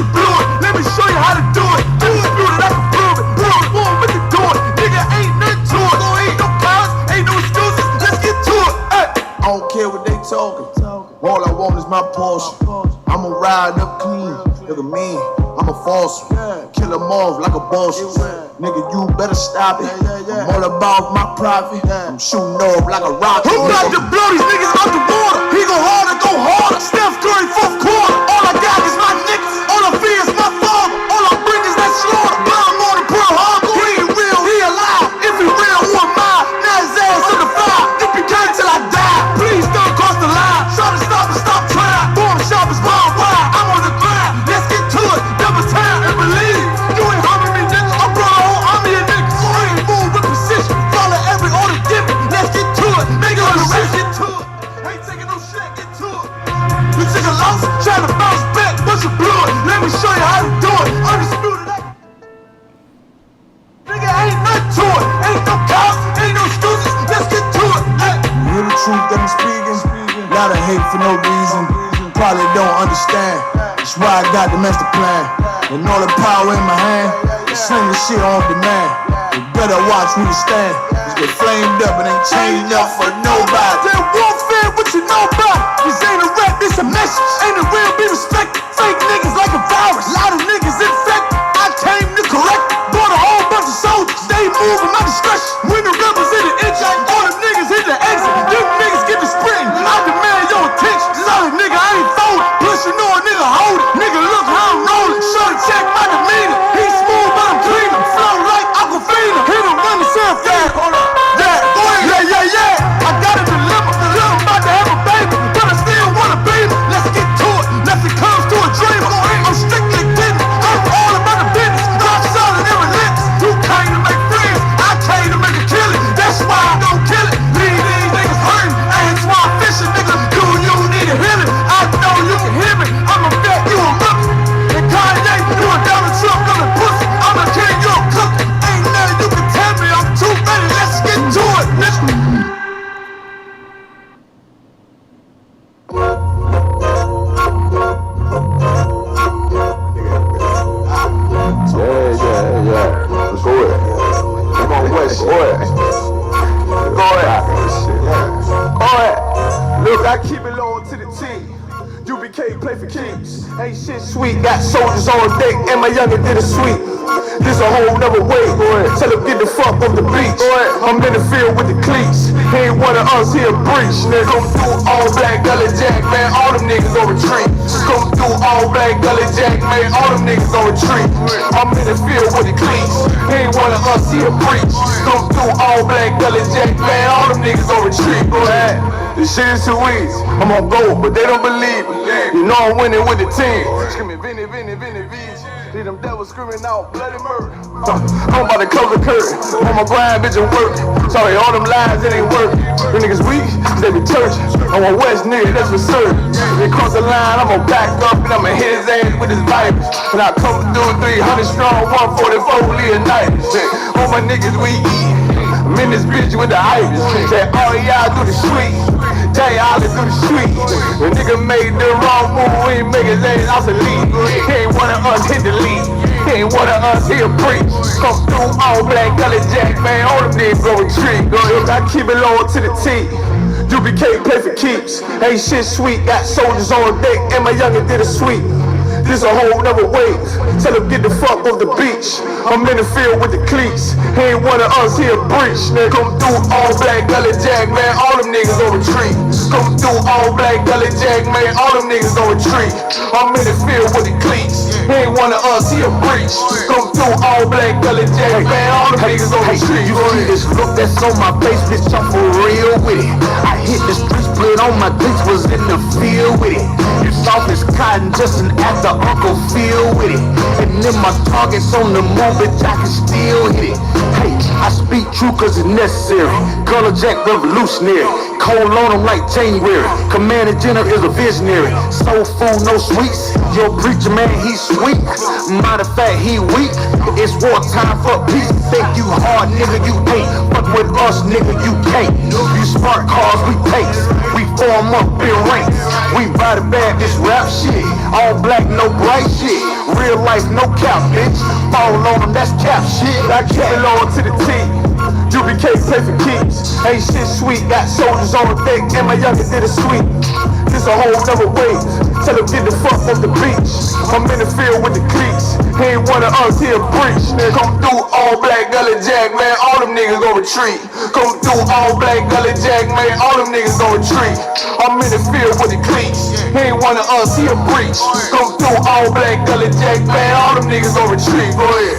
you blew it. Let me show you how to do it. Undisputed, I can prove it. Prove it, boy, with the door. Nigga, ain't nothing to it. Ain't no cons, ain't no excuses. Let's get to it. Hey. I don't care what they talking. All I want is my portion. I'ma ride up clean. Look at me, I'm a false one. Kill them off like a boss. Nigga, you better stop it. I'm all about my profit. I'm shooting off like a rocket. Who got to blow these niggas out the water? He go harder, go harder. Steph Curry, fourth quarter. All I got is my niggas. All I fear is my father. All I bring is that slaughter. Bomb on the Pearl Harbor. He ain't real, he alive. If he real, who am I? Now his ass in the fire. If he can't till I die. Please don't cross the line. Try to stop and stop trying. Born sharp as barbed wire. I'm on the grind. Let's get to it. Double time and believe. You ain't harming me, nigga. I brought a whole army of niggas. I ain't move with precision. Follow every order given. Let's get to it. Nigga, let's get to it. Ain't taking no shit. Get to it. You took a loss, trying to bounce back, but you blew it. Let me show you how to do it. Undisputed. Nigga, ain't nothing to it. Ain't no cops, ain't no excuses. Let's get to it. Hey. You hear the truth that I'm speaking? Lot of hate for no reason. Probably don't understand. That's why I got the master plan. And all the power in my hand. I sling the shit on demand. You better watch who you stand. Just get flamed up and ain't changed up for nobody. That warfare, what you know about it? This ain't a rap, this a message. Ain't it real, be respected. Fake niggas like a virus. Lot of niggas infected. I came to correct it. Brought a whole bunch of soldiers. They move at my discretion. When the rebels hit the edge, all the niggas hit the exit. Them niggas get the sprinting. I demand your attention. Solid nigga, I ain't folding. Plus you know a nigga hold it. Nigga, look how I'm rolling. Shorty check my demeanor. He smooth, but I'm cleaner. Flow like Aquafina. Hit him, run the surf gang. Hold up. Yeah. I got a dilemma. I'm about to have a baby, but I still wanna be me. Let's get to it. Nothing comes to a dreamer. I'm strictly getting it. I'm all about the business. Rock solid and relentless. You came to make friends. I came to make a killing. That's why I don't kill it. Leave these niggas hurting. I ain't swamp fishing, nigga. Do you need a healing? I know you can hear me. I'm a vet, you a rookie. And Kanye, you a Donald Trump on the pussy. I'm a king, you a cookie. Ain't nothing you can tell me. I'm too ready. Let's get to it, nigga. Yeah. Go ahead. Come on, West. Go ahead. Look, I keep it low to the team. UBK play for keeps. Ain't shit sweet. Got soldiers on deck, and my youngin' did a sweep. This a whole nother way. Tell him get the fuck off the beach. I'm in the field with the cleats. He ain't one of us, he a breach. Come through all black gully jack, man. All them niggas on retreat. Come through all black gully jack, man. All them niggas on retreat. I'm in the field with the cleats. He ain't one of us, he a breach. Come through all black gully jack, man. All them niggas on retreat. This shit is too easy. I'm on go, but they don't believe me. You know I'm winning with the team. Screaming, Vinny, V's. Leave them devils screaming out bloody murder. I'm about to close the curtain. On my grind, bitch, and work. Sorry, all them lies, it ain't working. The niggas weak, they be turgid. I'm a West nigga, that's for certain. They cross the line, I'm gonna back up and I'ma hit his ass with his Vipers. When I come through 300 strong, 144 Leonidas. All my niggas we eat. I'm in this bitch with the Ivys. Say, all y'all do the sweet. Jay Ollie do the sweet. The nigga made the wrong move, we ain't make his ass obsolete. He ain't one of us, hit the lead. He ain't one of us, he a preach. Come through all black gully jack, man. All them niggas go retreat. I keep it low to the T. UBK play for keeps. Ain't shit sweet. Got soldiers on deck, and my youngin' did a sweep. This a whole nother wave. Tell him get the fuck off the beach. I'm in the field with the cleats. He ain't one of us, he a breach. Come through all black gully jack, man. All them niggas on retreat. Come through all black gully jack, man. All them niggas on retreat. I'm in the field with the cleats. He ain't one of us, he a breach. Come through all black gully jack, man. All them niggas on retreat. You see this look that's on my face, bitch, I'm for real with it. I hit the street split on my cleats, was in the field with it. You soft as cotton, just an actor, Uncle Phil with it. And then my targets on the move, bitch, I can still hit it. Hey, I speak true cause it's necessary. Color Jack revolutionary. cold on them like January. Commander General is a visionary. Soul food, no sweets. Your preacher man, he's sweet. Matter of fact, he weak. It's wartime for peace. Think you hard, nigga, you ain't. Fuck with us, nigga, you can't. You smart cars, we pace. We form up in ranks. We body bag this rap shit. All black, no bright shit. Real life, no cap, bitch. Fall on them, that's cap shit. I keep it low to the T. UBK play for keeps. Ain't shit sweet, got soldiers on deck, and my youngest did it sweet. This a whole nother way. Tell him get the fuck off the beach. I'm in the field with the cleats. He ain't one of us, he a breach. Come through all black gully jack, man. All them niggas gon' retreat. Come through all black gully jack, man. All them niggas gon' retreat. I'm in the field with the cleats. He ain't one of us, he a breach. Come through all black gully jack, man. All them niggas gon' retreat. Go ahead.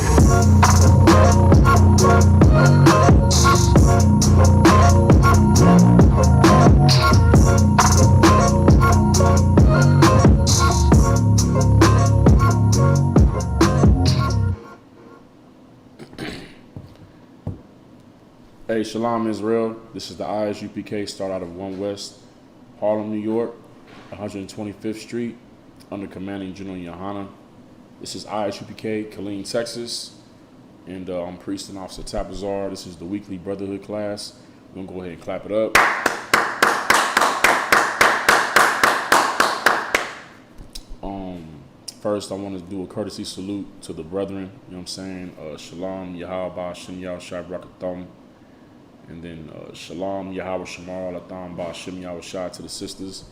Hey, Shalom Israel. This is the Isupk, start out of 1 West, Harlem, New York, 125th Street, under Commanding General Yohana. This is Isupk, Killeen, Texas, and I'm Priest and Officer Tapazar. This is the weekly Brotherhood class. We're going to go ahead and clap it up. First, I want to do a courtesy salute to the brethren, you know what I'm saying? Shalom, Yahweh, Shem Yah, Shai Brakatham. And then Shalom, Yahweh, Shamar, Latham, Ba, Shem Yahweh, Shai to the sisters.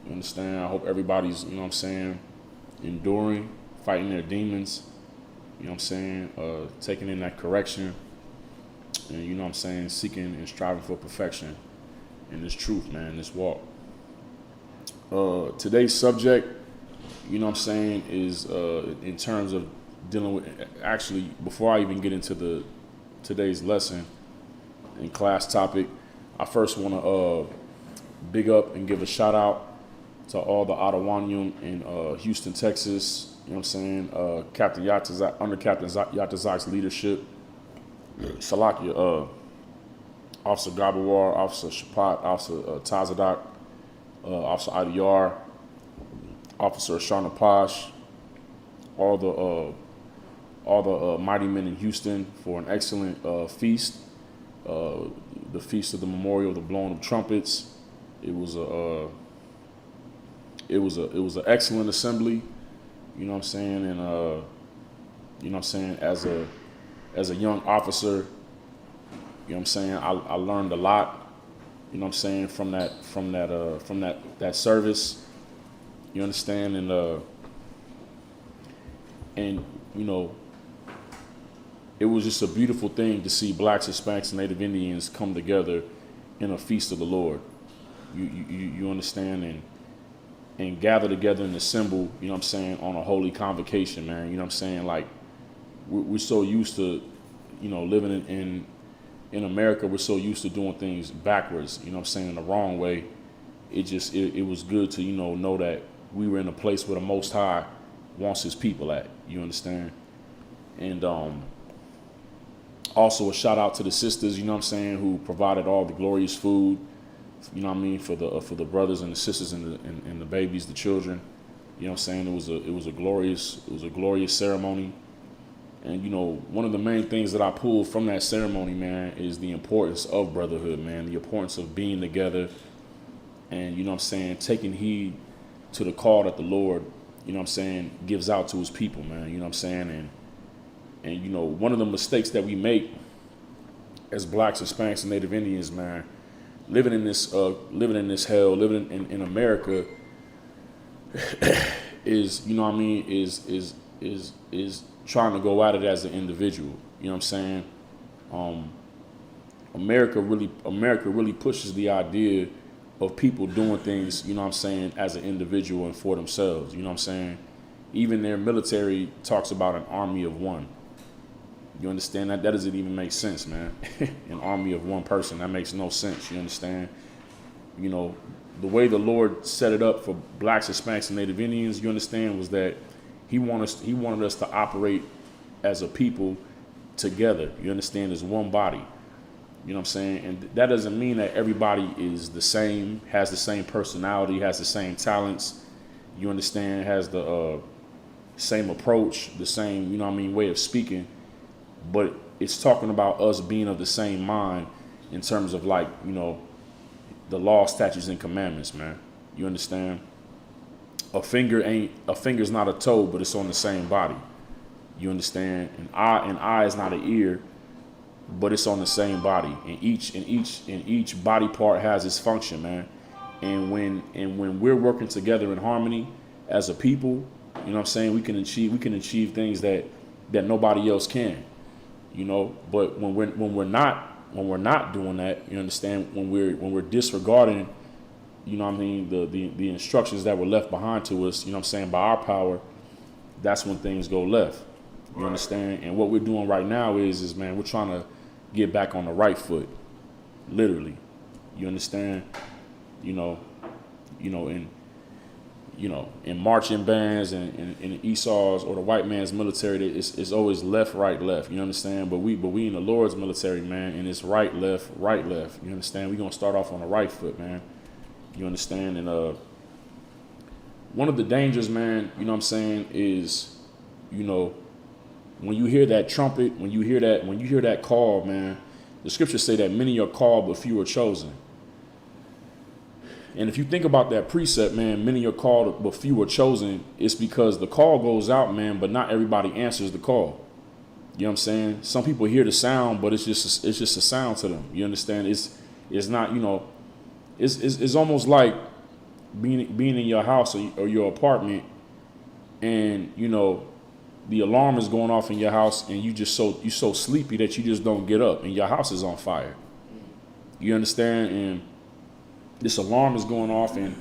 You understand? I hope everybody's, you know what I'm saying, enduring, fighting their demons, you know what I'm saying, taking in that correction, and, you know what I'm saying, seeking and striving for perfection in this truth, man, this walk. Today's subject, you know what I'm saying, is in terms of dealing with, actually, before I even get into today's lesson and class topic, I first want to big up and give a shout out to all the Adawanium in Houston, Texas, you know what I'm saying, Captain Yatazak, under Captain Yatazak's leadership, Salakia, Officer Gabawar, Officer Shapat, Officer Tazadak, Officer IDR, Officer Shana Posh, all the mighty men in Houston for an excellent feast, the feast of the memorial of the blowing of trumpets. It was an excellent assembly, you know what I'm saying, and you know what I'm saying, as a young officer, you know what I'm saying, I learned a lot, you know what I'm saying, from that service. You understand? And you know, it was just a beautiful thing to see blacks, Hispanics, and Native Indians come together in a feast of the Lord. You understand, and gather together and assemble, you know what I'm saying, on a holy convocation, man. You know what I'm saying? Like, we're so used to, you know, living in America, we're so used to doing things backwards, you know what I'm saying, in the wrong way. It was good to, you know that we were in a place where the Most High wants his people at, you understand? And also a shout out to the sisters, you know what I'm saying, who provided all the glorious food, you know what I mean, for the brothers and the sisters and the babies, the children. You know what I'm saying? It was a glorious ceremony. And, you know, one of the main things that I pulled from that ceremony, man, is the importance of brotherhood, man, the importance of being together and, you know what I'm saying, taking heed to the call that the Lord, you know what I'm saying, gives out to his people, man, you know what I'm saying? And you know, one of the mistakes that we make as blacks, Hispanics, and Native Indians, man, living in this hell, living in America is, you know what I mean, is trying to go at it as an individual, you know what I'm saying? America really pushes the idea of people doing things, you know what I'm saying, as an individual and for themselves, you know what I'm saying? Even their military talks about an army of one. You understand that? That doesn't even make sense, man. An army of one person, that makes no sense, you understand? You know, the way the Lord set it up for blacks, Hispanics, and Native Indians, you understand, was that he wanted us to operate as a people together, you understand, as one body. You know what I'm saying? And that doesn't mean that everybody is the same, has the same personality, has the same talents. You understand? Has the same approach, the same, way of speaking. But it's talking about us being of the same mind in terms of like, the law, statutes, and commandments, man. You understand? A finger's not a toe, but it's on the same body. You understand? An eye is not an ear, but it's on the same body. And each body part has its function, man. And when we're working together in harmony as a people, you know what I'm saying, we can achieve things that nobody else can. But when we're not doing that, you understand, when we're disregarding, the instructions that were left behind to us, by our power, that's when things go left. You understand? And what we're doing right now is man, we're trying to get back on the right foot, literally. You understand? In marching bands and in Esau's or the white man's military, it's always left, right, left. You understand? But we in the Lord's military, man, and it's right, left, right, left. You understand? We're gonna start off on the right foot, man. You understand? And one of the dangers, man, is, when you hear that trumpet, when you hear that call, man, the scriptures say that many are called, but few are chosen. And if you think about that precept, man, many are called, but few are chosen, it's because the call goes out, man, but not everybody answers the call. You know what I'm saying? Some people hear the sound, but it's just a sound to them. You understand? It's not, it's almost like being in your house or your apartment, and the alarm is going off in your house, and you're so sleepy that you just don't get up, and your house is on fire. You understand? And this alarm is going off, and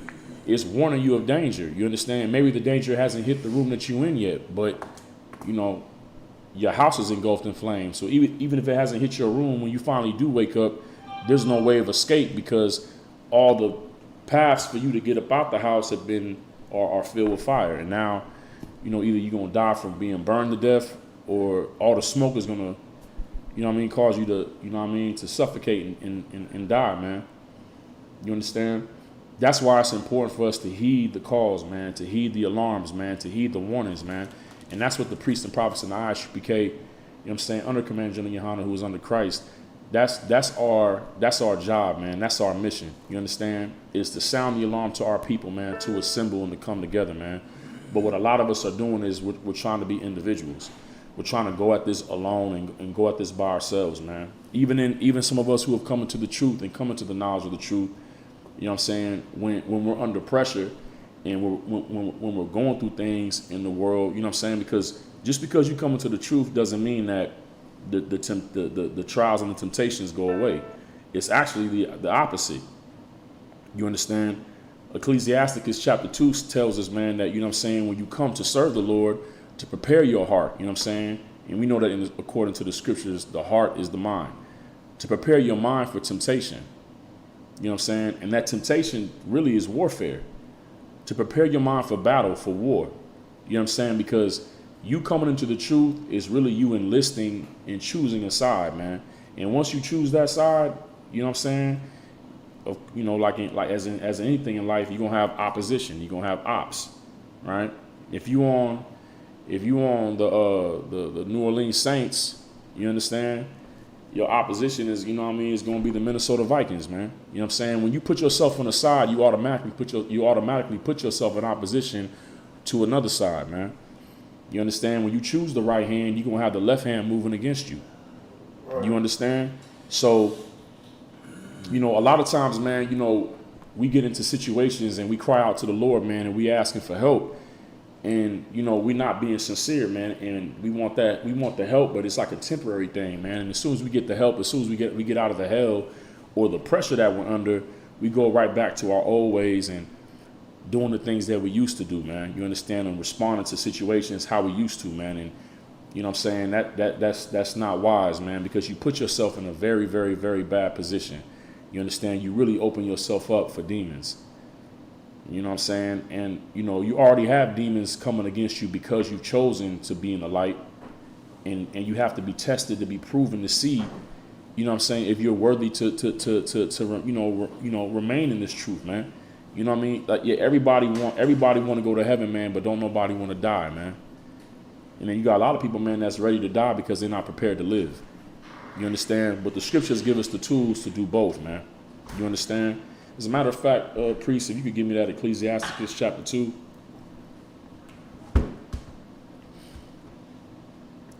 it's warning you of danger. You understand? Maybe the danger hasn't hit the room that you're in yet, but your house is engulfed in flames. So even if it hasn't hit your room, when you finally do wake up, there's no way of escape, because all the paths for you to get up out the house are filled with fire. And now, either you're gonna die from being burned to death, or all the smoke is gonna, cause you to, to suffocate and die, man. You understand? That's why it's important for us to heed the calls, man, to heed the alarms, man, to heed the warnings, man. And that's what the priests and prophets and the Isupk, under Commander General Yohana, who is under Christ, that's our job, man. That's our mission. You understand? Is to sound the alarm to our people, man, to assemble and to come together, man. But what a lot of us are doing is we're trying to be individuals. We're trying to go at this alone and go at this by ourselves, man. Even some of us who have come into the truth and come into the knowledge of the truth, you know what I'm saying, when we're under pressure and when we're going through things in the world, you know what I'm saying, because just because you come into the truth doesn't mean that the trials and the temptations go away. It's actually the opposite. You understand? Ecclesiasticus Chapter 2 tells us, man, that, when you come to serve the Lord, to prepare your heart, you know what I'm saying? And we know that according to the scriptures, the heart is the mind. To prepare your mind for temptation. You know what I'm saying? And that temptation really is warfare. To prepare your mind for battle, for war. You know what I'm saying? Because you coming into the truth is really you enlisting and choosing a side, man. And once you choose that side, you know what I'm saying? Like as in anything in life, you're gonna have opposition. You're gonna have ops, right? If you on the New Orleans Saints, you understand? Your opposition is, is going to be the Minnesota Vikings, man. You know what I'm saying? When you put yourself on the side, you automatically put yourself in opposition to another side, man. You understand? When you choose the right hand, you're going to have the left hand moving against you. Right. You understand? So, a lot of times, man, we get into situations and we cry out to the Lord, man, and we asking for help. And, we're not being sincere, man. And we want the help, but it's like a temporary thing, man. And as soon as we get the help, as soon as we get out of the hell or the pressure that we're under, we go right back to our old ways and doing the things that we used to do, man. You understand? And responding to situations how we used to, man. And, you know what I'm saying? That's not wise, man, because you put yourself in a very, very, very bad position. You understand? You really open yourself up for demons. You know what I'm saying? And, you already have demons coming against you because you've chosen to be in the light. And you have to be tested to be proven to see, you know what I'm saying, if you're worthy to remain in this truth, man. You know what I mean? Like, yeah, everybody want to go to heaven, man, but don't nobody want to die, man. And then you got a lot of people, man, that's ready to die because they're not prepared to live. You understand? But the scriptures give us the tools to do both, man. You understand? As a matter of fact, priest, if you could give me that Ecclesiasticus Chapter 2.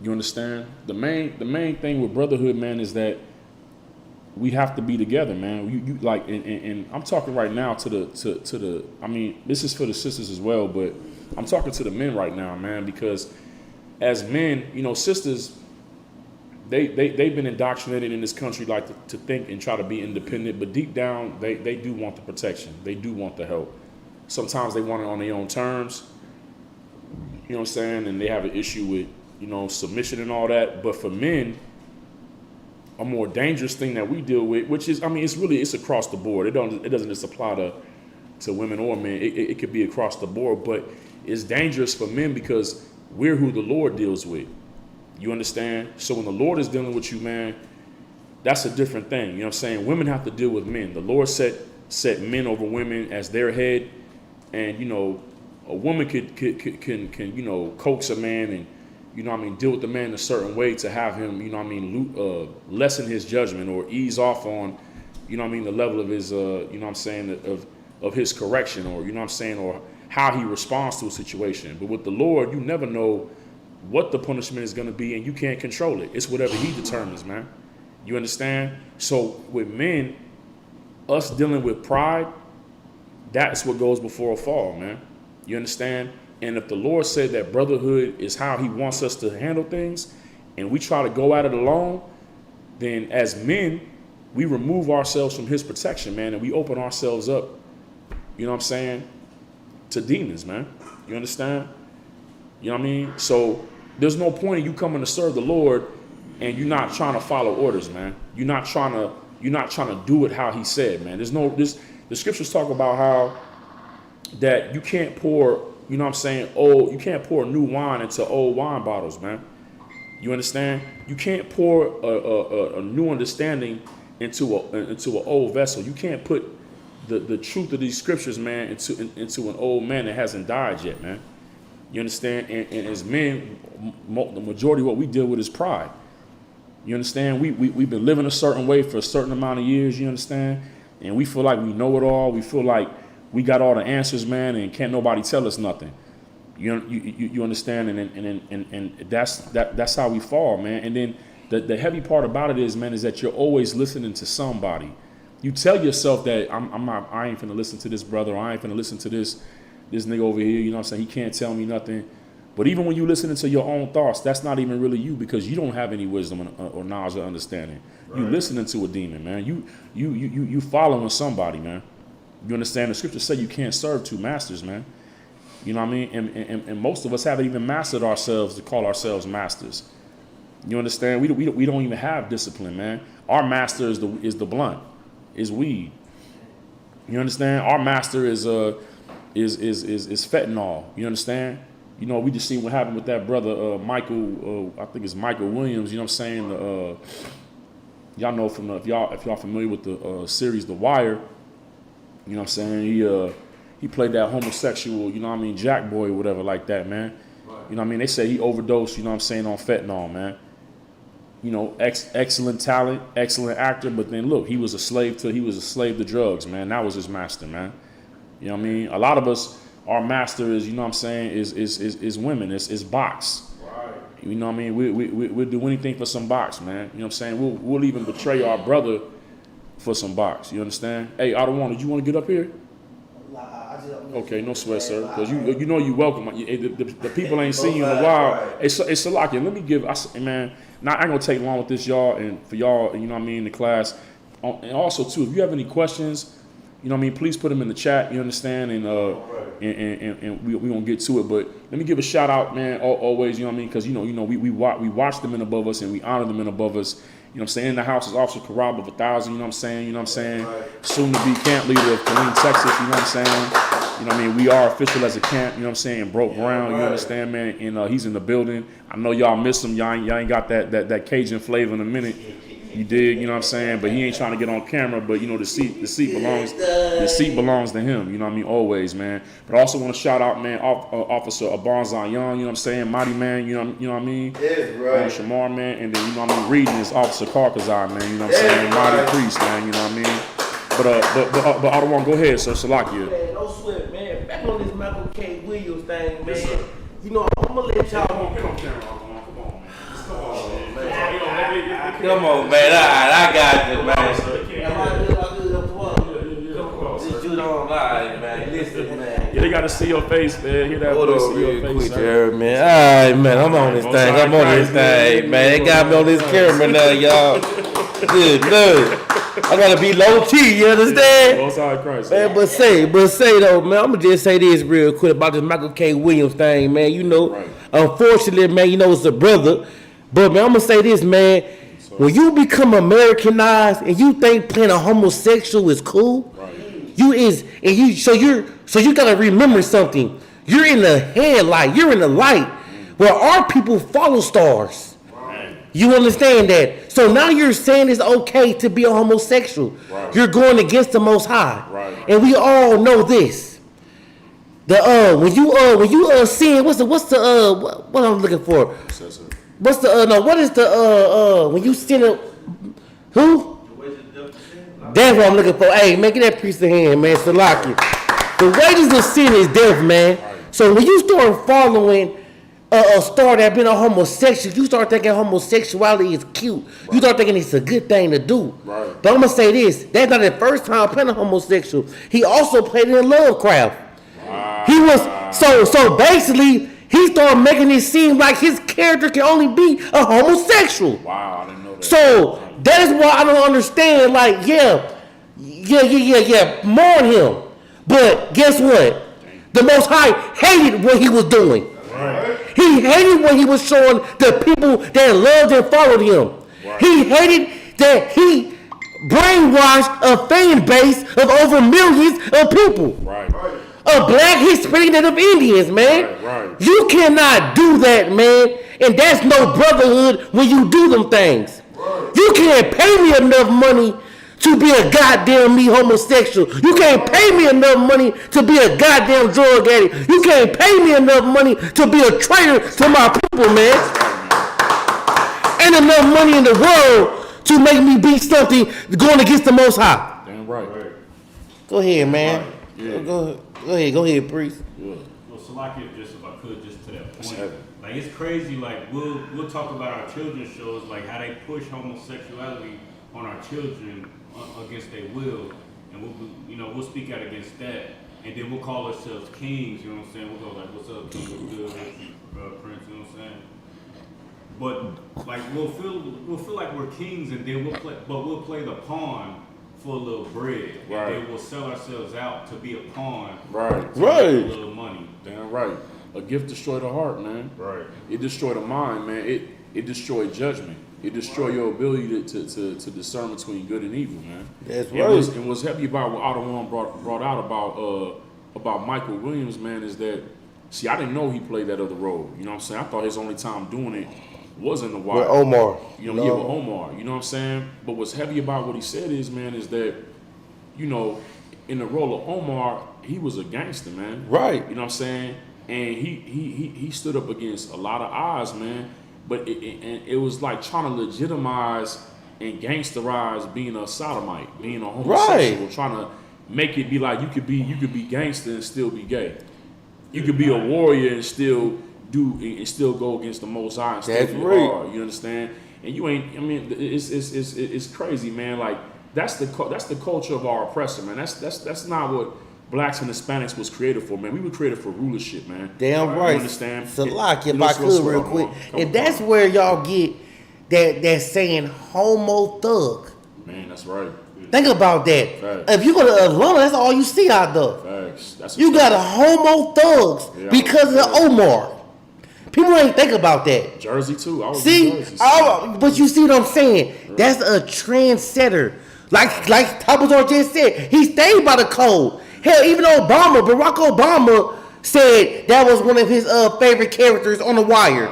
You understand? The main thing with brotherhood, man, is that we have to be together, man. You like, and I'm talking right now to the. I mean, this is for the sisters as well, but I'm talking to the men right now, man, because as men, you know, sisters, they've been indoctrinated in this country like to think and try to be independent, but deep down they do want the protection. They do want the help. Sometimes they want it on their own terms. You know what I'm saying? And they have an issue with, you know, submission and all that. But for men, a more dangerous thing that we deal with, which is, I mean, it's across the board. It doesn't just apply to women or men. It could be across the board, but it's dangerous for men because we're who the Lord deals with. You understand? So when the Lord is dealing with you, man, that's a different thing. You know what I'm saying? Women have to deal with men. The Lord set men over women as their head, and you know, a woman can you know, coax a man and, you know what I mean, deal with the man in a certain way to have him, you know what I mean, lessen his judgment or ease off on, you know what I mean, the level of his, you know what I'm saying, of his correction, or, you know what I'm saying, or how he responds to a situation. But with the Lord, you never know what the punishment is going to be, and you can't control it. It's whatever he determines, man. You understand? So with men, us dealing with pride, that's what goes before a fall, man. You understand? And if the Lord said that brotherhood is how he wants us to handle things, and we try to go at it alone, then as men, we remove ourselves from his protection, man, and we open ourselves up, you know what I'm saying, to demons, man. You understand? You know what I mean? So there's no point in you coming to serve the Lord and you're not trying to follow orders, man. You're not trying to do it how he said, man. The scriptures talk about how that you can't pour, you know what I'm saying, you can't pour new wine into old wine bottles, man. You understand? You can't pour a new understanding into an old vessel. You can't put the truth of these scriptures, man, into an old man that hasn't died yet, man. You understand? And as men, the majority of what we deal with is pride. You understand? We've been living a certain way for a certain amount of years, you understand? And we feel like we know it all. We feel like we got all the answers, man, and can't nobody tell us nothing. You understand? And that's how we fall, man. And then the heavy part about it is, man, is that you're always listening to somebody. You tell yourself that I ain't finna listen to this brother, or I ain't finna listen to this nigga over here, you know what I'm saying? He can't tell me nothing. But even when you listening to your own thoughts, that's not even really you, because you don't have any wisdom or knowledge or understanding. Right. You listening to a demon, man. You following somebody, man. You understand? The scriptures say you can't serve two masters, man. You know what I mean? And most of us haven't even mastered ourselves to call ourselves masters. You understand? We don't even have discipline, man. Our master is the blunt, is weed. You understand? Our master is fentanyl. You understand? You know, we just seen what happened with that brother Michael. I think it's Michael Williams. You know what I'm saying? Y'all know from if y'all familiar with the series The Wire. You know what I'm saying? He played that homosexual, you know what I mean, Jack boy or whatever like that, man. Right. You know what I mean? They say he overdosed, you know what I'm saying, on fentanyl, man. You know, excellent talent, excellent actor, but then look, he was a slave to drugs, man. That was his master, man. You know what I mean? A lot of us, our master is, you know what I'm saying, is women, is box. Right. You know what I mean? We'll do anything for some box, man. You know what I'm saying? We'll even betray our brother for some box. You understand? Hey, Ottawa, you want to get up here? Okay, no sweat, sir. Because you know you welcome. The people ain't seen you in a while. It's a lock in. Let me give, man. Now I ain't gonna take long with this, y'all, and for y'all, you know what I mean, in the class. And also too, if you have any questions, you know what I mean, please put them in the chat. You understand? And we gonna get to it. But let me give a shout out, man. Always, you know what I mean, because you know we watch the men above us and we honor the men above us. You know what I'm saying? In the house is Officer Karab of 1,000, you know what I'm saying? You know what I'm saying? Right. Soon to be camp leader of Killeen, Texas, you know what I'm saying? You know what I mean? We are official as a camp, you know what I'm saying? Broke ground, you understand, man? And he's in the building. I know y'all miss him. Y'all ain't got that Cajun flavor in a minute. You dig, you know what I'm saying? But he ain't trying to get on camera, but you know the seat belongs to him, you know what I mean, always, man. But I also want to shout out, man, Officer Abonzan Young, you know what I'm saying, mighty man, you know what I mean? Yes, right. Shamar, man, and then you know what I mean, reading is Officer Carcazar, man, you know what I'm saying, mighty priest, man, you know what I mean? But I don't want to go ahead, sir, Salakia. Man, no sweat, man. Back on this Michael K. Williams thing, man. You know, I'm gonna let y'all Come on, man. Come on, man. All right, I got you, man. You don't lie, man. Listen, man. Yeah, they gotta see your face, man. Hear that Hold voice, on see your real face, quick, sir. Jared, man. All right, man. I'm on this thing. I'm on this thing, man. They got me on this camera now, y'all. Good, look. I gotta be low key, you understand? Most High Christ. Man, but say though, man, I'm gonna just say this real quick about this Michael K. Williams thing, man. You know, Right. Unfortunately, man, you know it's a brother. But man, I'm gonna say this, man. When you become Americanized and you think playing a homosexual is cool, Right. so you gotta remember something. You're in the headlight, you're in the light, where our people follow stars. You understand that? So now you're saying it's okay to be a homosexual. Right. You're going against the Most High. Right. And we all know this. When you sin, what I'm looking for? When you sin who? That's what I'm looking for. Hey, man, get that priest of hand, man. Salaki. The wages of sin is death, man. So when you start following a star that been a homosexual, you start thinking homosexuality is cute. You start thinking it's a good thing to do. Right. But I'm gonna say this: that's not the first time playing a homosexual. He also played in Lovecraft. Wow. He was so basically he started making it seem like his character can only be a homosexual. Wow, I didn't know that. So that is why I don't understand. Like, mourn him. But guess what? The Most High hated what he was doing. Right. He hated when he was showing the people that loved and followed him. Right. He hated that he brainwashed a fan base of over millions of people. Right. Of black, Hispanic, and of Indians, man. Right. You cannot do that, man. And that's no brotherhood when you do them things. You can't pay me enough money to be a goddamn homosexual. You can't pay me enough money to be a goddamn drug addict. You can't pay me enough money to be a traitor to my people, man. Ain't enough money in the world to make me be something going against the Most High. Damn right. Go ahead, man. Yeah. Go ahead, priest. Yeah. Well, Salakia, just if I could, just to that That's point, heavy. like it's crazy. Like we'll talk about our children's shows, like how they push homosexuality on our children against their will, and we'll speak out against that, and then we'll call ourselves kings. You know what I'm saying? We'll go like, "What's up, King? What's good, Prince?" You know what I'm saying? But like we'll feel like we're kings, and then we'll play the pawn for a little bread, Right. and then we'll sell ourselves out to be a pawn. Right. To make a little money. Damn right. A gift destroyed the heart, man. Right. It destroyed the mind, man. It destroyed judgment. It destroyed your ability to discern between good and evil, man. That's And right. what's heavy about what Otto brought out about Michael Williams, man, is that, see, I didn't know he played that other role. You know what I'm saying? I thought his only time doing it was in the wild. With Omar. You know, yeah, with Omar. You know what I'm saying? But what's heavy about what he said is, man, is that, you know, in the role of Omar, he was a gangster, man. Right. You know what I'm saying? And he stood up against a lot of odds, man. But it was like trying to legitimize and gangsterize being a sodomite, being a homosexual, trying to make it be like you could be gangster and still be gay. You could be a warrior and still go against the Most High and still be hard. You understand? And you ain't. I mean, it's crazy, man. Like that's the culture of our oppressor, man. That's not what blacks and Hispanics was created for, man. We were created for rulership, man. Damn right. You understand? Salaki, if I could real quick. And that's where y'all get that saying homo thug. Man, that's right. Think about that. Facts. If you go to Atlanta, that's all you see out there. Facts. That's You got a homo thugs because of Omar. People ain't think about that. Jersey too. I was See, in Jersey, but you see what I'm saying? That's a trendsetter. Like Tabazar just said, he stayed by the code. Hell, even Barack Obama said that was one of his favorite characters on The Wire.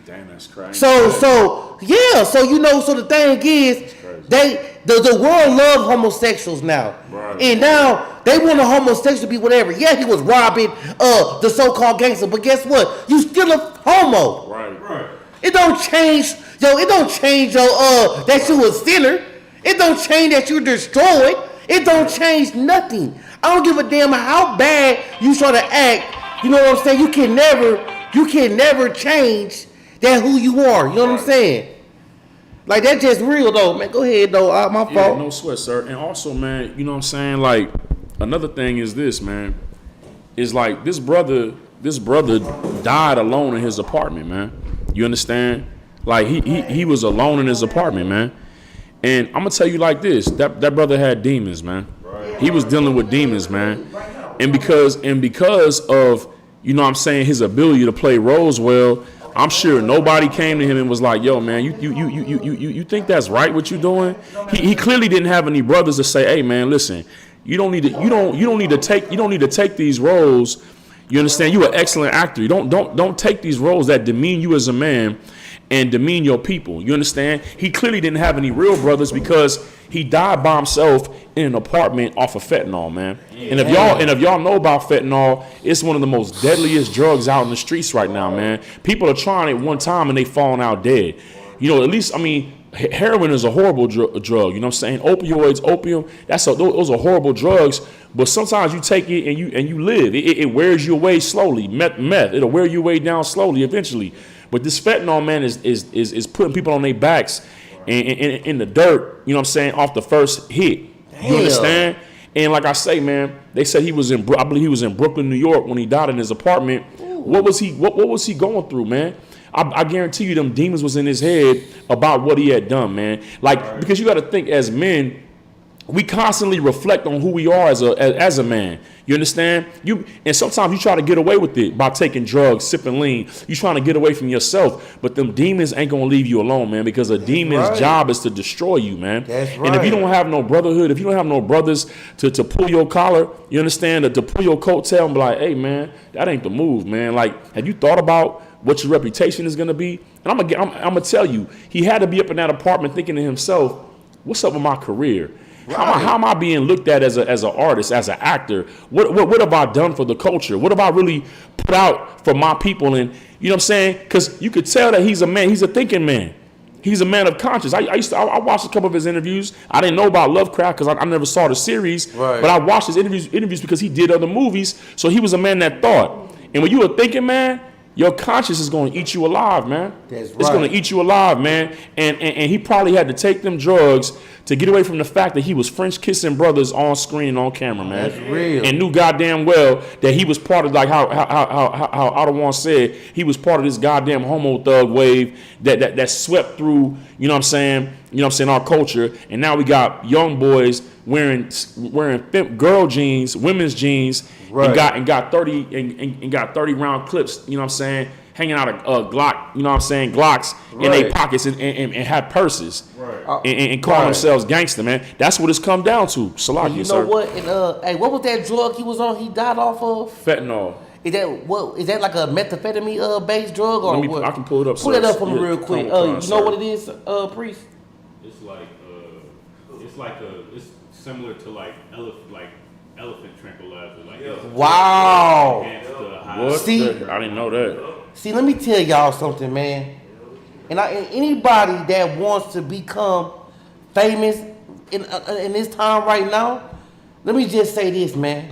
Damn, that's crazy. So yeah, so so the thing is, the world love homosexuals now. Right. And now they want a homosexual to be whatever. Yeah, he was robbing the so-called gangster, but guess what? You still a homo. Right. It don't change, it don't change that you a sinner. It don't change that you destroyed. It don't change nothing. I don't give a damn how bad you try to act. You know what I'm saying? You can never change that who you are. You know what I'm saying? Like, that's just real, though, man. Go ahead, though. My fault. Yeah, no sweat, sir. And also, man, you know what I'm saying? Like, another thing is this, man. Is like this brother died alone in his apartment, man. You understand? Like, he was alone in his apartment, man. And I'm gonna tell you like this: that brother had demons, man. Right. He was dealing with demons, man. And because of, you know what I'm saying, his ability to play roles well, I'm sure nobody came to him and was like, "Yo, man, you think that's right? What you doing?" He clearly didn't have any brothers to say, "Hey, man, listen, you don't need to take these roles. You understand? You're an excellent actor. You don't take these roles that demean you as a man and demean your people." You understand? He clearly didn't have any real brothers because he died by himself in an apartment off of fentanyl, man. And if y'all know about fentanyl, it's one of the most deadliest drugs out in the streets right now, man. People are trying it one time and they falling out dead. You know, at least, I mean, heroin is a horrible drug. You know what I'm saying? Opioids, opium, those are horrible drugs. But sometimes you take it and you live. It wears you away slowly. Meth, it'll wear you way down slowly eventually. But this fentanyl, man, is putting people on their backs and in the dirt, you know what I'm saying, off the first hit. You understand? And like I say, man, they said I believe he was in Brooklyn, New York when he died in his apartment. Ooh. What was he going through, man? I guarantee you them demons was in his head about what he had done, man. Like, because you got to think, as men, we constantly reflect on who we are as a man. You understand? And sometimes you try to get away with it by taking drugs, sipping lean. You trying to get away from yourself, but them demons ain't gonna leave you alone, man. Because a demon's job is to destroy you, man. That's right. And if you don't have no brotherhood, if you don't have no brothers to pull your collar, you understand, to pull your coattail and be like, "Hey, man, that ain't the move, man." Like, have you thought about what your reputation is gonna be? And I'm gonna tell you, he had to be up in that apartment thinking to himself, "What's up with my career? Right. How am I being looked at as an artist, as an actor? What have I done for the culture? What have I really put out for my people?" And you know what I'm saying? Because you could tell that he's a man. He's a thinking man. He's a man of conscience. I watched a couple of his interviews. I didn't know about Lovecraft because I never saw the series. Right. But I watched his interviews because he did other movies. So he was a man that thought. And when you're a thinking man, your conscience is going to eat you alive, man. That's right. It's going to eat you alive, man. And he probably had to take them drugs to get away from the fact that he was French kissing brothers on screen and on camera, man. That's real. And knew goddamn well that he was part of, like how Ottawa said, he was part of this goddamn homo thug wave that swept through, you know what I'm saying, our culture. And now we got young boys wearing girl jeans, women's jeans, right, and got 30 round clips, you know what I'm saying, hanging out of Glock, you know what I'm saying, Glocks in their pockets and had purses, right, and call themselves gangster, man. That's what it's come down to. Salaki, you know what? And hey, what was that drug he was on? He died off of fentanyl. Is that like a methamphetamine based drug or what? I can pull it up. Pull it up for me real quick. You know what it is, Priest? It's similar to like elephant tranquilizer. Like wow. What? See, I didn't know that. See, let me tell y'all something, man. And anybody that wants to become famous in this time right now, let me just say this, man.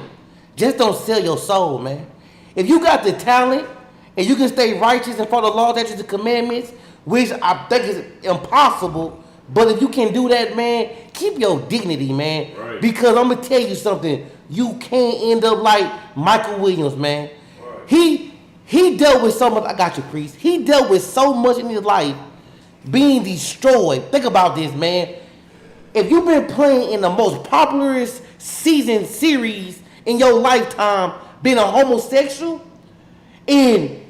Just don't sell your soul, man. If you got the talent and you can stay righteous and follow the law, statutes, and commandments, which I think is impossible, but if you can do that, man, keep your dignity, man. Right. Because I'm going to tell you something. You can't end up like Michael Williams, man. Right. He dealt with so much. I got you, Priest. He dealt with so much in his life being destroyed. Think about this, man. If you've been playing in the most popular season series in your lifetime, being a homosexual, and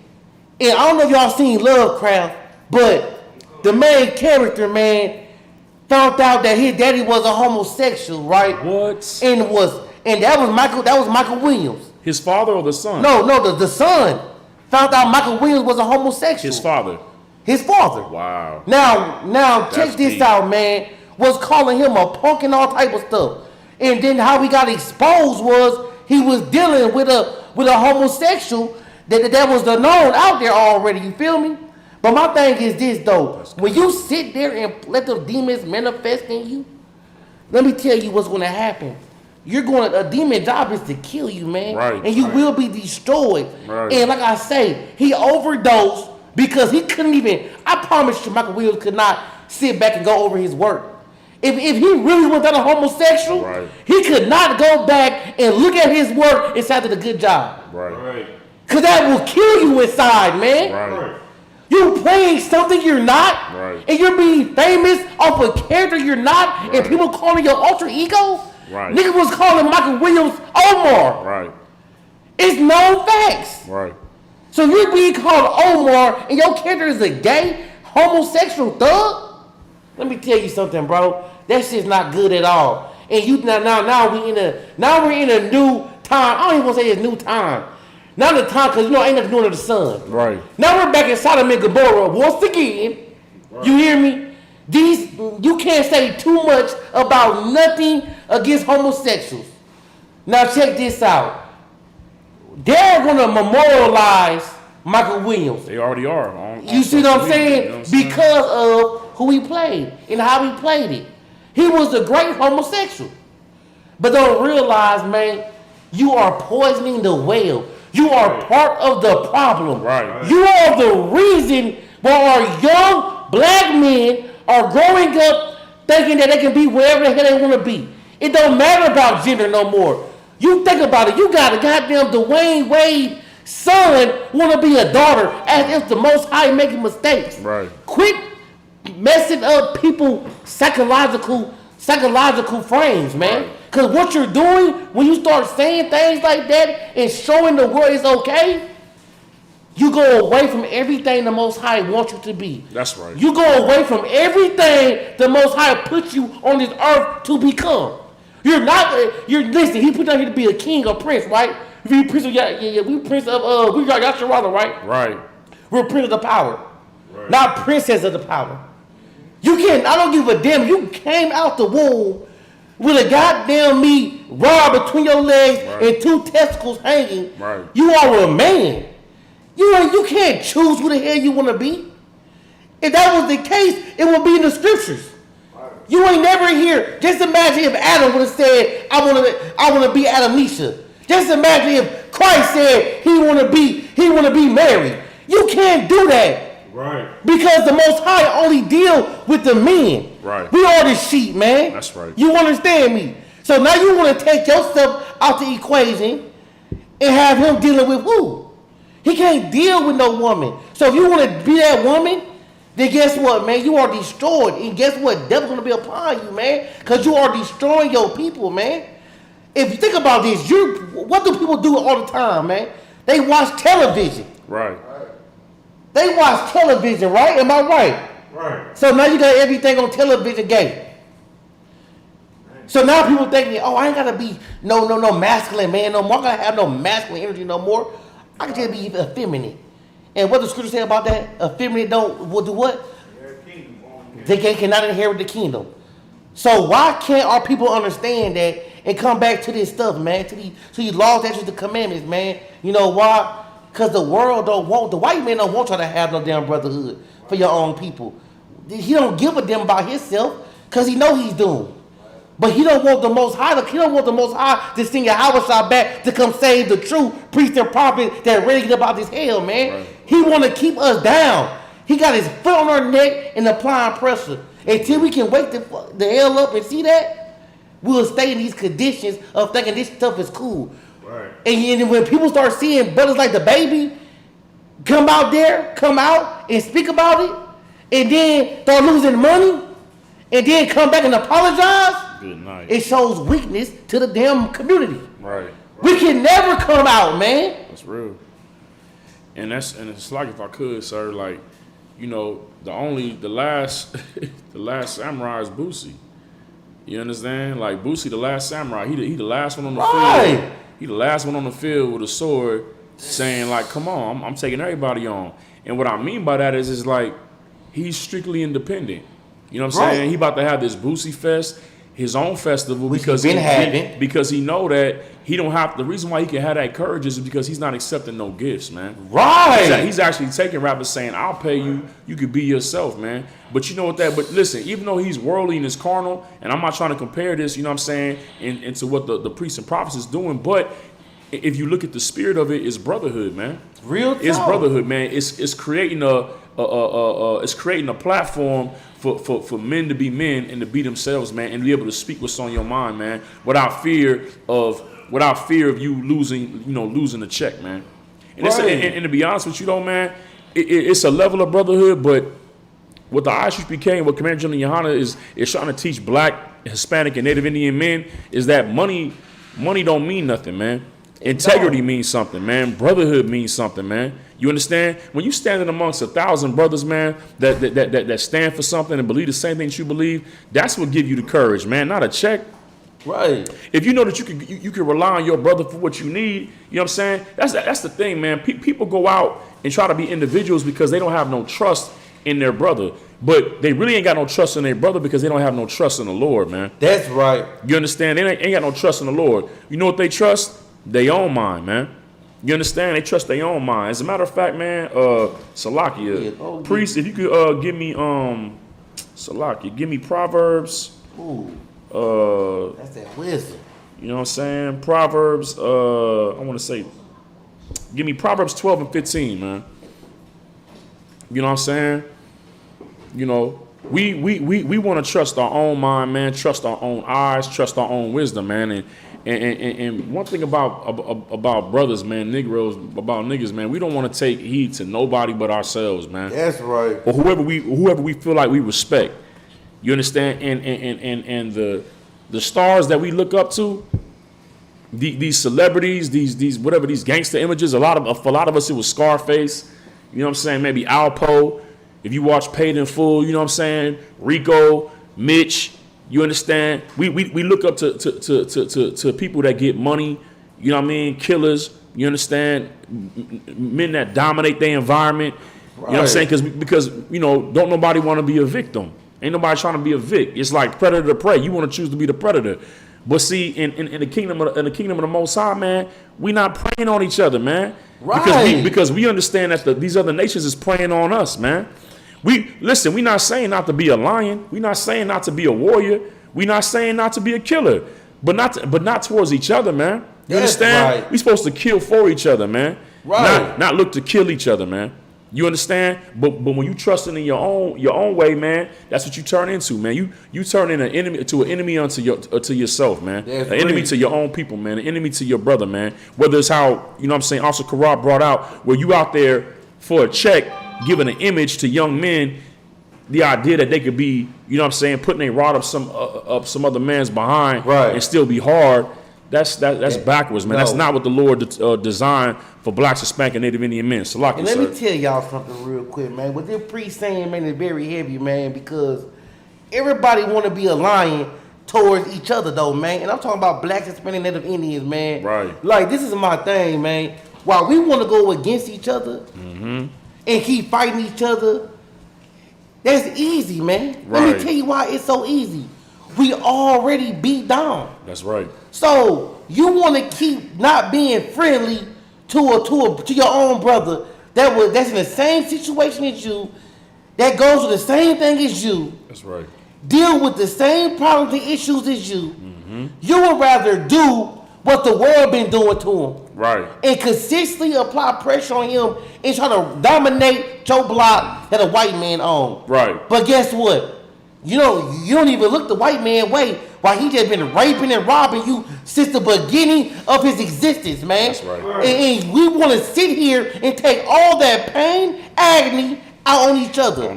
I don't know if y'all seen Lovecraft, but the main character, man, found out that his daddy was a homosexual, right? What? And that was Michael Williams. His father or the son? No, the son found out Michael Williams was a homosexual. His father. His father. Wow. Now check That's this deep. out, man. Was calling him a punk and all type of stuff. And then how he got exposed was he was dealing with a homosexual that was the known out there already. You feel me? But my thing is this though. When you sit there and let the demons manifest in you, let me tell you what's gonna happen. A demon job is to kill you, man. Right. And you will be destroyed. Right. And like I say, he overdosed because he couldn't even, I promise you Michael Williams could not sit back and go over his work. If he really was that a homosexual, right. he could not go back and look at his work and say I did a good job. Right. Because that will kill you inside, man. Right. You playing something you're not, Right. and you're being famous off a character you're not, Right. and people calling your alter ego. Right. Niggas was calling Michael Williams Omar. Right. It's known facts. Right. So you're being called Omar, and your character is a gay, homosexual thug? Let me tell you something, bro. That shit's not good at all. And you now we're in a new time. I don't even want to say it's new time. Now the time, because ain't nothing new under the sun. Right. Now we're back in Sodom and Gomorrah once again. Right. You hear me? You can't say too much about nothing against homosexuals. Now check this out. They're gonna memorialize Michael Williams. They already are. You see what I'm saying? You know what I'm saying? Because of who he played and how he played it. He was a great homosexual. But don't realize, man, you are poisoning the well. You are part of the problem. Right. You are the reason why our young black men are growing up thinking that they can be wherever the hell they want to be. It don't matter about gender no more. You think about it. You got a goddamn Dwayne Wade son want to be a daughter as if the Most High making mistakes. Right. Quit messing up people psychological frames, man. Because what you're doing when you start saying things like that and showing the world it's okay, you go away from everything the Most High wants you to be. That's right. You go away from everything the Most High put you on this earth to become. Listen, he put you out here to be a king or prince, right? We prince of we got Yasharala, right? Right. We're prince of the power, not princess of the power. I don't give a damn. You came out the womb with a goddamn meat raw between your legs and two testicles hanging. Right. You are a man. You can't choose who the hell you want to be. If that was the case, it would be in the scriptures. You ain't never hear. Just imagine if Adam would have said, I want to be Adamisha. Just imagine if Christ said he want to be Mary. You can't do that. Right. Because the Most High only deal with the men. Right. We are the sheep, man. That's right. You understand me? So now you want to take yourself out the equation and have him dealing with who? He can't deal with no woman. So if you want to be that woman, then guess what, man? You are destroyed. And guess what? Devil's going to be upon you, man. Because you are destroying your people, man. If you think about this, what do people do all the time, man? They watch television. Right. They watch television, right? Am I right? Right. So now you got everything on television gay. So now people thinking, oh, I ain't gotta be no masculine man no more. I gotta have no masculine energy no more. I can just be effeminate. And what the scripture say about that? Effeminate will do what? They cannot inherit the kingdom. So why can't our people understand that and come back to this stuff, man? To these laws, statutes, the commandments, man. You know why? Because the white man don't want y'all to have no damn brotherhood for your own people. He don't give a damn about himself because he know he's doomed. But he don't want the Most High. He don't want the Most High to send Yahweh back to come save the true priest and prophet that ready to get about this hell, man. Right. He want to keep us down. He got his foot on our neck and applying pressure. Until we can wake the hell up and see that, we'll stay in these conditions of thinking this stuff is cool. Right. And when people start seeing brothers like the baby come out and speak about it, and then start losing money, and then come back and apologize, Good night. it shows weakness to the damn community. Right. We can never come out, man. That's real. And it's like, if I could, sir, like, the last samurai is Boosie. You understand? Like Boosie, the last samurai, he the last one on the field. He the last one on the field with a sword, saying like, "Come on, I'm taking everybody on." And what I mean by that is like, he's strictly independent. You know what I'm saying? He about to have this Boosie Fest, his own festival, because he know that he don't have. The reason why he can have that courage is because he's not accepting no gifts, man. Right. He's actually taking rappers saying, "I'll pay you. You could be yourself, man." But you know what that? But listen, even though he's worldly and is carnal, and I'm not trying to compare this, you know what I'm saying, into what the priests and prophets is doing, but if you look at the spirit of it, it's brotherhood, man. Real talk. It's brotherhood, man. It's creating a platform for men to be men and to be themselves, man, and be able to speak what's on your mind, man, without fear of you losing the check, man. And, and to be honest with you, though, man, it's a level of brotherhood, but what the Isupk, what Commander General Yohana is trying to teach Black, Hispanic, and Native Indian men is that money don't mean nothing, man. Integrity means something, man. Brotherhood means something, man. You understand? When you standing amongst 1,000 brothers, man, that stand for something and believe the same things you believe, that's what give you the courage, man. Not a check. Right. If you know that you can rely on your brother for what you need, you know what I'm saying? That's the thing, man. People go out and try to be individuals because they don't have no trust in their brother. But they really ain't got no trust in their brother because they don't have no trust in the Lord, man. That's right. You understand? They ain't got no trust in the Lord. You know what they trust? Their own mind, man. You understand? They trust their own mind. As a matter of fact, man, Salakia, priest, if you could give me Salakia, give me Proverbs. Ooh. That's that wisdom. You know what I'm saying? Proverbs, I want to say, give me Proverbs 12 and 15, man. You know what I'm saying? You know, we want to trust our own mind, man, trust our own eyes, trust our own wisdom, man. And one thing about brothers, man, Negroes, about niggas, man, we don't want to take heed to nobody but ourselves, man. That's right. Or whoever we feel like we respect. You understand? And the stars that we look up to, these celebrities, these whatever, these gangster images, for a lot of us it was Scarface. You know what I'm saying? Maybe Alpo. If you watch Paid in Full, you know what I'm saying? Rico, Mitch. You understand? We look up to people that get money. You know what I mean? Killers. You understand? Men that dominate their environment. Right. You know what I'm saying? Because you know, don't nobody want to be a victim. Ain't nobody trying to be a vic. It's like predator to prey. You want to choose to be the predator. But see, in the kingdom of the Most High, man, we not preying on each other, man. Right. Because we understand that these other nations is preying on us, man. We're not saying not to be a lion. We're not saying not to be a warrior. We're not saying not to be a killer. But not towards each other, man. You understand? Right. We're supposed to kill for each other, man. Right. Not look to kill each other, man. You understand? But when you trusting in your own way, man, that's what you turn into, man. You turn in an enemy unto yourself, man. An enemy to your own people, man. An enemy to your brother, man. Whether it's how, you know what I'm saying, also Karab brought out, where you out there for a check, giving an image to young men, the idea that they could be, you know what I'm saying, putting a rod up some other man's behind, right, and still be hard. That's backwards, man. No. That's not what the Lord designed for Blacks, Hispanic, and Native Indian men. So let me tell y'all something real quick, man. What this priest saying, man, is very heavy, man, because everybody want to be a lion towards each other, though, man. And I'm talking about Blacks, Hispanic, Native Indians, man. Right. Like, this is my thing, man. While we want to go against each other and keep fighting each other, that's easy, man. Right. Let me tell you why it's so easy. We already beat down. That's right. So you want to keep not being friendly to your own brother that's in the same situation as you, that goes through the same thing as you. That's right. Deal with the same problems and issues as you. You would rather do what the world been doing to him. Right. And consistently apply pressure on him and try to dominate your block that a white man owns. Right. But guess what? You don't even look the white man way while he just been raping and robbing you since the beginning of his existence, man. That's right. And we want to sit here and take all that pain, agony out on each other.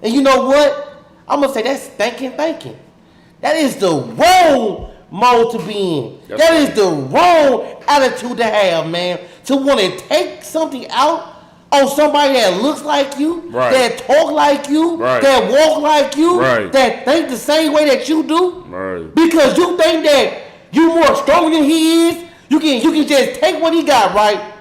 And you know what? I'm going to say that's thinking. That is the wrong mode to be in. That is the wrong attitude to have, man. To want to take something out on somebody that looks like you, that talk like you, that walk like you, that think the same way that you do. Right. Because you think that you more stronger than he is, you can just take what he got, right?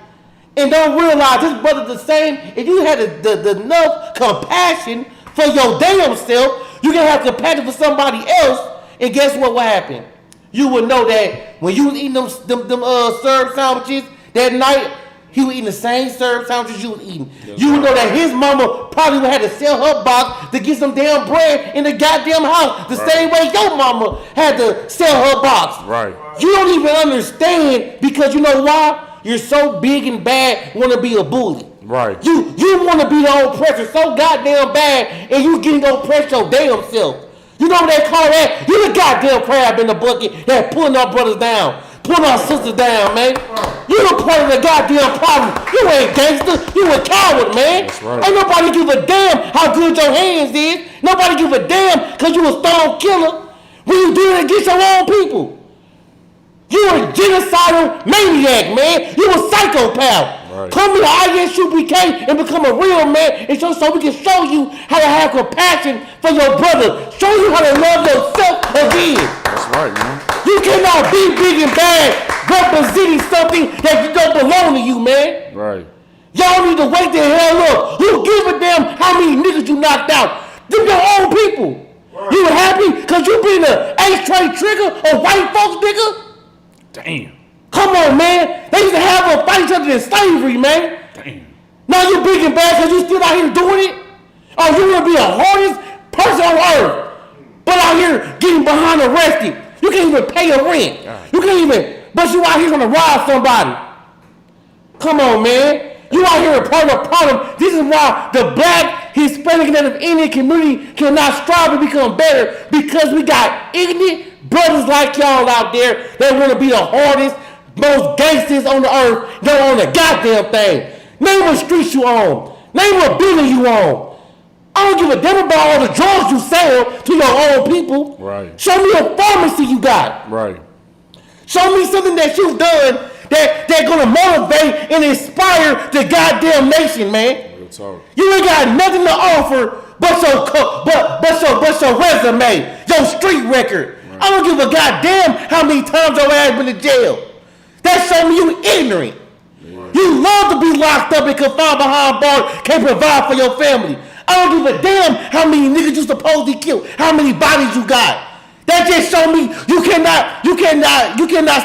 And don't realize this brother the same. If you had the enough compassion for your damn self, you can have compassion for somebody else, and guess what will happen? You would know that when you was eating them served sandwiches that night, he was eating the same served sandwiches you was eating. You would know that his mama probably would have to sell her box to get some damn bread in the goddamn house, the same way your mama had to sell her box. Right. You don't even understand because you know why? You're so big and bad, want to be a bully. Right. You want to be the oppressor so goddamn bad, and you getting oppressed your damn self. You know what they call that? You the goddamn crab in the bucket that pulling our brothers down, pulling our sisters down, man. You the part of the goddamn problem. You ain't gangster. You a coward, man. That's right. Ain't nobody give a damn how good your hands is. Nobody give a damn because you a stone killer when you do it against your own people. You a genocidal maniac, man. You a psychopath. Right. Come to Isupk and become a real man, and so we can show you how to have compassion for your brother. Show you how to love yourself again. That's right, man. You cannot be big and bad representing something that don't belong to you, man. Right. Y'all need to wake the hell up. Who give a damn how many niggas you knocked out? Them your own people. Right. You happy because you been a H-Tray trigger or white folks nigga? Damn. Come on, man. They used to have a fight each other in slavery, man. Damn. Now you big and bad because you still out here doing it? Oh, you want to be the hardest person on earth, but out here getting behind arrested. You can't even pay your rent. You can't even, but you out here trying to rob somebody. Come on, man. You out here a part of the problem. This is why the black, Hispanic, and Native Indian community cannot strive to become better because we got ignorant brothers like y'all out there that want to be the hardest, most gangsters on the earth, don't own a goddamn thing. Name what streets you on. Name what building you on. I don't give a damn about all the drugs you sell to your own people. Right. Show me a pharmacy you got. Right. Show me something that you've done that's gonna motivate and inspire the goddamn nation, man. Real talk. You ain't got nothing to offer but your resume, your street record. Right. I don't give a goddamn how many times your ass been to jail. That show me you ignorant. Right. You love to be locked up and confined behind bars, can't provide for your family. I don't give a damn how many niggas you supposedly killed, how many bodies you got. That just show me you cannot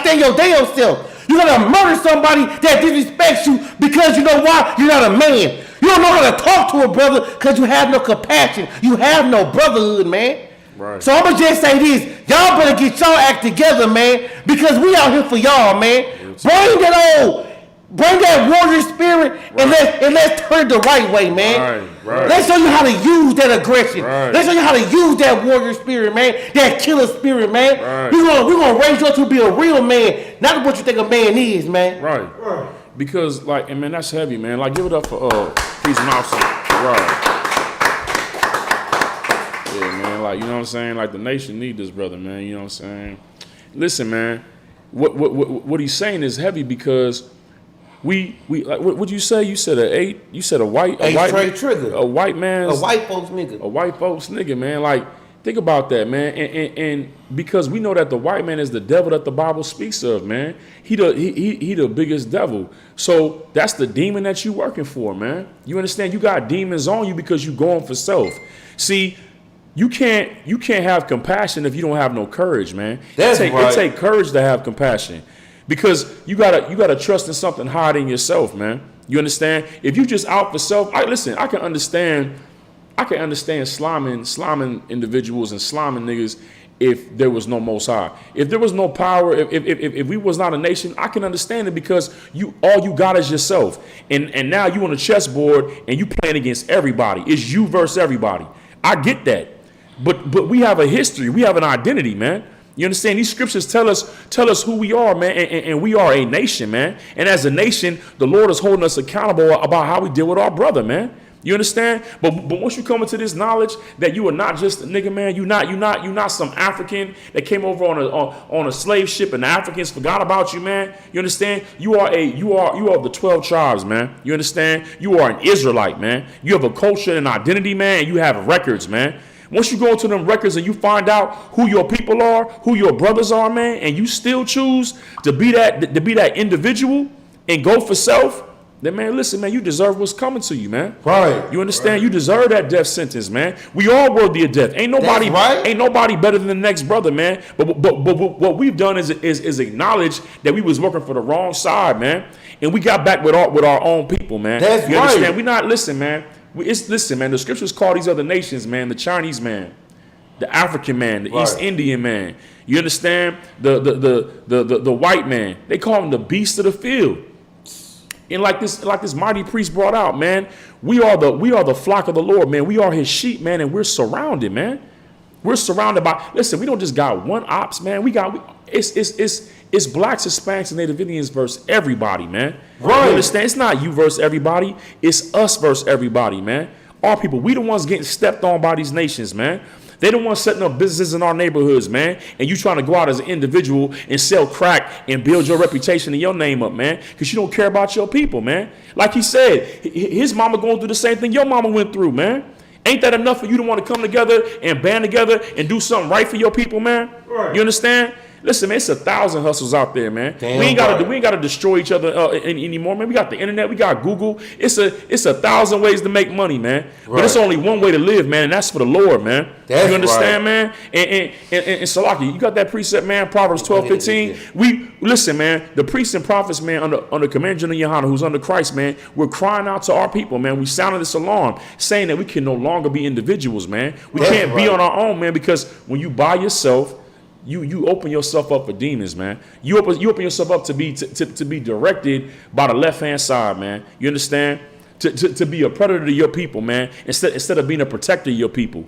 stand your damn self. You gotta murder somebody that disrespects you because you know why? You're not a man. You don't know how to talk to a brother because you have no compassion. You have no brotherhood, man. Right. So I'ma just say this. Y'all better get y'all act together, man, because we out here for y'all, man. Bring that warrior spirit and let's turn it the right way, man. Right. Let's show you how to use that aggression. Right. Let's show you how to use that warrior spirit, man. That killer spirit, man. Right. We're gonna raise you up to be a real man, not what you think a man is, man. Right. Because and man, that's heavy, man. Like, give it up for Priest Mouser. Right. Yeah, man. Like, you know what I'm saying? Like, the nation need this brother, man. You know what I'm saying? Listen, man. What he's saying is heavy because we like what you say? You said a white trigger. A white man's a white folks nigga. A white folks nigga, man. Like, think about that, man. And because we know that the white man is the devil that the Bible speaks of, man. He the biggest devil. So that's the demon that you working for, man. You understand? You got demons on you because you going for self. See, you can't have compassion if you don't have no courage, man. It take courage to have compassion. Because you gotta trust in something higher than yourself, man. You understand? If you just out for self, I can understand sliming individuals and sliming niggas if there was no Most High. If there was no power, if we was not a nation, I can understand it because all you got is yourself. And now you on a chessboard and you playing against everybody. It's you versus everybody. I get that. But we have a history. We have an identity, man. You understand? These scriptures tell us who we are, man, and we are a nation, man. And as a nation, the Lord is holding us accountable about how we deal with our brother, man. You understand? But once you come into this knowledge that you are not just a nigga, man, you're not some African that came over on a slave ship and the Africans forgot about you, man. You understand? You are the 12 tribes, man. You understand? You are an Israelite, man. You have a culture and identity, man, and you have records, man. Once you go into them records and you find out who your people are, who your brothers are, man, and you still choose to be that individual and go for self, then man, listen, man, you deserve what's coming to you, man. Right. You understand? You deserve that death sentence, man. We all worthy of death. Ain't nobody better than the next brother, man. But what we've done is acknowledge that we was working for the wrong side, man, and we got back with our own people, man. That's you understand? right. We not listen, man. Listen, man. The scriptures call these other nations, man, the Chinese man, the African man, the East Indian man. You understand? The white man. They call him the beast of the field. And like this mighty priest brought out, man, we are the flock of the Lord, man. We are his sheep, man, and we're surrounded, man. We're surrounded by. Listen, we don't just got one ops, man. It's blacks, Hispanics, and Native Indians versus everybody, man. Right. You understand? It's not you versus everybody. It's us versus everybody, man. Our people. We the ones getting stepped on by these nations, man. They the ones setting up businesses in our neighborhoods, man. And you trying to go out as an individual and sell crack and build your reputation and your name up, man. Because you don't care about your people, man. Like he said, his mama going through the same thing your mama went through, man. Ain't that enough for you to want to come together and band together and do something right for your people, man? Right. You understand? Listen, man, it's 1,000 hustles out there, man. Damn, we ain't got to destroy each other anymore, man. We got the internet, we got Google. It's 1,000 ways to make money, man. But it's only one way to live, man, and that's for the Lord, man. That's you understand, man? And Salaki, you got that precept, man, Proverbs 12:15. We listen, man. The priests and prophets, man, under Commander General Yohana, who's under Christ, man, we're crying out to our people, man. We sounded this alarm, saying that we can no longer be individuals, man. We can't be on our own, man, because when you by yourself, you open yourself up for demons, man. You open yourself up to be directed by the left hand side, man. You understand? To be a predator to your people, man. Instead of being a protector of your people.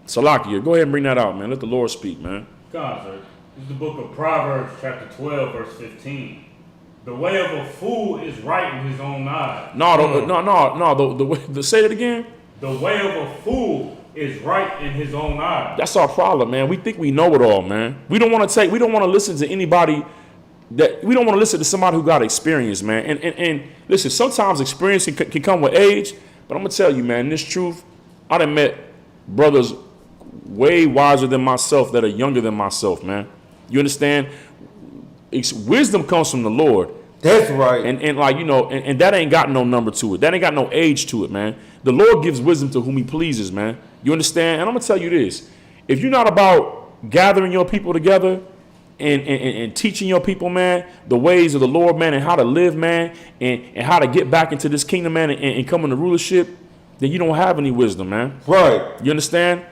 Salakia, go ahead and bring that out, man. Let the Lord speak, man. God, sir. This is the book of Proverbs, chapter 12, verse 15. The way of a fool is right in his own eyes. No. Say it again. The way of a fool is right in his own eyes. That's our problem, man. We think we know it all, man. We don't want to listen to anybody we don't want to listen to somebody who got experience, man. And listen, sometimes experience can come with age, but I'm gonna tell you, man, this truth, I done met brothers way wiser than myself that are younger than myself, man. You understand? Wisdom comes from the Lord. That's right. And like, you know, and that ain't got no number to it. That ain't got no age to it, man. The Lord gives wisdom to whom he pleases, man. You understand? And I'm going to tell you this. If you're not about gathering your people together and teaching your people, man, the ways of the Lord, man, and how to live, man, and how to get back into this kingdom, man, and come into rulership, then you don't have any wisdom, man. Right. You understand?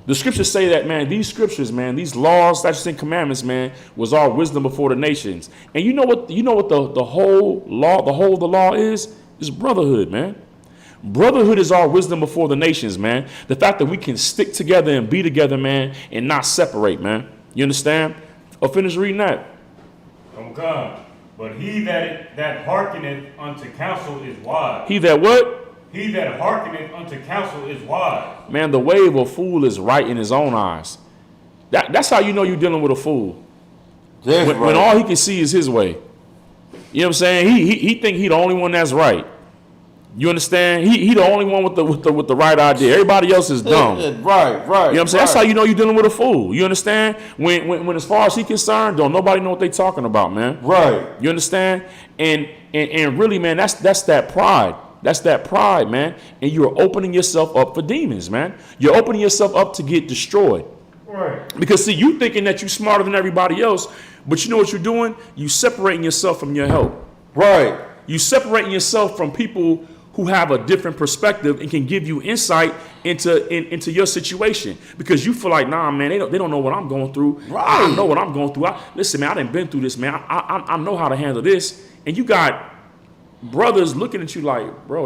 The scriptures say that, man, these scriptures, man, these laws, statutes, and commandments, man, was our wisdom before the nations. And you know what the whole of the law is? Is brotherhood, man. Brotherhood is our wisdom before the nations, man. The fact that we can stick together and be together, man, and not separate, man. You understand? I'll finish reading that. Oh God. But he that hearkeneth unto counsel is wise. He that what? He that hearkeneth unto counsel is wise. Man, the way of a fool is right in his own eyes. That's how you know you're dealing with a fool. When all he can see is his way. You know what I'm saying? He think he the only one that's right. You understand? He the only one with the right idea. Everybody else is dumb. Right. You know what I'm saying? That's how you know you're dealing with a fool. You understand? When as far as he concerned, don't nobody know what they talking about, man. Right. You understand? And really, man, that's that pride. That's that pride, man. And you're opening yourself up for demons, man. You're opening yourself up to get destroyed. Right. Because see, you thinking that you're smarter than everybody else, but you know what you're doing? You separating yourself from your help. Right. You separating yourself from people who have a different perspective and can give you insight into your situation, because you feel like, nah, man, they don't know what I'm going through. Right. I know what I'm going through. Listen, man, I done been through this, man. I know how to handle this. And you got brothers looking at you like, bro,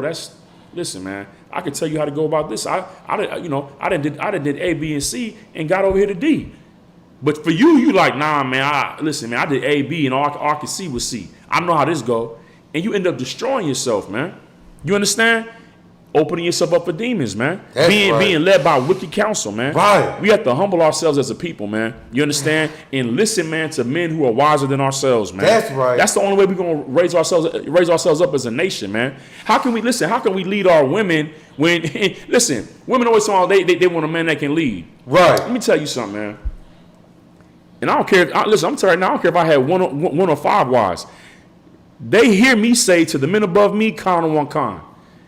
listen, man, I can tell you how to go about this. I done did A, B, and C and got over here to D. But for you like, nah, man, I did A, B, and all I could see was C. I know how this go. And you end up destroying yourself, man. You understand? Opening yourself up for demons, man. Being led by wicked counsel, man. Right. We have to humble ourselves as a people, man. You understand? And listen, man, to men who are wiser than ourselves, man. That's right. That's the only way we're gonna raise ourselves up as a nation, man. How can we lead our women when listen, women always say they want a man that can lead. Right. Let me tell you something, man. And I don't care. I'm telling you right now, I don't care if I had one or five wives. they hear me say to the men above me, kind on one kind.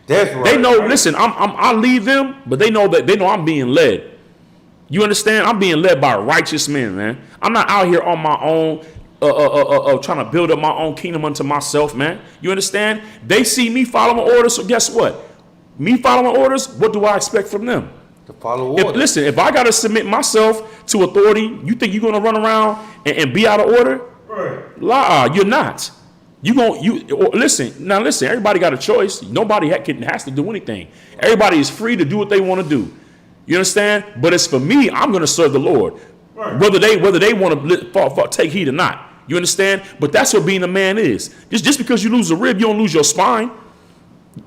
That's right. They know, listen, I lead them, but they know I'm being led. You understand? I'm being led by righteous men, man. I'm not out here on my own, trying to build up my own kingdom unto myself, man. You understand? They see me following orders, so guess what? Me following orders, what do I expect from them? To follow orders. Listen, if I got to submit myself to authority, you think you're going to run around and be out of order? Right. You're not. Listen, everybody got a choice. Nobody has to do anything. Everybody is free to do what they want to do. You understand? But it's for me, I'm going to serve the Lord. Right. Whether they want to take heed or not. You understand? But that's what being a man is. Just because you lose a rib, you don't lose your spine.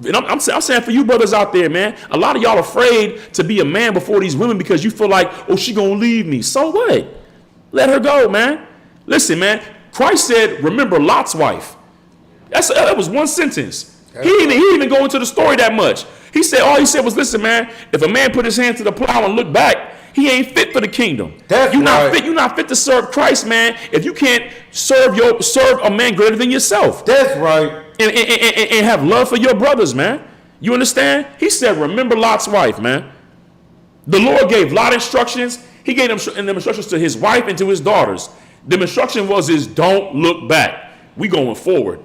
And I'm saying for you brothers out there, man, a lot of y'all afraid to be a man before these women because you feel like, oh, she going to leave me. So what? Let her go, man. Listen, man, Christ said, remember Lot's wife. That was one sentence. He didn't even go into the story that much. All he said was, listen, man, if a man put his hand to the plow and look back, he ain't fit for the kingdom. You're not fit to serve Christ, man, if you can't serve a man greater than yourself. That's right. And have love for your brothers, man. You understand? He said, remember Lot's wife, man. The Lord gave Lot instructions. He gave them instructions to his wife and to his daughters. The instruction was don't look back. We going forward.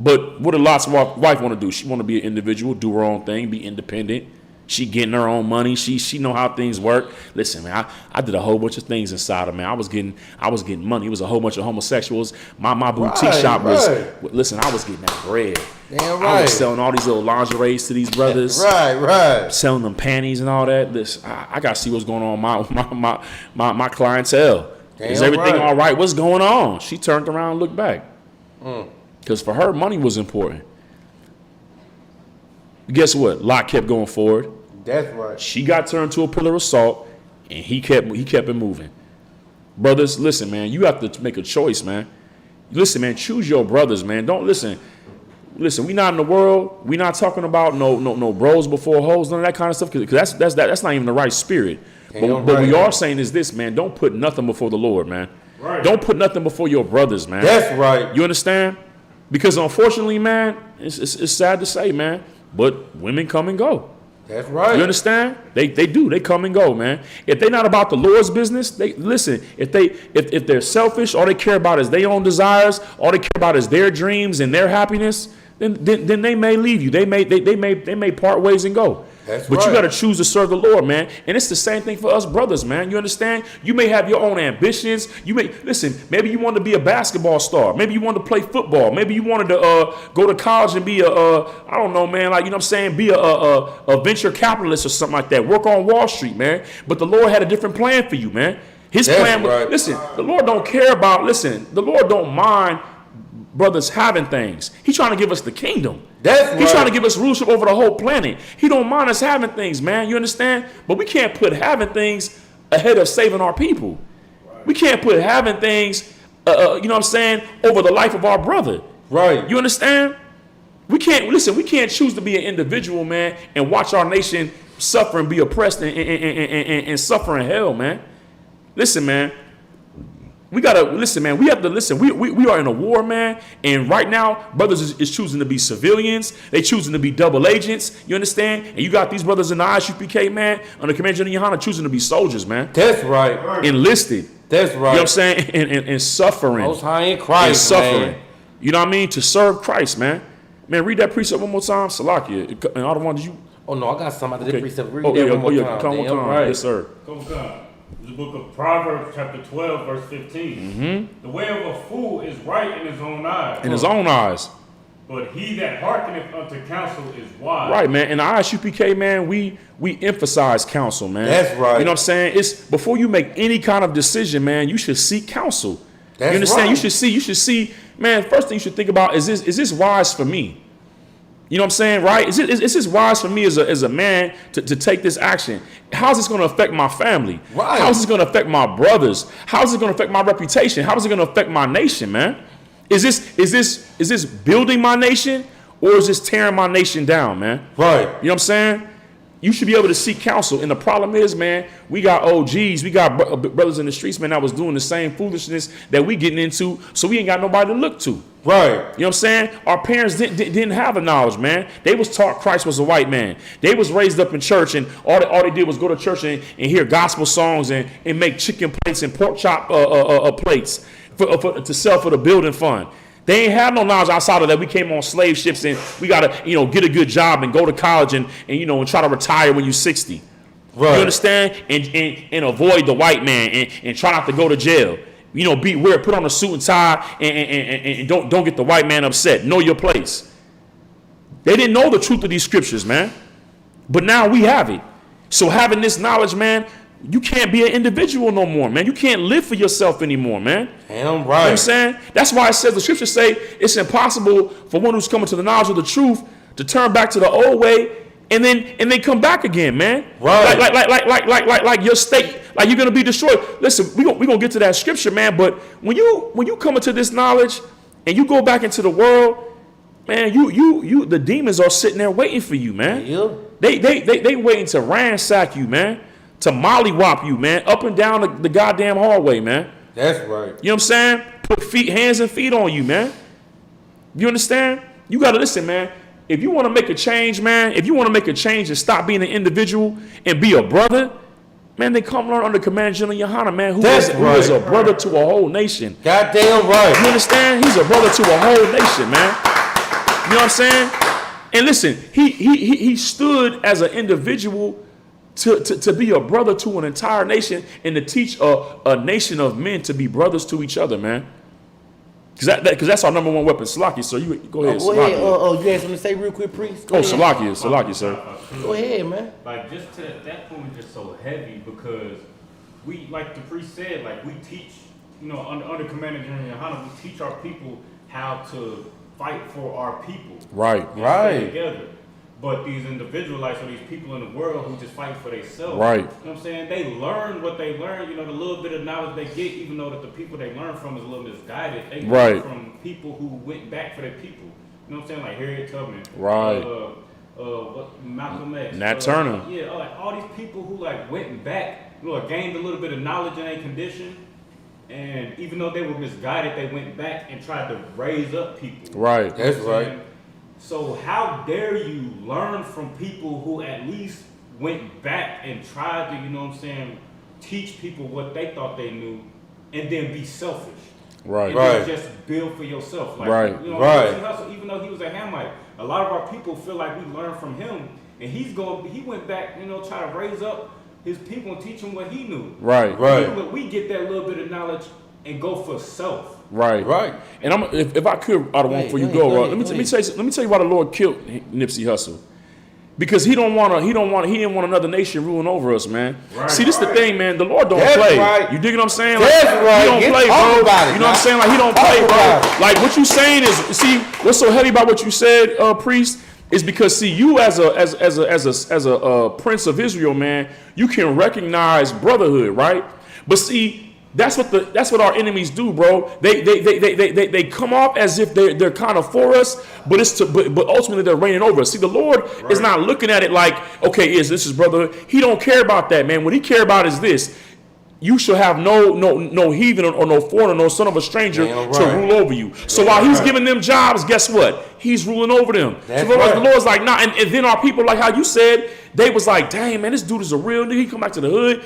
But what did Lot's wife want to do? She want to be an individual, do her own thing, be independent. She getting her own money. She know how things work. Listen, man, I did a whole bunch of things inside of, man. I was getting money. It was a whole bunch of homosexuals. My boutique shop was, listen, I was getting that bread. Damn right. I was selling all these little lingeries to these brothers. Right. Selling them panties and all that. Listen, I got to see what's going on with my clientele. Is everything all right? What's going on? She turned around and looked back. Because for her, money was important. Guess what? Lot kept going forward. That's right. She got turned to a pillar of salt, and he kept it moving. Brothers, listen, man. You have to make a choice, man. Listen, man. Choose your brothers, man. Don't listen. Listen, we not in the world. We not talking about no bros before hoes, none of that kind of stuff. Because that's not even the right spirit. But we are saying is this, man. Don't put nothing before the Lord, man. Right. Don't put nothing before your brothers, man. That's right. You understand? Because unfortunately, man, it's sad to say, man, but women come and go. That's right. You understand? They do. They come and go, man. If they're not about the Lord's business, they listen. If they're selfish, all they care about is their own desires, all they care about is their dreams and their happiness, then they may leave you. They may part ways and go. That's but right. You got to choose to serve the Lord, man. And it's the same thing for us brothers, man. You understand? You may have your own ambitions. Maybe you want to be a basketball star. Maybe you want to play football. Maybe you wanted to go to college and be I don't know, man, like, you know what I'm saying, be a venture capitalist or something like that. Work on Wall Street, man. But the Lord had a different plan for you, man. His plan was, listen, the Lord don't care about, the Lord don't mind brothers having things. He's trying to give us the kingdom. He's trying to give us rulership over the whole planet. He don't mind us having things, man. You understand? But we can't put having things ahead of saving our people. We can't put having things, you know what I'm saying, over the life of our brother. Right. You understand? We can't choose to be an individual, man, and watch our nation suffer and be oppressed and suffer in hell, man. Listen, man. We gotta listen, man. We have to listen. We are in a war, man. And right now, brothers is choosing to be civilians. They choosing to be double agents. You understand? And you got these brothers in the Isupk, man, under Commander General Yohana, choosing to be soldiers, man. That's right. Enlisted. That's right. You know what I'm saying? And suffering. Most high in Christ, and suffering. man. You know what I mean? To serve Christ, man. Man, read that precept one more time. Salakia. And all the ones you. Oh no, I got some out of the precept. Read that one more time. Come on, right. Yes, sir. Come. The book of Proverbs, chapter 12, verse 15. Mm-hmm. The way of a fool is right in his own eyes. In his own eyes. But he that hearkeneth unto counsel is wise. Right, man. In the Isupk, man, we emphasize counsel, man. That's right. You know what I'm saying? It's before you make any kind of decision, man, you should seek counsel. That's you understand? right. You should see, man, first thing you should think about is this wise for me? You know what I'm saying, right? Is this wise for me as a man to take this action? How's this going to affect my family? Right. How's this going to affect my brothers? How's it going to affect my reputation? How is it going to affect my nation, man? Is this building my nation or is this tearing my nation down, man? Right. You know what I'm saying? you should be able to seek counsel. And the problem is, man, we got OGs, we got brothers in the streets, man, that was doing the same foolishness that we getting into, so we ain't got nobody to look to. Right. You know what I'm saying? Our parents didn't have the knowledge, man. They was taught Christ was a white man. They was raised up in church, and all they did was go to church and hear gospel songs and make chicken plates and pork chop plates to sell for the building fund. They ain't have no knowledge outside of that. We came on slave ships and we got to, get a good job and go to college and try to retire when you're 60. Right. You understand? And avoid the white man and try not to go to jail. Put on a suit and tie and don't get the white man upset. Know your place. They didn't know the truth of these scriptures, man. But now we have it. So having this knowledge, man, you can't be an individual no more, man. You can't live for yourself anymore, man. Damn right. You know what I'm saying? That's why it says, the scriptures say it's impossible for one who's coming to the knowledge of the truth to turn back to the old way and then come back again, man. Right. Like your state, like you're gonna be destroyed. Listen, we gonna get to that scripture, man. But when you come into this knowledge and you go back into the world, man, you the demons are sitting there waiting for you, man. Yeah. They waiting to ransack you, man. To mollywop you, man, up and down the goddamn hallway, man. That's right. You know what I'm saying? Put hands and feet on you, man. You understand? You got to listen, man. If you want to make a change, man, if you want to make a change and stop being an individual and be a brother, man, they come learn under Commander General Yohana, man, who is a brother to a whole nation. Goddamn right. You understand? He's a brother to a whole nation, man. You know what I'm saying? And listen, he stood as an individual to be a brother to an entire nation and to teach a nation of men to be brothers to each other, man. Because that's our number one weapon. Salakia, sir. You go ahead. Go ahead. You have something to say real quick, priest? Salakia, sir. Go ahead, man. Like, just to that point is just so heavy because we, like the priest said, like we teach, under Commander General Yohana, we teach our people how to fight for our people. Right. Stay together. But these individualites or these people in the world who just fight for themselves. Right. You know what I'm saying? They learn what they learn, the little bit of knowledge they get, even though that the people they learn from is a little misguided. They learn from people who went back for their people. You know what I'm saying? Like Harriet Tubman. Right. Malcolm X. Nat Turner. Yeah, like all these people who like went back, gained a little bit of knowledge in a condition. And even though they were misguided, they went back and tried to raise up people. Right. That's right. So how dare you learn from people who at least went back and tried to, teach people what they thought they knew and then be selfish. Right. And then just build for yourself. Like, even though he was a Hamite, a lot of our people feel like we learned from him and he went back, try to raise up his people and teach them what he knew. Right. We get that little bit of knowledge and go for self. Right. And if I could, I don't want for you to go. Let me tell you why the Lord killed Nipsey Hussle. Because he didn't want another nation ruling over us, man. Right. See, this is the thing, man. The Lord don't play. Right. You dig what I'm saying? Like, That's right. He don't play, bro. You know what I'm saying? Like, he don't play, bro. Like, what you saying is, see, what's so heavy about what you said, priest, is because, see, you as a prince of Israel, man, you can recognize brotherhood, right? But see, that's what our enemies do, bro. They come off as if they're kind of for us, but ultimately they're reigning over us. See, the Lord is not looking at it like, okay, this is brotherhood. He don't care about that, man. What he care about is this: you shall have no heathen or no foreigner, no son of a stranger to rule over you. So while he's giving them jobs, guess what? He's ruling over them. So the Lord's like, nah. And then our people, like how you said, they was like, dang, man, this dude is a real nigga. He come back to the hood.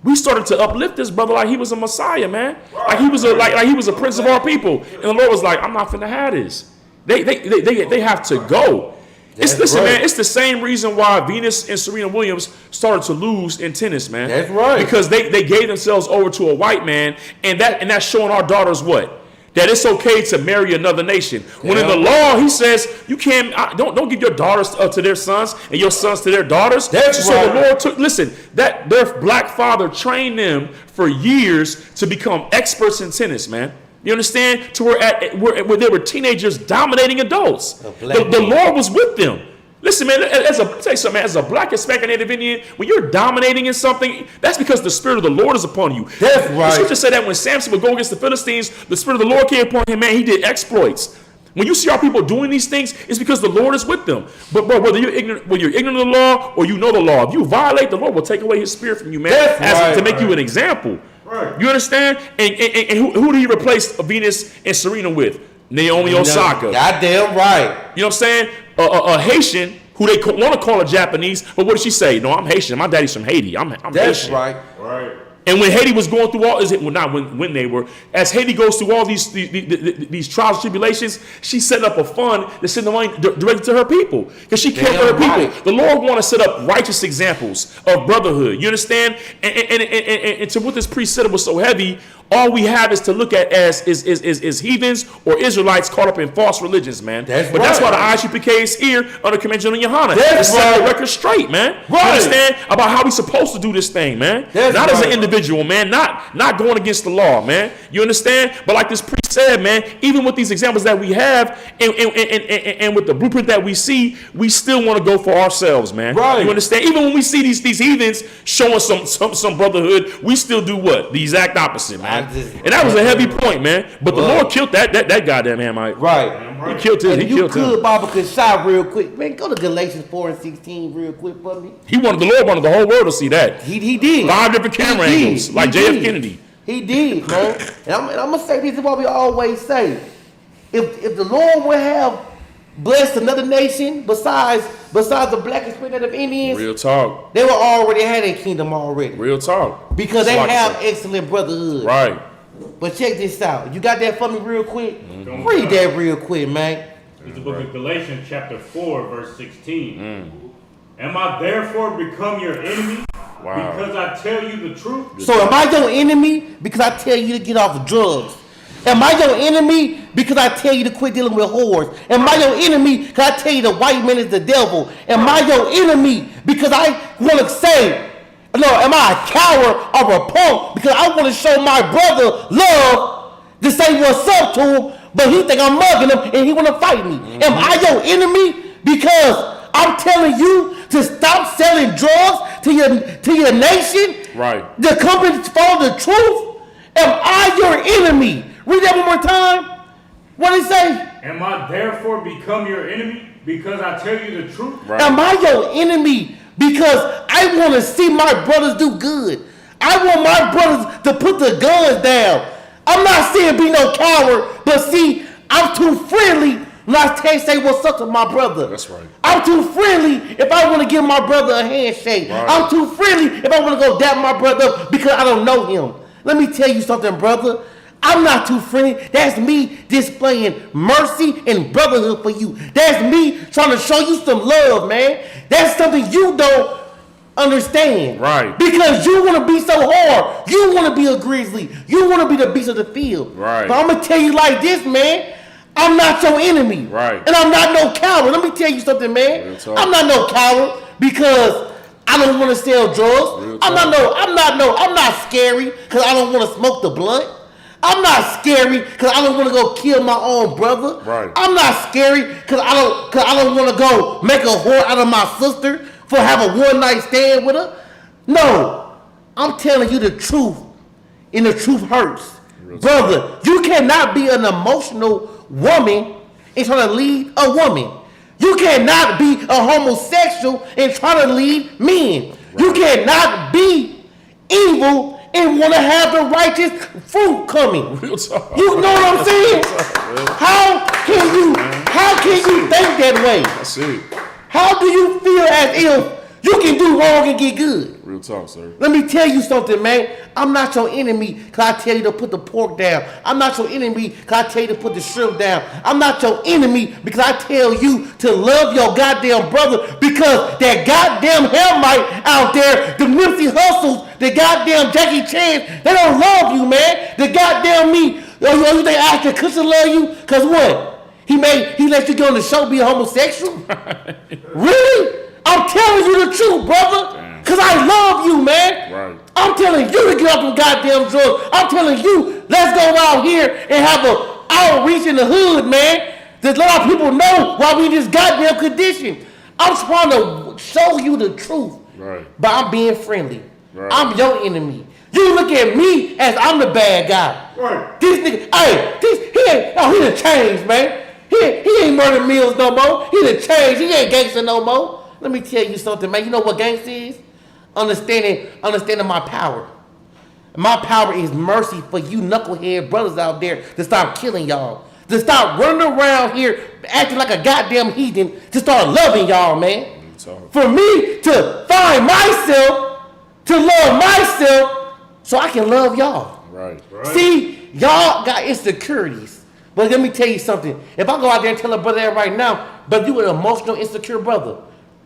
We started to uplift this brother like he was a Messiah, man. Like he was a prince of our people. And the Lord was like, I'm not finna have this. They have to go. Man, it's the same reason why Venus and Serena Williams started to lose in tennis, man. That's right. Because they gave themselves over to a white man, and that's showing our daughters what? That it's okay to marry another nation. When in the law, he says you can't. Don't give your daughters to their sons and your sons to their daughters. So the Lord took. Listen, that their black father trained them for years to become experts in tennis, man. You understand? To where they were teenagers dominating adults. The Lord was with them. Listen, man, as a black Hispanic Native Indian, when you're dominating in something, that's because the Spirit of the Lord is upon you. That's right. The scripture said that when Samson would go against the Philistines, the Spirit of the Lord came upon him, man, he did exploits. When you see our people doing these things, it's because the Lord is with them. But bro, whether you're ignorant of the law or you know the law, if you violate the Lord, will take away His Spirit from you, man, to make you an example. Right. You understand? And who do you replace Venus and Serena with? Naomi Osaka. Goddamn right. You know what I'm saying? A Haitian who they want to call a Japanese, but what did she say? No, I'm Haitian. My daddy's from Haiti. I'm That's Haitian. right. Right. And when Haiti was going through all, not when they were, as Haiti goes through all these trials and tribulations, she set up a fund to send the money directly to her people because she cared for her people. The Lord want to set up righteous examples of brotherhood. You understand? And to what this priest said was so heavy, all we have is to look at as is heathens or Israelites caught up in false religions, man. That's why the Isupk is here under Convention on Yohana. To set the record straight, man. Right. You understand? About how we supposed to do this thing, man. Not as an individual, man. Not going against the law, man. You understand? But like this priest said, man, even with these examples that we have and with the blueprint that we see, we still want to go for ourselves, man. Right. You understand? Even when we see these heathens showing some brotherhood, we still do what? The exact opposite, man. And that was a heavy point, man. But the Lord killed that goddamn Hamite. Right. He killed him. And you could, Baba, could shot real quick. Man, go to Galatians 4:16 real quick for me. The Lord wanted the whole world to see that. He did. 5 different camera angles, like JF Kennedy. He did, man. And I'm going to say this is what we always say. If the Lord would have blessed another nation besides the black and Native Indians, real talk, they would already have their kingdom already. Real talk. Because they have excellent brotherhood. Right. But check this out. You got that for me real quick? Mm-hmm. Read that real quick, man. It's the book of Galatians Chapter 4, verse 16. Am I therefore become your enemy because I tell you the truth? So am I your enemy because I tell you to get off drugs? Am I your enemy because I tell you to quit dealing with whores? Am I your enemy because I tell you the white man is the devil? Am I your enemy because I want to say, no, am I a coward or a punk because I want to show my brother love to say what's up to him, but he think I'm mugging him and he want to fight me? Mm-hmm. Am I your enemy because I'm telling you to stop selling drugs to your nation? Right. The company follow the truth? Am I your enemy? Read that one more time. What did he say? Am I therefore become your enemy because I tell you the truth? Right. Am I your enemy because I want to see my brothers do good? I want my brothers to put the guns down. I'm not saying be no coward, but see, I'm too friendly when I say what's up to my brother. That's right. I'm too friendly if I want to give my brother a handshake. Right. I'm too friendly if I want to go dap my brother because I don't know him. Let me tell you something, brother. I'm not too friendly. That's me displaying mercy and brotherhood for you. That's me trying to show you some love, man. That's something you don't understand. Right. Because you want to be so hard. You want to be a grizzly. You want to be the beast of the field. Right. But I'm going to tell you like this, man. I'm not your enemy. Right. And I'm not no coward. Let me tell you something, man. I'm not no coward because I don't want to sell drugs. I'm not scary because I don't want to smoke the blunt. I'm not scary because I don't want to go kill my own brother. Right. I'm not scary because I don't want to go make a whore out of my sister for have a one-night stand with her. No, I'm telling you the truth, and the truth hurts. Brother, you cannot be an emotional woman and try to lead a woman. You cannot be a homosexual and try to lead men. Right. You cannot be evil and want to have the righteous fruit coming. You know what I'm saying? How can you think that way? That's it. How do you feel as if you can do wrong and get good? Real talk, sir. Let me tell you something, man. I'm not your enemy because I tell you to put the pork down. I'm not your enemy because I tell you to put the shrimp down. I'm not your enemy because I tell you to love your goddamn brother because that goddamn Hamite out there, the Nipsey Hustles, the goddamn Jackie Chan, they don't love you, man. The goddamn me. You think Ashton Kutcher love you? Because what? He let you go on the show be a homosexual? Really? I'm telling you the truth, brother. Because I love you, man. Right. I'm telling you to get off them goddamn drugs. I'm telling you, let's go out here and have an outreach in the hood, man. There's a lot of people know why we in this goddamn condition. I'm trying to show you the truth. Right. But I'm being friendly. Right. I'm your enemy. You look at me as I'm the bad guy. Right. This nigga, he done changed, man. He ain't murder Mills no more. He done changed. He ain't gangster no more. Let me tell you something, man. You know what gangster is? Understanding my power. My power is mercy for you knucklehead brothers out there to stop killing y'all. To stop running around here acting like a goddamn heathen, to start loving y'all, man. For me to find myself, to love myself, so I can love y'all. Right. See, y'all got insecurities. But let me tell you something. If I go out there and tell a brother that right now, but you an emotional, insecure brother,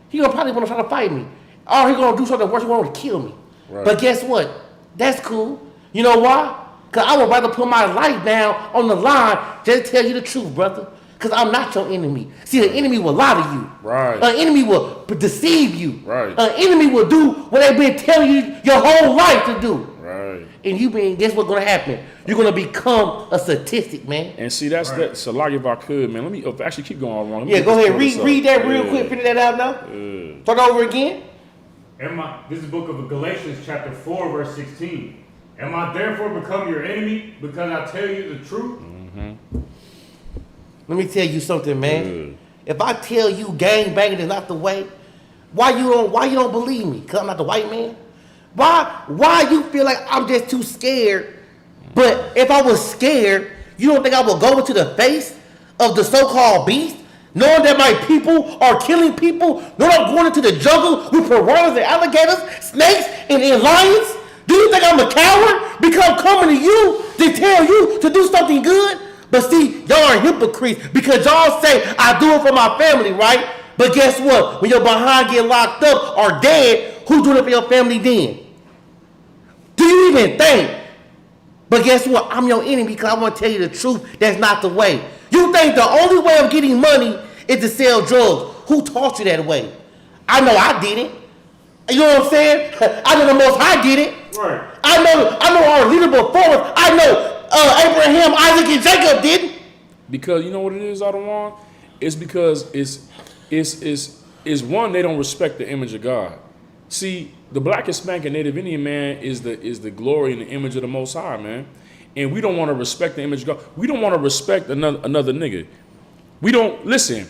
he gonna probably want to try to fight me. Or he gonna do something worse, he gonna kill me. Right. But guess what? That's cool. You know why? Because I would rather put my life down on the line just to tell you the truth, brother. Because I'm not your enemy. See, the enemy will lie to you. Right. An enemy will deceive you. Right. An enemy will do what they've been telling you your whole life to do. Right. And guess what's gonna happen? You're gonna become a statistic, man. And see, that's that. So, like, if I could, man, let me actually keep going wrong. Yeah, go ahead. Read that real quick. Finish that out now. Start over again. This is the book of Galatians Chapter 4, verse 16. Am I therefore become your enemy because I tell you the truth? Let me tell you something, man. If I tell you gang banging is not the way, why you don't believe me? Because I'm not the white man? Why you feel like I'm just too scared? But if I was scared, you don't think I would go into the face of the so-called beast? Knowing that my people are killing people? Knowing I'm going into the jungle with piranhas and alligators, snakes, and lions? Do you think I'm a coward because I'm coming to you to tell you to do something good? But see, y'all are hypocrites because y'all say I do it for my family, right? But guess what? When your behind get locked up or dead, who's doing it for your family then? Do you even think? But guess what? I'm your enemy because I want to tell you the truth. That's not the way. You think the only way of getting money is to sell drugs. Who taught you that way? I know I did it. You know what I'm saying? I know the Most High did it. Right. I know our leader before us. I know Abraham, Isaac, and Jacob didn't. Because you know what it is, Adawan? It's because it's one, they don't respect the image of God. See, the Black, Hispanic, and Native Indian man is the glory and the image of the Most High, man. And we don't want to respect the image of God. We don't want to respect another nigga. We don't, listen,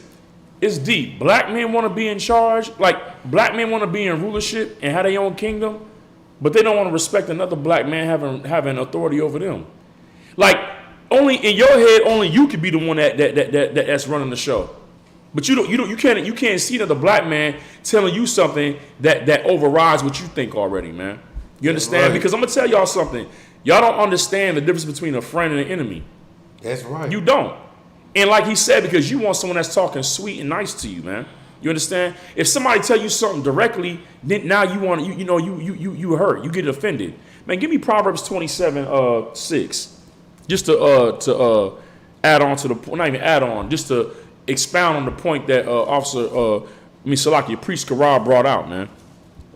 it's deep. Black men want to be in charge. Like, black men want to be in rulership and have their own kingdom, but they don't want to respect another black man having authority over them. Like, only in your head, only you could be the one that's running the show. But you can't see another black man telling you something that overrides what you think already, man. You understand? Right. Because I'm gonna tell y'all something. Y'all don't understand the difference between a friend and an enemy. That's right. You don't. And like he said, because you want someone that's talking sweet and nice to you, man. You understand? If somebody tell you something directly, then now you want you hurt. You get offended. Man, give me Proverbs 27:6. Just to add on to the point, not even add on, just to expound on the point that Salaki, Priest Karab brought out, man.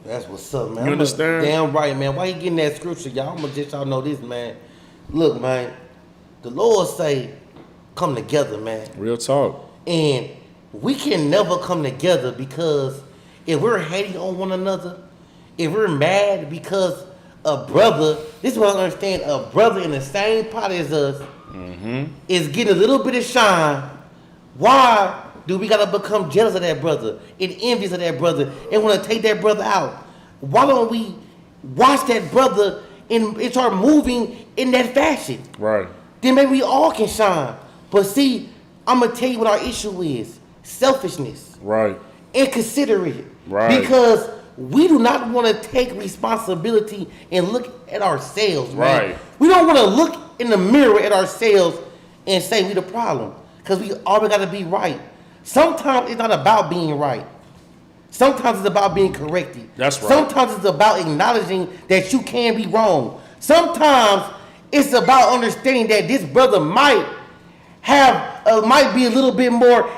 That's what's up, man. You understand? Damn right, man. Why you getting that scripture, y'all? I'm gonna let y'all know this, man. Look, man, the Lord say, come together, man. Real talk. And we can never come together because if we're hating on one another, if we're mad because a brother, this is what I understand, a brother in the same pot as us is getting a little bit of shine, why do we gotta become jealous of that brother and envious of that brother and want to take that brother out? Why don't we watch that brother and start moving in that fashion? Right. Then maybe we all can shine. But see, I'm gonna tell you what our issue is: selfishness. Right. Inconsiderate. Right. Because we do not want to take responsibility and look at ourselves, man. Right. We don't want to look in the mirror at ourselves and say we the problem. Because we always got to be right. Sometimes it's not about being right. Sometimes it's about being corrected. That's right. Sometimes it's about acknowledging that you can be wrong. Sometimes it's about understanding that this brother might be a little bit more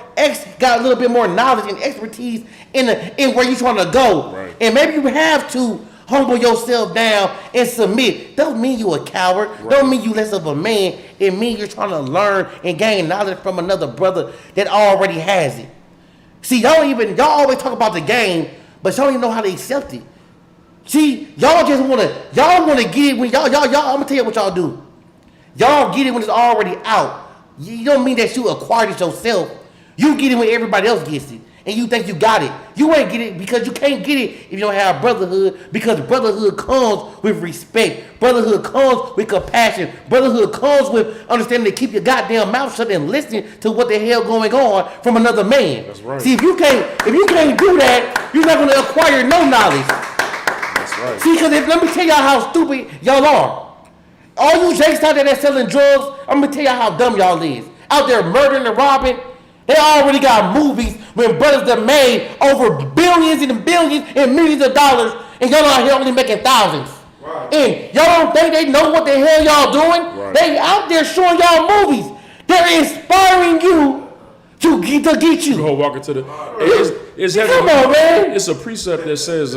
got a little bit more knowledge and expertise in where you're trying to go. Right. And maybe you have to humble yourself down and submit. Don't mean you a coward. Right. Don't mean you less of a man. It means you're trying to learn and gain knowledge from another brother that already has it. See, y'all always talk about the game, but y'all don't even know how to accept it. See, y'all want to get it when y'all, I'm gonna tell you what y'all do. Y'all get it when it's already out. you don't mean that you acquired it yourself. You get it when everybody else gets it. And you think you got it. You ain't get it because you can't get it if you don't have brotherhood, because brotherhood comes with respect. Brotherhood comes with compassion. Brotherhood comes with understanding to keep your goddamn mouth shut and listening to what the hell going on from another man. That's right. See, if you can't do that, you're not going to acquire no knowledge. That's right. See, because let me tell y'all how stupid y'all are. All you jakes out there that's selling drugs, I'm going to tell y'all how dumb y'all is. Out there murdering and robbing. They already got movies when brothers that made over billions and billions and millions of dollars, and y'all out here only making thousands. Right. And y'all don't think they know what the hell y'all doing? Right. They out there showing y'all movies. They're inspiring you to get you. Go walk into the. Come on, man. It's a precept that says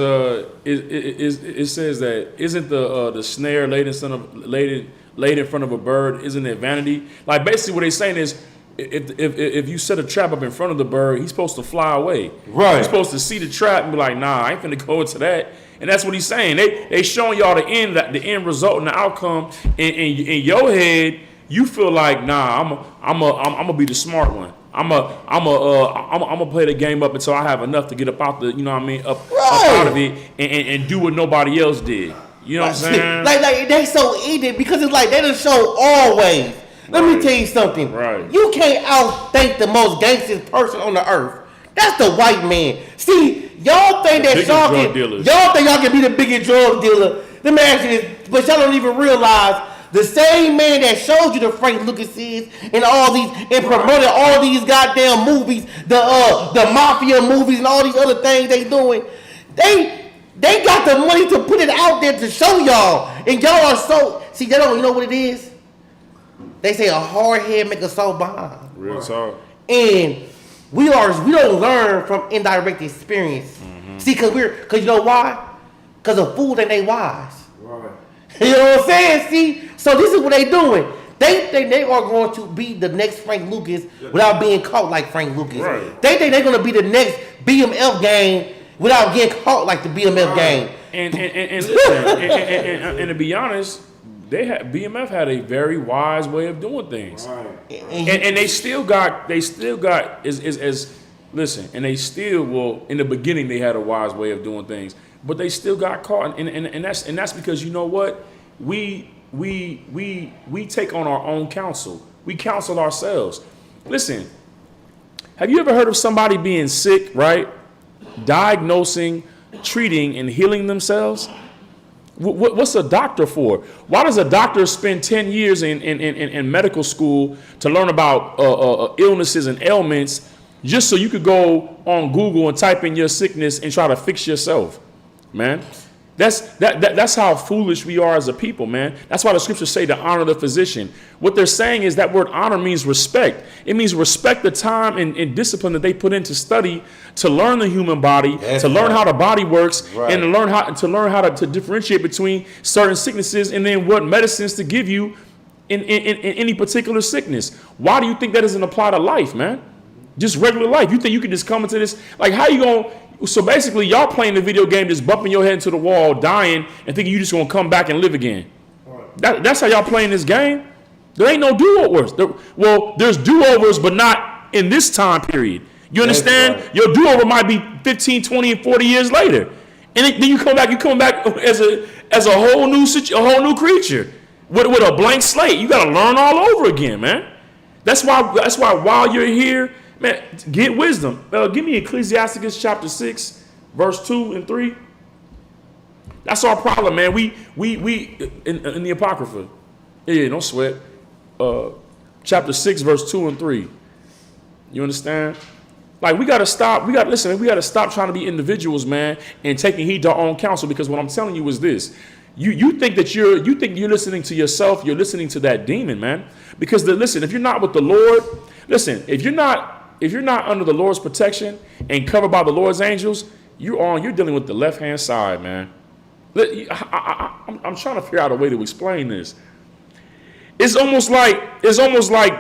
it says that isn't the snare laid in front of a bird, isn't it vanity? Like basically what they're saying is, if you set a trap up in front of the bird, he's supposed to fly away. Right. He's supposed to see the trap and be like, nah, I ain't finna go into that. And that's what he's saying. They showing y'all the end result and the outcome. In your head, you feel like, nah, I'm gonna be the smart one. I'm gonna play the game up until I have enough to get up out the, you know what I mean, up out of it and do what nobody else did. You know what I'm saying? Like they so eating because it's like they done show always. Let me tell you something. Right. You can't outthink the most gangster person on the earth. That's the white man. See, y'all think that y'all can be the biggest drug dealer. Let me ask you this, but y'all don't even realize the same man that showed you the Frank Lucases and all these and promoted all these goddamn movies, the mafia movies and all these other things they doing. They got the money to put it out there to show y'all, and y'all are so see. They don't. You know what it is? They say a hard head make a soft behind. Real talk. And we don't learn from indirect experience. Mm-hmm. See, cause you know why? Cause a fool think they wise. Right. You know what I'm saying? See, so this is what they doing. They think they are going to be the next Frank Lucas without being caught like Frank Lucas. Right. They think they're going to be the next BMF gang without getting caught like the BMF gang. And listen, and to be honest, BMF had a very wise way of doing things, right. and they still got listen, and they still will. In the beginning, they had a wise way of doing things, but they still got caught, and that's because you know what, we take on our own counsel. We counsel ourselves. Listen, have you ever heard of somebody being sick, right? Diagnosing, treating, and healing themselves? What's a doctor for? Why does a doctor spend 10 years in medical school to learn about illnesses and ailments just so you could go on Google and type in your sickness and try to fix yourself? Man, that's how foolish we are as a people, man. That's why the scriptures say to honor the physician. What they're saying is that word honor means respect. It means respect the time and discipline that they put in to study, to learn the human body, to learn how the body works, and to learn how to differentiate between certain sicknesses and then what medicines to give you in any particular sickness. Why do you think that doesn't apply to life, man? Just regular life. You think you can just come into this? Like, how you going to? So basically, y'all playing the video game, just bumping your head into the wall, dying, and thinking you just gonna come back and live again. That's how y'all playing this game. There ain't no do-overs. There's do-overs, but not in this time period. You understand? Right. Your do-over might be 15, 20, and 40 years later, and then you come back. You come back as a whole new creature with a blank slate. You got to learn all over again, man. That's why while you're here, man, get wisdom. Give me Ecclesiasticus Chapter 6, verse 2 and 3. That's our problem, man. We in the Apocrypha. Yeah, don't sweat. Chapter 6, verse 2 and 3. You understand? Like, we gotta stop. We gotta stop trying to be individuals, man, and taking heed to our own counsel. Because what I'm telling you is this: you think you're listening to yourself. You're listening to that demon, man. Because listen, if you're not with the Lord, listen, if you're not under the Lord's protection and covered by the Lord's angels, you're dealing with the left-hand side, man. I'm trying to figure out a way to explain this. It's almost like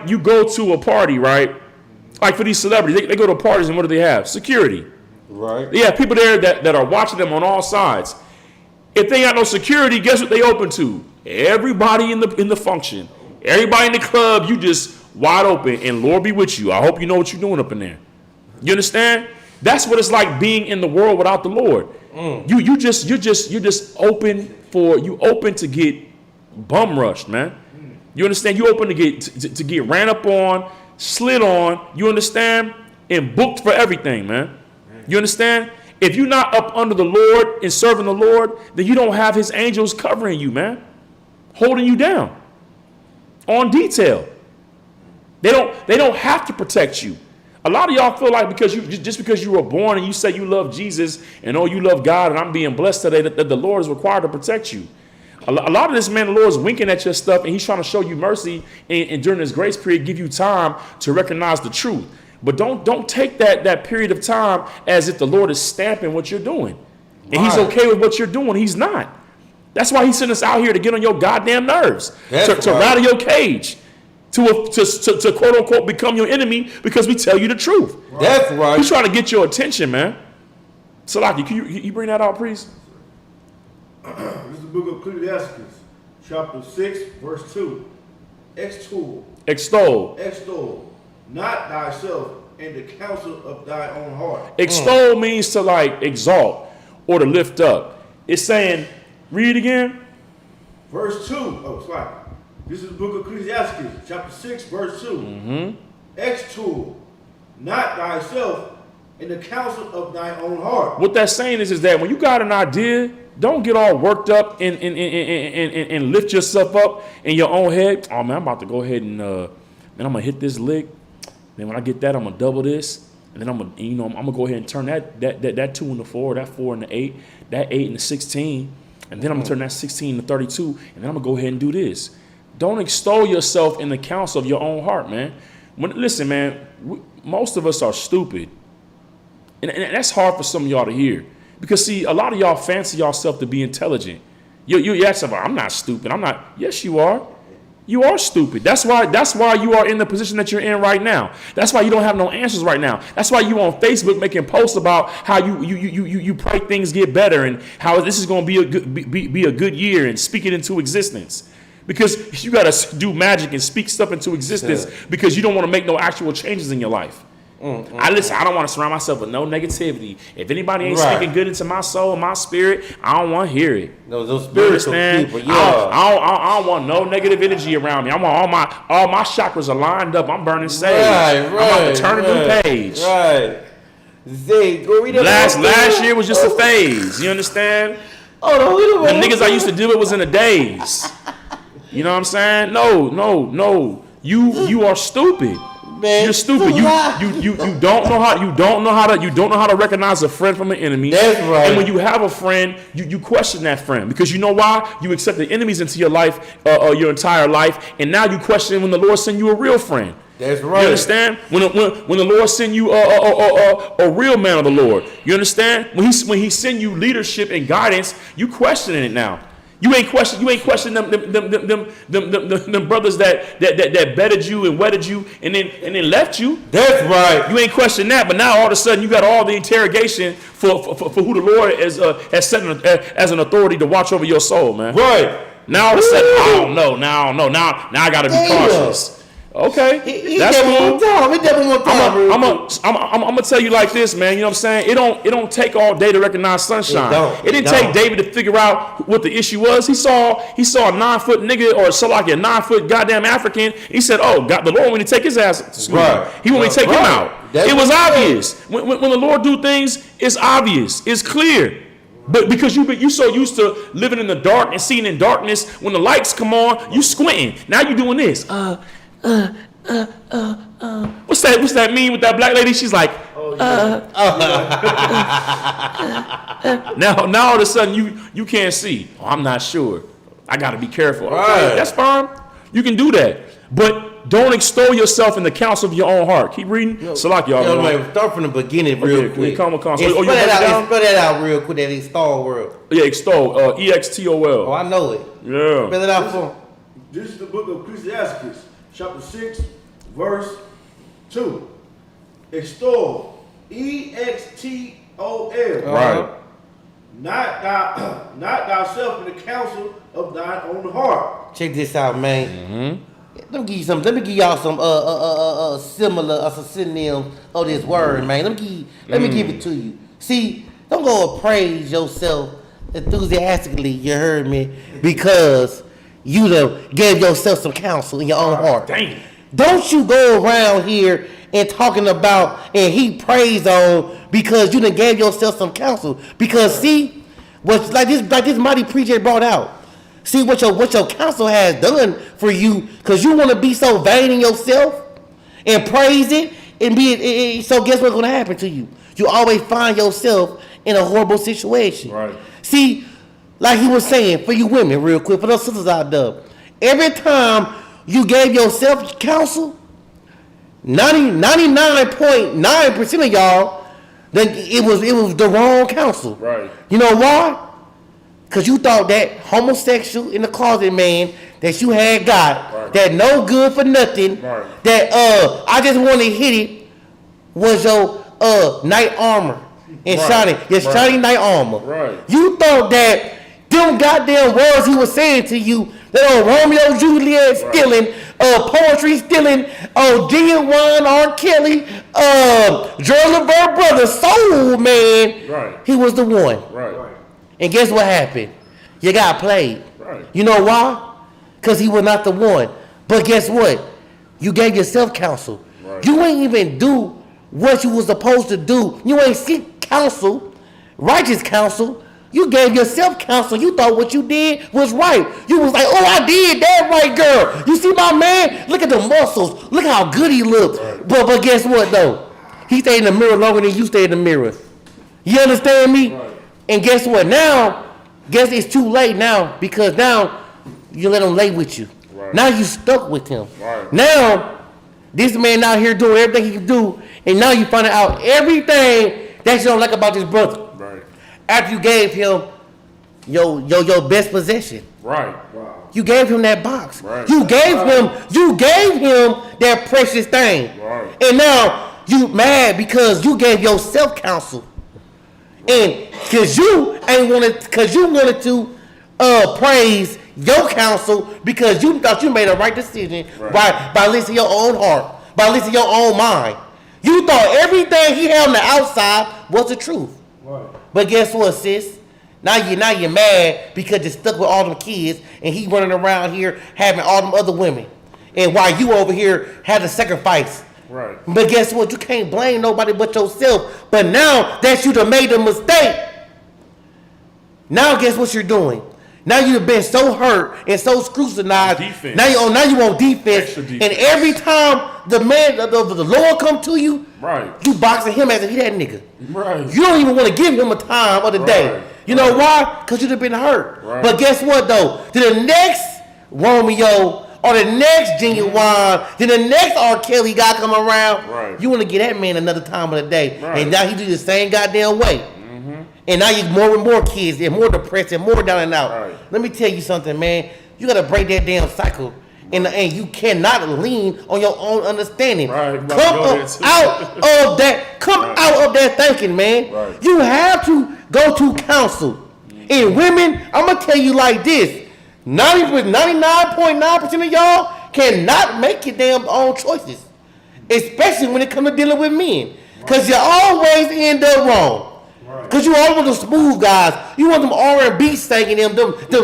you go to a party, right? Like for these celebrities, they go to parties and what do they have? Security. Right. They have people there that are watching them on all sides. If they got no security, guess what they open to? Everybody in the function. Everybody in the club, you just wide open, and Lord be with you. I hope you know what you're doing up in there. You understand? That's what it's like being in the world without the Lord. You're just open to get bum rushed, man. You understand? You open to get ran up on, slid on. You understand? And booked for everything, man. You understand? If you're not up under the Lord and serving the Lord, then you don't have his angels covering you, man. Holding you down. On detail. They don't have to protect you. A lot of y'all feel like because you were born and you say you love Jesus and you love God and I'm being blessed today that the Lord is required to protect you. A lot of this, man, the Lord is winking at your stuff and he's trying to show you mercy and during this grace period give you time to recognize the truth. But don't take that period of time as if the Lord is stamping what you're doing. And he's okay with what you're doing. He's not. That's why he sent us out here to get on your goddamn nerves. To rattle your cage. To quote unquote become your enemy because we tell you the truth. That's right. He's trying to get your attention, man. Salaki, can you bring that out, priest? This is the book of Ecclesiasticus, chapter 6, verse 2. Extol not thyself in the counsel of thy own heart. Extol means to like exalt or to lift up. It's saying, read it again. Verse 2. Oh, sorry. This is the book of Ecclesiasticus, chapter 6, verse 2. Extol not thyself in the counsel of thy own heart. What that's saying is that when you got an idea, don't get all worked up and lift yourself up in your own head. Oh man, I'm about to go ahead and I'm gonna hit this lick. Then when I get that, I'm gonna double this, and then I'm gonna go ahead and turn that 2 into 4, that 4 into 8, that 8 into 16, and then I'm gonna turn that 16 to 32, and then I'm gonna go ahead and do this. Don't extol yourself in the counsel of your own heart, man. Listen, man, most of us are stupid, and that's hard for some of y'all to hear because see, a lot of y'all fancy yourself to be intelligent. You ask about, I'm not stupid. I'm not. Yes, you are. You are stupid. That's why you are in the position that you're in right now. That's why you don't have no answers right now. That's why you on Facebook making posts about how you pray things get better and how this is going to be a good year and speak it into existence. Because you got to do magic and speak stuff into existence because you don't want to make no actual changes in your life. I don't want to surround myself with no negativity. If anybody ain't speaking good into my soul and my spirit, I don't want to hear it. Those spiritual people, I don't want no negative energy around me. I want all my chakras are lined up. I'm burning sage. I'm about to turn a new page. Go read that. Last year was just a phase. You understand? Oh, the niggas I used to deal with was in the days. You know what I'm saying? No. You are stupid. Man, you're stupid. You don't know how to recognize a friend from an enemy. That's right. And when you have a friend, you question that friend because you know why? You accepted enemies into your life, your entire life, and now you question when the Lord send you a real friend. That's right. You understand? When the Lord send you a real man of the Lord, you understand? When he send you leadership and guidance, you questioning it now. You ain't question them brothers that betted you and wedded you and then left you. That's right. You ain't question that, but now all of a sudden you got all the interrogation for who the Lord has set as an authority to watch over your soul, man. Right. Now all of a sudden, I don't know. Now I gotta be cautious. Okay, that's cool. I'm gonna tell you like this, man. You know what I'm saying? It don't take all day to recognize sunshine. It didn't take David to figure out what the issue was. He saw a 9-foot nigga or so like a 9-foot goddamn African. He said, "Oh God, the Lord want me to take his ass to school. He want me to take him out." It was obvious. When the Lord do things, it's obvious. It's clear. But because you so used to living in the dark and seeing in darkness, when the lights come on, you squinting. Now you doing this. What's that mean with that black lady? She's like, Now all of a sudden you can't see. Oh, I'm not sure. I got to be careful. Okay, that's fine. You can do that, but don't extol yourself in the counsel of your own heart. Keep reading. Salak, y'all. Start from the beginning real quick. Spell that out real quick. That extol word. Yeah, extol. EXTOL. Oh, I know it. Yeah. Spell it out for him. This is the book of Ecclesiasticus, chapter 6, verse 2. Extol, EXTOL. Right. Not thyself in the counsel of thine own heart. Check this out, man. Let me give y'all some similar some synonyms of this word, man. Let me give it to you. See, don't go and praise yourself enthusiastically. You heard me, because you done gave yourself some counsel in your own heart. Dang. Don't you go around here and talking about and heap praise on because you done gave yourself some counsel. Because see, what like this mighty preacher brought out. See what your counsel has done for you, because you want to be so vain in yourself and praise it and be so guess what's going to happen to you? You always find yourself in a horrible situation. Right. See, like he was saying, for you women, real quick, for those sisters out there, every time you gave yourself counsel, 99.9% of y'all, then it was the wrong counsel. Right. You know why? Because you thought that homosexual in the closet man that you had got, right, that no good for nothing, right, that I just want to hit it, was your knight armor and right, shiny knight armor. Right. You thought that them goddamn words he was saying to you, that Romeo Juliet stealing, poetry stealing, Genuine R. Kelly, Joel Levert brother, soul man, right, he was the one. Right. And guess what happened? You got played. Right. You know why? Because he was not the one. But guess what? You gave yourself counsel. Right. You ain't even do what you was supposed to do. You ain't seek counsel, righteous counsel. You gave yourself counsel. You thought what you did was right. You was like, oh, I did that right, girl. You see my man? Look at the muscles. Look how good he looks. Right. But guess what, though? He stayed in the mirror longer than you stayed in the mirror. You understand me? Right. And guess what? Now, guess it's too late now, because now you let him lay with you. Right. Now you stuck with him. Right. Now, this man out here doing everything he can do, and now you find out everything that you don't like about this brother. Right. After you gave him your best possession. Right. Wow. You gave him that box. Right. You gave him that precious thing. Right. And now you mad because you gave yourself counsel. And because you wanted to praise your counsel because you thought you made a right decision, right, by listening to your own heart, by listening to your own mind. You thought everything he had on the outside was the truth. Right. But guess what, sis? Now you're mad because you're stuck with all them kids and he running around here having all them other women. And while you over here had to sacrifice. Right. But guess what? You can't blame nobody but yourself. But now that you done made a mistake, now guess what you're doing? Now you've been so hurt and so scrutinized. Defense. Now you on defense. And every time the man, the Lord come to you, right, you boxing him as if he that nigga. Right. You don't even want to give him a time of the day. You know why? Because you've been hurt. Right. But guess what though? To the next Romeo, or the next Genuine, then the next R. Kelly guy come around, right, you want to get that man another time of the day. Right. And now he do the same goddamn way. Mm-hmm. And now you more and more kids and more depressed and more down and out. Right. Let me tell you something, man. You got to break that damn cycle. Right. And you cannot lean on your own understanding. Right. Come out of that thinking, man. Right. You have to go to counsel. Mm-hmm. And women, I'm going to tell you like this. 99.9% of y'all cannot make your damn own choices, especially when it comes to dealing with men, because you always end up wrong. Because you always want the smooth guys. You want them R&B singing them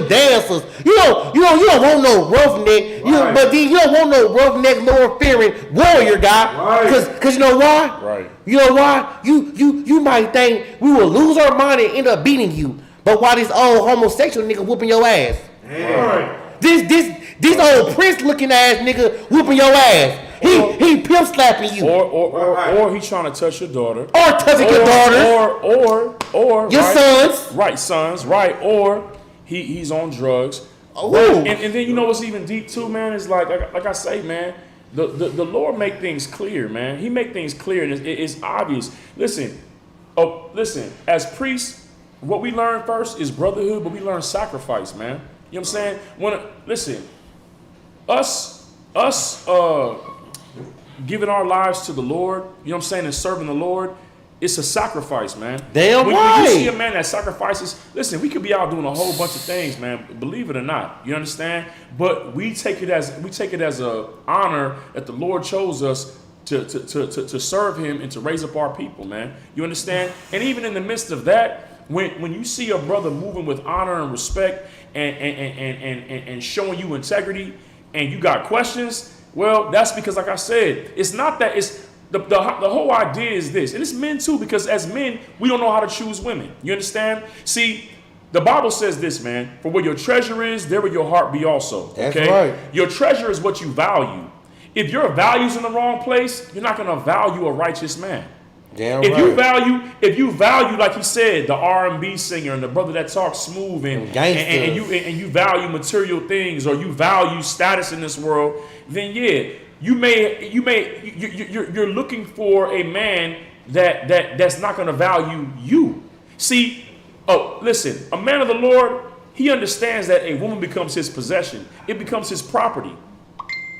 dancers. You don't want no roughneck. But then you don't want no roughneck, Lord fearing warrior guy. Because you know why? Right. You know why? You might think we will lose our mind and end up beating you. But why this old homosexual nigga whooping your ass? Right. This old prince looking ass nigga whooping your ass. He pimp slapping you. Or he trying to touch your daughter. Or touching your daughter. Or your sons. Right, sons, right. Or he's on drugs. Oh. And then you know what's even deep too, man, is like I say, man, the Lord make things clear, man. He make things clear and it's obvious. Listen, as priests, what we learn first is brotherhood, but we learn sacrifice, man. You know what I'm saying? Us giving our lives to the Lord, you know what I'm saying, and serving the Lord, It's a sacrifice, man. Damn when right. you see a man that sacrifices, listen, we could be out doing a whole bunch of things, man. Believe it or not, you understand. But we take it as a honor that the Lord chose us to serve Him and to raise up our people, man. You understand? And even in the midst of that, when you see a brother moving with honor and respect and showing you integrity, and you got questions, well, that's because, like I said, it's not that it's. The whole idea is this, and it's men too, because as men, we don't know how to choose women. You understand? See, the Bible says this, man, for where your treasure is, there will your heart be also. That's okay? right. Your treasure is what you value. If your value's in the wrong place, you're not going to value a righteous man. Damn if right. you value, like he said, the R&B singer and the brother that talks smooth and you value material things, or you value status in this world, then yeah, you're looking for a man that's not going to value you. See, listen, a man of the Lord, he understands that a woman becomes his possession. It becomes his property.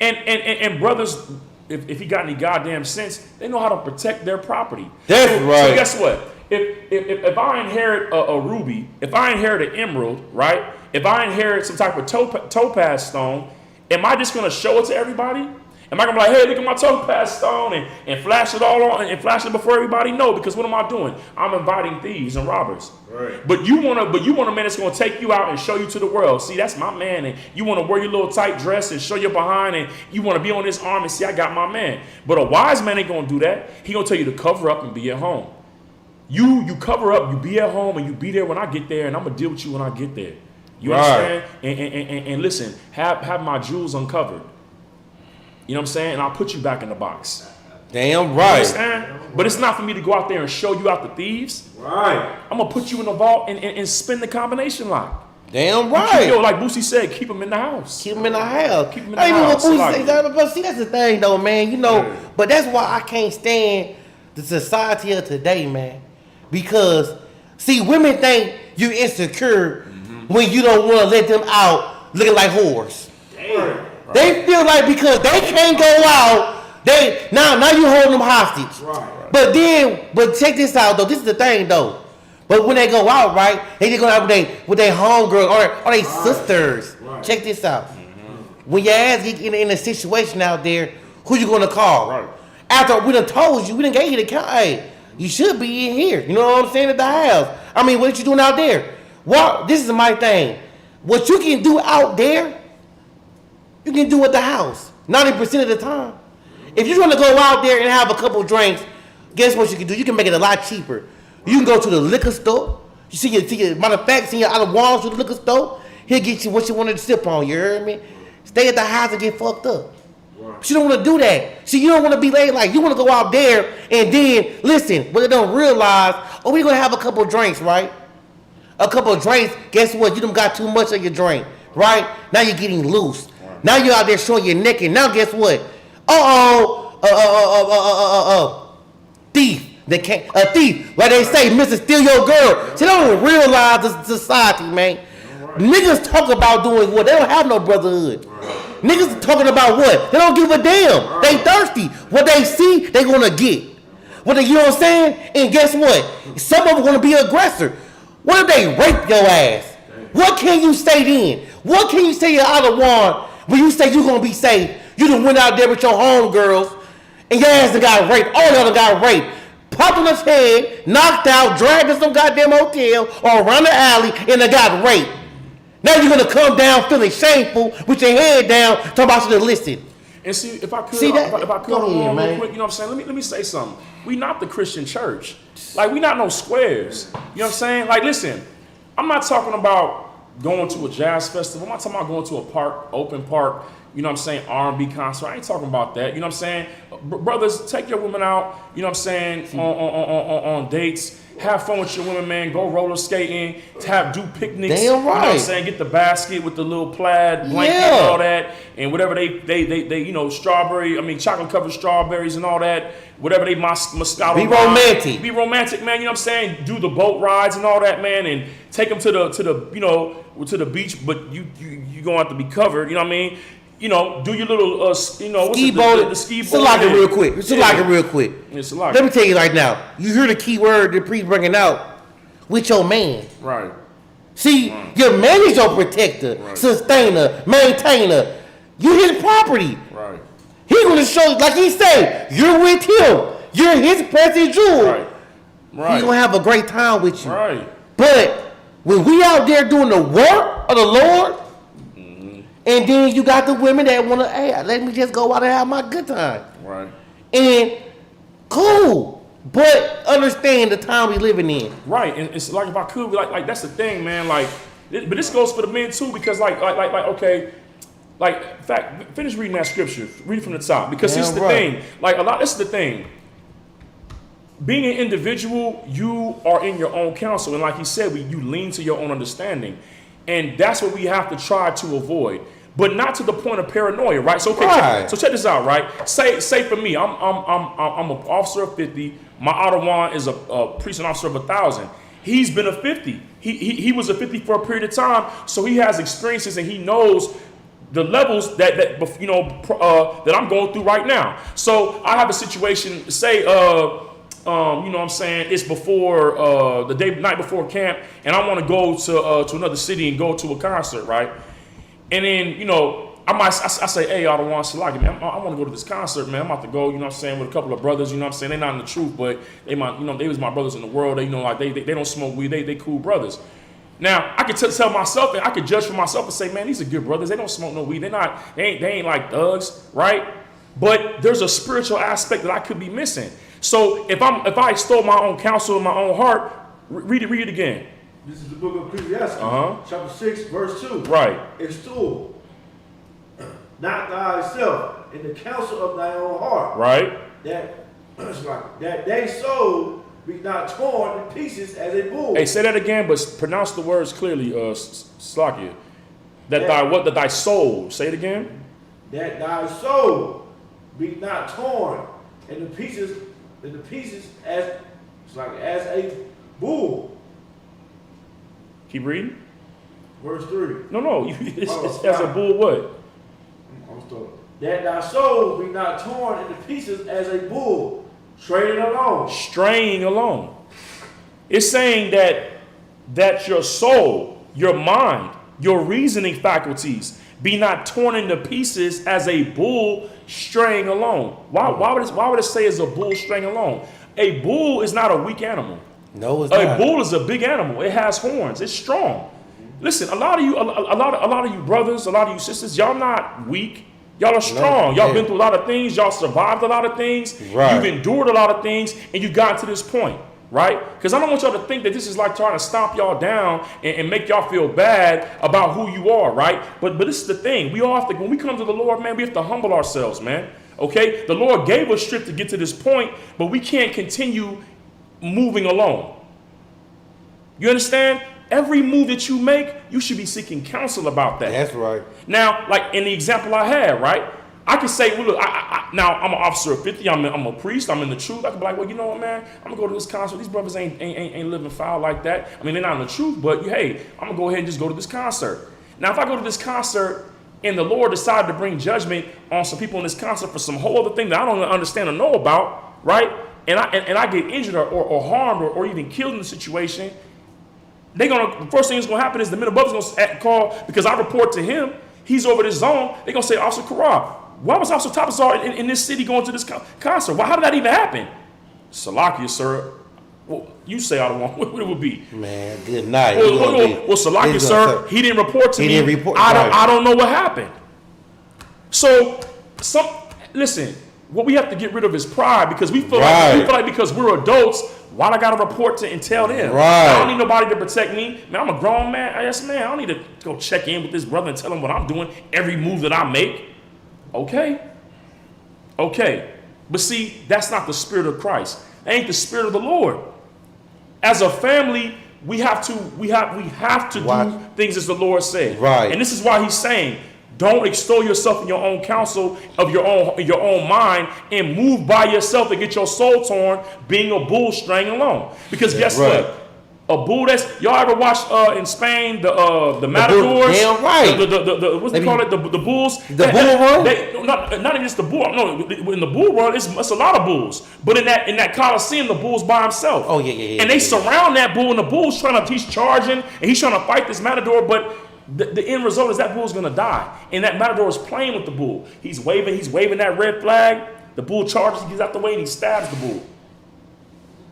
And brothers, if he got any goddamn sense, they know how to protect their property. That's right. So guess what? If I inherit a ruby, if I inherit an emerald, right? If I inherit some type of topaz stone, am I just going to show it to everybody? Am I gonna be like, hey, look at my topaz stone and flash it all on and flash it before everybody? No, because what am I doing? I'm inviting thieves and robbers. Right. But you want a man that's gonna take you out and show you to the world. See, that's my man. And you want to wear your little tight dress and show your behind, and you want to be on this arm and see, I got my man. But a wise man ain't gonna do that. He gonna tell you to cover up and be at home. You cover up, you be at home, and you be there when I get there, and I'm gonna deal with you when I get there. You understand? And listen, have my jewels uncovered. You know what I'm saying? And I'll put you back in the box. Damn right. You understand? But it's not for me to go out there and show you out the thieves. Right. I'm going to put you in the vault and spin the combination lock. Damn right. Yo, like Boosie said, keep them in the house. Keep them in the house. Keep them in the house. But see, that's the thing, though, man. You know, but that's why I can't stand the society of today, man. Because, see, women think you're insecure when you don't want to let them out looking like whores. Damn. They feel like because they can't go out, now you hold them hostage. Right. But check this out though. This is the thing though. But when they go out, right, they just go out with their homegirls or their sisters. Right. Check this out. When your ass get in a situation out there, who you gonna call? Right. After we done told you, we done gave you the count. Hey, you should be in here. You know what I'm saying, at the house. I mean, what you doing out there? Well, this is my thing. What you can do out there, you can do at the house 90% of the time. If you want to go out there and have a couple drinks, guess what you can do? You can make it a lot cheaper. You can go to the liquor store. You see your matter of fact, see your out of walls to the liquor store. He'll get you what you wanted to sip on. You heard me? Stay at the house and get fucked up. But you don't want to do that. See, you don't want to be late. Like you want to go out there and then listen. But they don't realize. Oh, we're gonna have a couple drinks, right? A couple of drinks. Guess what? You done got too much of your drink, right? Now you're getting loose. Now you're out there showing your neck, and now guess what? Thief. They can't. A thief. Like they say, Mr. Steal Your Girl. See, they don't realize the society, man. Niggas talk about doing what? They don't have no brotherhood. Niggas talking about what? They don't give a damn. They thirsty. What they see, they gonna get. You know what I'm saying? And guess what? Some of them gonna be aggressor. What if they rape your ass? What can you say then? What can you say you're out of one when you say you're gonna be safe? You done went out there with your homegirls and your ass done got raped. All of them got raped. Popped on his head, knocked out, dragged to some goddamn hotel or around the alley, and they got raped. Now you're gonna come down feeling shameful with your head down, talking about you to listen. And see, if I could, See that? if I could, Go ahead, man. real quick, you know what I'm saying? Let me say something. We not the Christian church. Like, we not no squares. You know what I'm saying? Like, listen, I'm not talking about going to a jazz festival. I'm not talking about going to a park, open park, you know what I'm saying, R&B concert. I ain't talking about that. You know what I'm saying? Brothers, take your women out, you know what I'm saying, on dates. Have fun with your women, man. Go roller skating. Do picnics. Damn right. You know what I'm saying? Get the basket with the little plaid blanket and all that, and whatever they you know, chocolate covered strawberries and all that. Whatever they Moscato. Be romantic. Be romantic, man. You know what I'm saying? Do the boat rides and all that, man, and take them to the you know, to the beach. But you gonna have to be covered. You know what I mean? you know, do your little, you know, what's ski it, boat. the ski boat. Salaka real quick. Salaka real quick. Yeah, Salaka. Let me tell you right now. You hear the key word the priest bringing out with your man. Right. See, your man is your protector, sustainer, maintainer. You his property. Right. He gonna show, like he said, you're with him. You're his precious jewel. Right. Right. He's gonna have a great time with you. Right. But when we out there doing the work of the Lord, and then you got the women that wanna, hey, let me just go out and have my good time. Right. And cool. But understand the time we living in. Right, and it's like if I could, like that's the thing, man. Like, but this goes for the men too, because like okay, like in fact, finish reading that scripture. Read it from the top, because this is the thing. Like this is the thing. Being an individual, you are in your own counsel, and like he said, you lean to your own understanding, and that's what we have to try to avoid. But not to the point of paranoia, right? So okay, so check this out, right? Say for me, I'm an officer of 50. My Ottawa is a precinct officer of 1,000. He's been a 50. He was a 50 for a period of time, so he has experiences and he knows the levels that you know that I'm going through right now. So I have a situation. Say you know what I'm saying, it's before the night before camp, and I want to go to another city and go to a concert, right? And then, you know, I say, hey, I don't want to like it, man. I want to go to this concert, man. I'm about to go, you know what I'm saying, with a couple of brothers, you know what I'm saying. They're not in the truth, but they was my brothers in the world. They, you know, like they don't smoke weed. They cool brothers. Now, I could tell myself, and I could judge for myself and say, man, these are good brothers. They don't smoke no weed. They ain't like thugs, right? But there's a spiritual aspect that I could be missing. So if I stole my own counsel in my own heart, read it again. This is the book of Ecclesiasticus, chapter 6, verse 2. Right. Extol not thyself in the counsel of thy own heart. Right. That thy soul be not torn to pieces as a bull. Hey, say that again, but pronounce the words clearly, Slakia. That thy soul. Say it again. That thy soul be not torn into pieces as a bull. Keep reading. Verse 3. No. It's as a bull what? I'm still. That thy soul be not torn into pieces as a bull, straying along. It's saying that your soul, your mind, your reasoning faculties be not torn into pieces as a bull straying along. Why would it say as a bull straying along? A bull is not a weak animal. No, it's not. A bull is a big animal. It has horns. It's strong. Listen, a lot of you brothers, a lot of you sisters, y'all not weak. Y'all are strong. Y'all been through a lot of things. Y'all survived a lot of things. Right. You've endured a lot of things, and you got to this point, right? Because I don't want y'all to think that this is like trying to stomp y'all down and make y'all feel bad about who you are, right? But this is the thing. We all have to, when we come to the Lord, man, we have to humble ourselves, man. Okay? The Lord gave us strength to get to this point, but we can't continue moving alone. You understand? Every move that you make, you should be seeking counsel about that. That's right. Now, like in the example I had, right? I could say, well, look, now I'm an officer of 50. I'm a priest. I'm in the truth. I could be like, well, you know what, man? I'm gonna go to this concert. These brothers ain't living foul like that. I mean, they're not in the truth, but hey, I'm gonna go ahead and just go to this concert. Now, if I go to this concert and the Lord decided to bring judgment on some people in this concert for some whole other thing that I don't understand or know about, right? And I get injured or harmed or even killed in the situation. The first thing that's gonna happen is the men above is gonna call, because I report to him, he's over this zone. They're gonna say, Officer Karab, why was Officer Tapazar in this city going to this concert? How did that even happen? Salakia, sir. Well, you say I don't want what it would be. Man, good night. Well, Salakia, sir, he didn't report to me. I don't know what happened. So, listen, what we have to get rid of is pride, because we feel like because we're adults, why I gotta report and tell them? Right. I don't need nobody to protect me. Man, I'm a grown man. Yes, man. I don't need to go check in with this brother and tell him what I'm doing, every move that I make. Okay. But see, that's not the spirit of Christ. That ain't the spirit of the Lord. As a family, we have to do things as the Lord said. Right. And this is why he's saying, don't extol yourself in your own counsel of your own mind and move by yourself and get your soul torn being a bull straying along. Because guess what? A bull that's y'all ever watched in Spain the matadors? Damn right. The what's they call it? The bulls. The bull run? Not even just the bull. No, in the bull run, it's a lot of bulls. But in that Coliseum, the bull's by himself. Oh yeah. And they surround that bull, and the bull's he's charging, and he's trying to fight this matador, but the end result is that bull's gonna die. And that matador is playing with the bull. He's waving that red flag. The bull charges, he gets out the way, and he stabs the bull.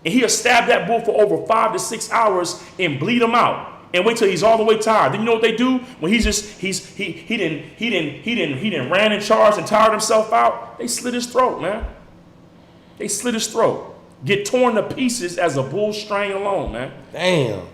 And he'll stab that bull for over 5 to 6 hours and bleed him out. And wait till he's all the way tired. Then you know what they do? When he didn't ran and charged and tired himself out, they slit his throat, man. They slit his throat. Get torn to pieces as a bull straying alone, man. Damn.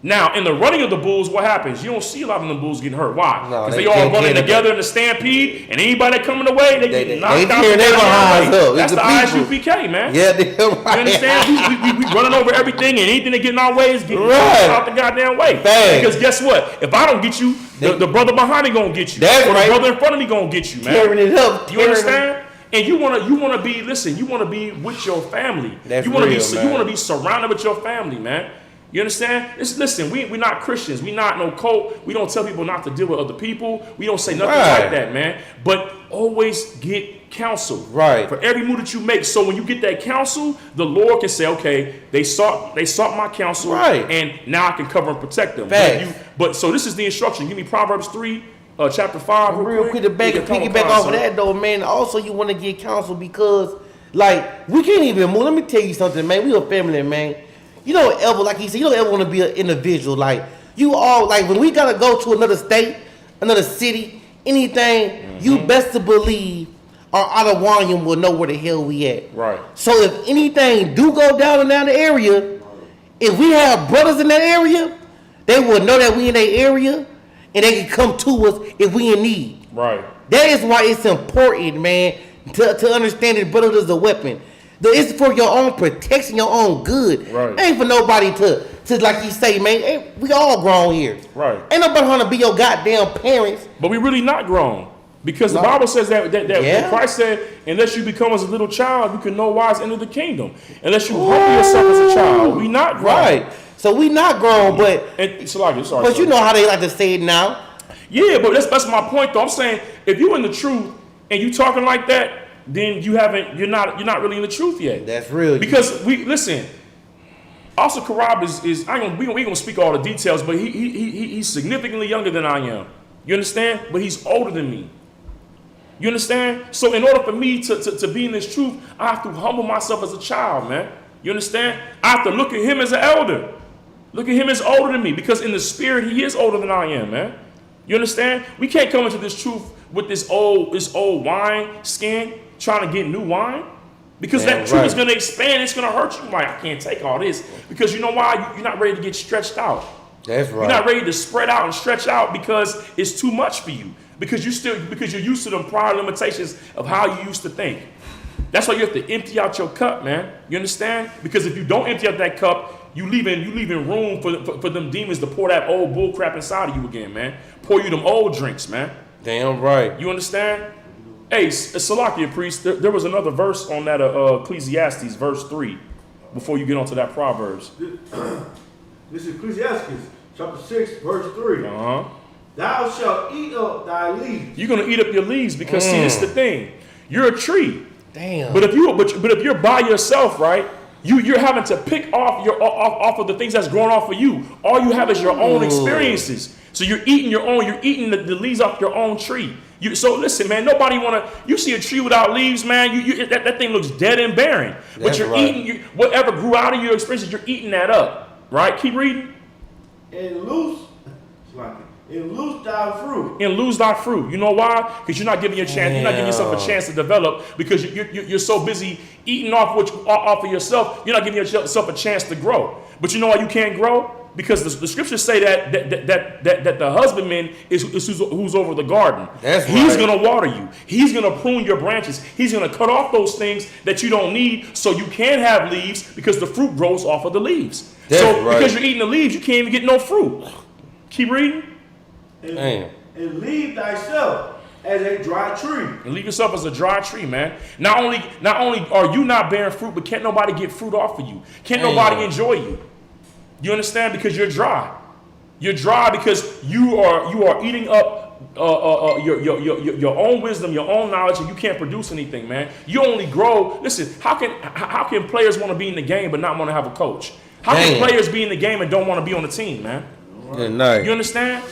Now, in the running of the bulls, what happens? You don't see a lot of them bulls getting hurt. Why? No, Because they all running together in the stampede, and anybody that coming away, they get knocked out. That's the Isupk, man. Yeah, damn right. You understand? We running over everything, and anything that get in our way is getting out the goddamn way. Bang. Because guess what? If I don't get you, the brother behind me gonna get you. That's or right. the brother in front of me gonna get you, man. Tearing it up. You understand? And you wanna be. Listen, you wanna be with your family. That's you wanna real, be. man. You wanna be surrounded with your family, man. You understand? Listen, we're not Christians. We're not no cult. We don't tell people not to deal with other people. We don't say nothing like that, man. But always get counsel. Right. For every move that you make. So when you get that counsel, the Lord can say, okay, they sought my counsel. Right. And now I can cover and protect them. Facts. But so this is the instruction. Give me Proverbs 3, chapter 5. Real quick to piggyback off of that though, man. Also, you want to get counsel because, like, we can't even move. Let me tell you something, man. We a family, man. You don't ever, like he said, you don't ever want to be an individual. Like, you all, like, when we got to go to another state, another city, anything, you best to believe our Adawanian will know where the hell we at. Right. So if anything do go down in that area, if we have brothers in that area, they will know that we in that area, and they can come to us if we in need. Right. That is why it's important, man, to understand that brotherhood is a weapon. It's for your own protection, your own good. Right. Ain't for nobody to like you say, man, hey, we all grown here. Right. Ain't nobody want to be your goddamn parents. But we really not grown. Because the Bible says that Christ said, unless you become as a little child, you can no wise enter the kingdom. Unless you humble yourself as a child, we not grown. Right. So we not grown, but you know how they like to say it now. Yeah, but that's my point though. I'm saying if you in the truth and you talking like that, then you're not really in the truth yet. That's real. Because also Karab is we gonna speak all the details, but he's significantly younger than I am. You understand? But he's older than me. You understand? So in order for me to be in this truth, I have to humble myself as a child, man. You understand? I have to look at him as an elder. Look at him as older than me, because in the spirit he is older than I am, man. You understand? We can't come into this truth with this old wine skin trying to get new wine, because that truth is going to expand. It's going to hurt you. Like, I can't take all this, because you know why? You're not ready to get stretched out. That's right. You're not ready to spread out and stretch out because it's too much for you. Because you're used to the prior limitations of how you used to think. That's why you have to empty out your cup, man. You understand? Because if you don't empty out that cup, you leaving room for them demons to pour that old bull crap inside of you again, man. Pour you them old drinks, man. Damn right. You understand? Hey, Salakia, priest, there was another verse on that Ecclesiastes, verse 3, before you get onto that Proverbs. This is Ecclesiasticus Chapter 6, verse 3. Uh-huh. Thou shalt eat up thy leaves. You're going to eat up your leaves because, see, this is the thing. You're a tree. Damn. But if you're by yourself, right, you're having to pick off of the things that's growing off of you. All you have is your own experiences. So you're eating the leaves off your own tree. So listen, man, nobody you see a tree without leaves, man, that thing looks dead and barren. But you're eating, whatever grew out of your experiences, you're eating that up, right? Keep reading. And loose thy fruit. And lose thy fruit. You know why? Because you're not giving yourself a chance to develop, because you're so busy eating off of yourself, you're not giving yourself a chance to grow. But you know why you can't grow? Because the scriptures say that the husbandman is who's over the garden. He's going to water you. He's going to prune your branches. He's going to cut off those things that you don't need so you can have leaves, because the fruit grows off of the leaves. Because you're eating the leaves, you can't even get no fruit. Keep reading. And leave thyself as a dry tree. And leave yourself as a dry tree, man. Not only are you not bearing fruit, but can't nobody get fruit off of you. Can't nobody enjoy you. You understand? Because you're dry. You're dry because you are eating up your own wisdom, your own knowledge, and you can't produce anything, man. You only grow. Listen, how can players want to be in the game but not want to have a coach? How can players be in the game and don't want to be on the team, man? Good night. You understand?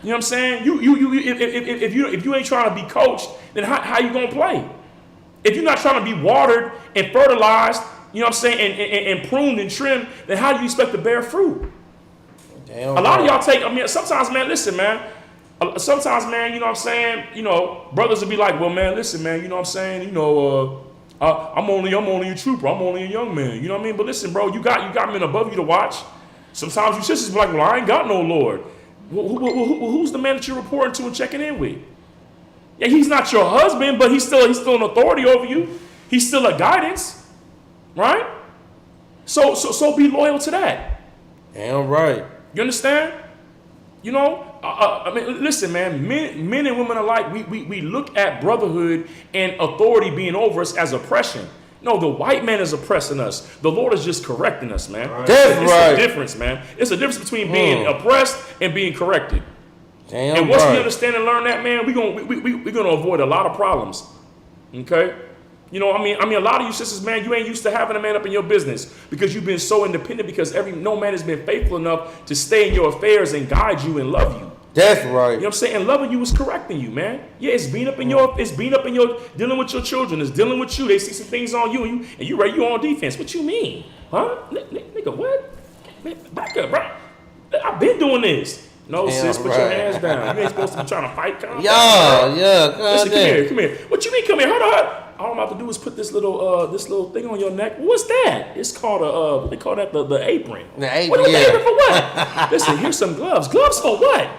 You know what I'm saying? If you ain't trying to be coached, then how you gonna play? If you're not trying to be watered and fertilized, you know what I'm saying, and pruned and trimmed, then how do you expect to bear fruit? Damn a lot of y'all take, I mean, sometimes, man, listen, man. Sometimes, man, you know what I'm saying, you know, brothers will be like, well, man, listen, man, you know what I'm saying, you know, I'm only a trooper, I'm only a young man, you know what I mean? But listen, bro, you got men above you to watch. Sometimes you sisters be like, well, I ain't got no Lord. Who's the man that you're reporting to and checking in with? Yeah, he's not your husband, but he's still an authority over you. He's still a guidance, right? So be loyal to that. Damn right. You understand? You know, I mean, listen, man. Men and women alike, we look at brotherhood and authority being over us as oppression. No, the white man is oppressing us. The Lord is just correcting us, man. Right. That's right. It's a difference, man. It's a difference between being oppressed and being corrected. Damn and once right. we understand and learn that, man, we're gonna avoid a lot of problems. Okay? You know, I mean, a lot of you sisters, man, you ain't used to having a man up in your business because you've been so independent because no man has been faithful enough to stay in your affairs and guide you and love you. That's right. You know what I'm saying? And loving you is correcting you, man. Yeah, it's being up in your dealing with your children. It's dealing with you. They see some things on you and you ready, you on defense. What you mean? Huh? Nigga, what? Man, back up, bro. I've been doing this. No, damn, sis, put your hands down. You ain't supposed to be trying to fight. Yeah. Listen, come here. What you mean, come here? Hold on. All I'm about to do is put this little thing on your neck. What's that? It's called what they call that, the apron. The apron, what the apron for what? Listen, here's some gloves. Gloves for what?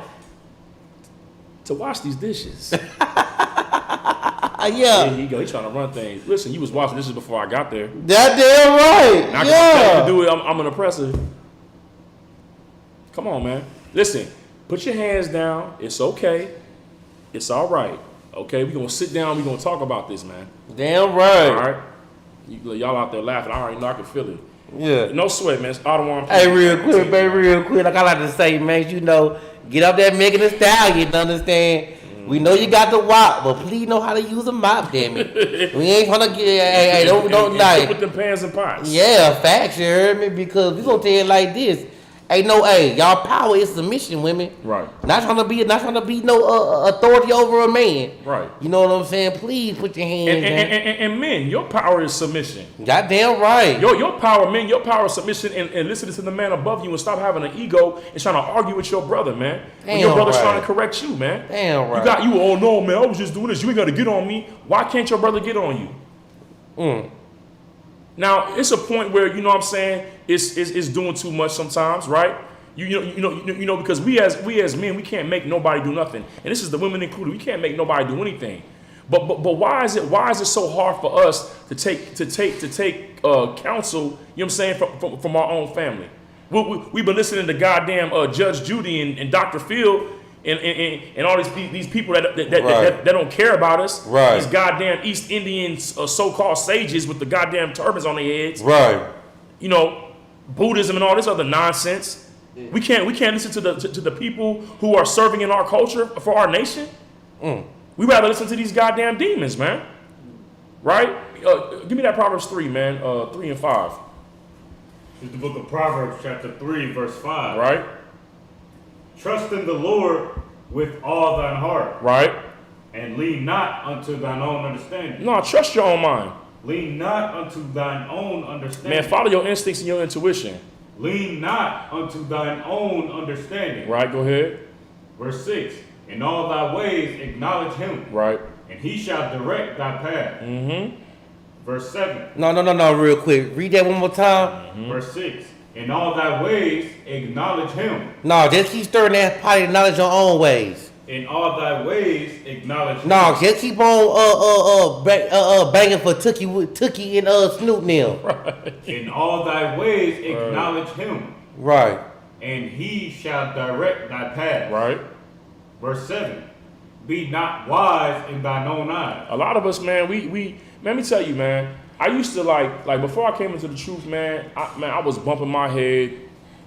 To wash these dishes. Yeah. Here you go. He trying to run things. Listen, you was washing dishes before I got there. That damn right. Now, yeah. To do it, I'm an oppressor. Come on, man. Listen, put your hands down. It's okay. It's all right. Okay, we're going to sit down. We're going to talk about this, man. Damn right. All right? Y'all out there laughing. I already know I can feel it. Yeah. No sweat, man. It's Ottawa. Hey, real quick, baby, real quick. Like I like to say, man, you know, get up there Megan Thee Stallion, understand? We know you got the wop, but please know how to use a mop, damn it. We ain't gonna get, hey, don't like. With them pans and pots. Yeah, facts, you heard me? Because we gonna tell you like this. Hey, y'all power is submission, women. Right. Not trying to be no authority over a man. Right. You know what I'm saying? Please put your hands down. And men, your power is submission. Goddamn right. Your power, men, your power is submission and listening to the man above you and stop having an ego and trying to argue with your brother, man. When your brother's trying to correct you, man. Damn right. Oh no, man, I was just doing this. You ain't got to get on me. Why can't your brother get on you? Now, it's a point where, you know what I'm saying, it's doing too much sometimes, right? You know, because we as men, we can't make nobody do nothing. And this is the women included. We can't make nobody do anything. But why is it so hard for us to take counsel, you know what I'm saying, from our own family? We've been listening to goddamn Judge Judy and Dr. Phil and all these people that don't care about us. Right. These goddamn East Indian so-called sages with the goddamn turbans on their heads. Right. You know, Buddhism and all this other nonsense. We can't listen to the people who are serving in our culture for our nation. We rather listen to these goddamn demons, man. Right? Give me that Proverbs 3, man. 3 and 5. It's the book of Proverbs, chapter 3, verse 5. Right? Trust in the Lord with all thine heart. Right? And lean not unto thine own understanding. No, trust your own mind. Lean not unto thine own understanding. Man, follow your instincts and your intuition. Lean not unto thine own understanding. Right, go ahead. Verse 6. In all thy ways acknowledge him. Right. And he shall direct thy path. Verse 7. No, real quick. Read that one more time. Verse 6. In all thy ways acknowledge him. No, just keep stirring that pot and acknowledge your own ways. In all thy ways acknowledge him. No, just keep on banging for Tookie and Snoop now. Right. In all thy ways acknowledge him. Right. And he shall direct thy path. Right. Verse 7. Be not wise in thine own eyes. A lot of us, man, we let me tell you, man, I used to like before I came into the truth, man, I was bumping my head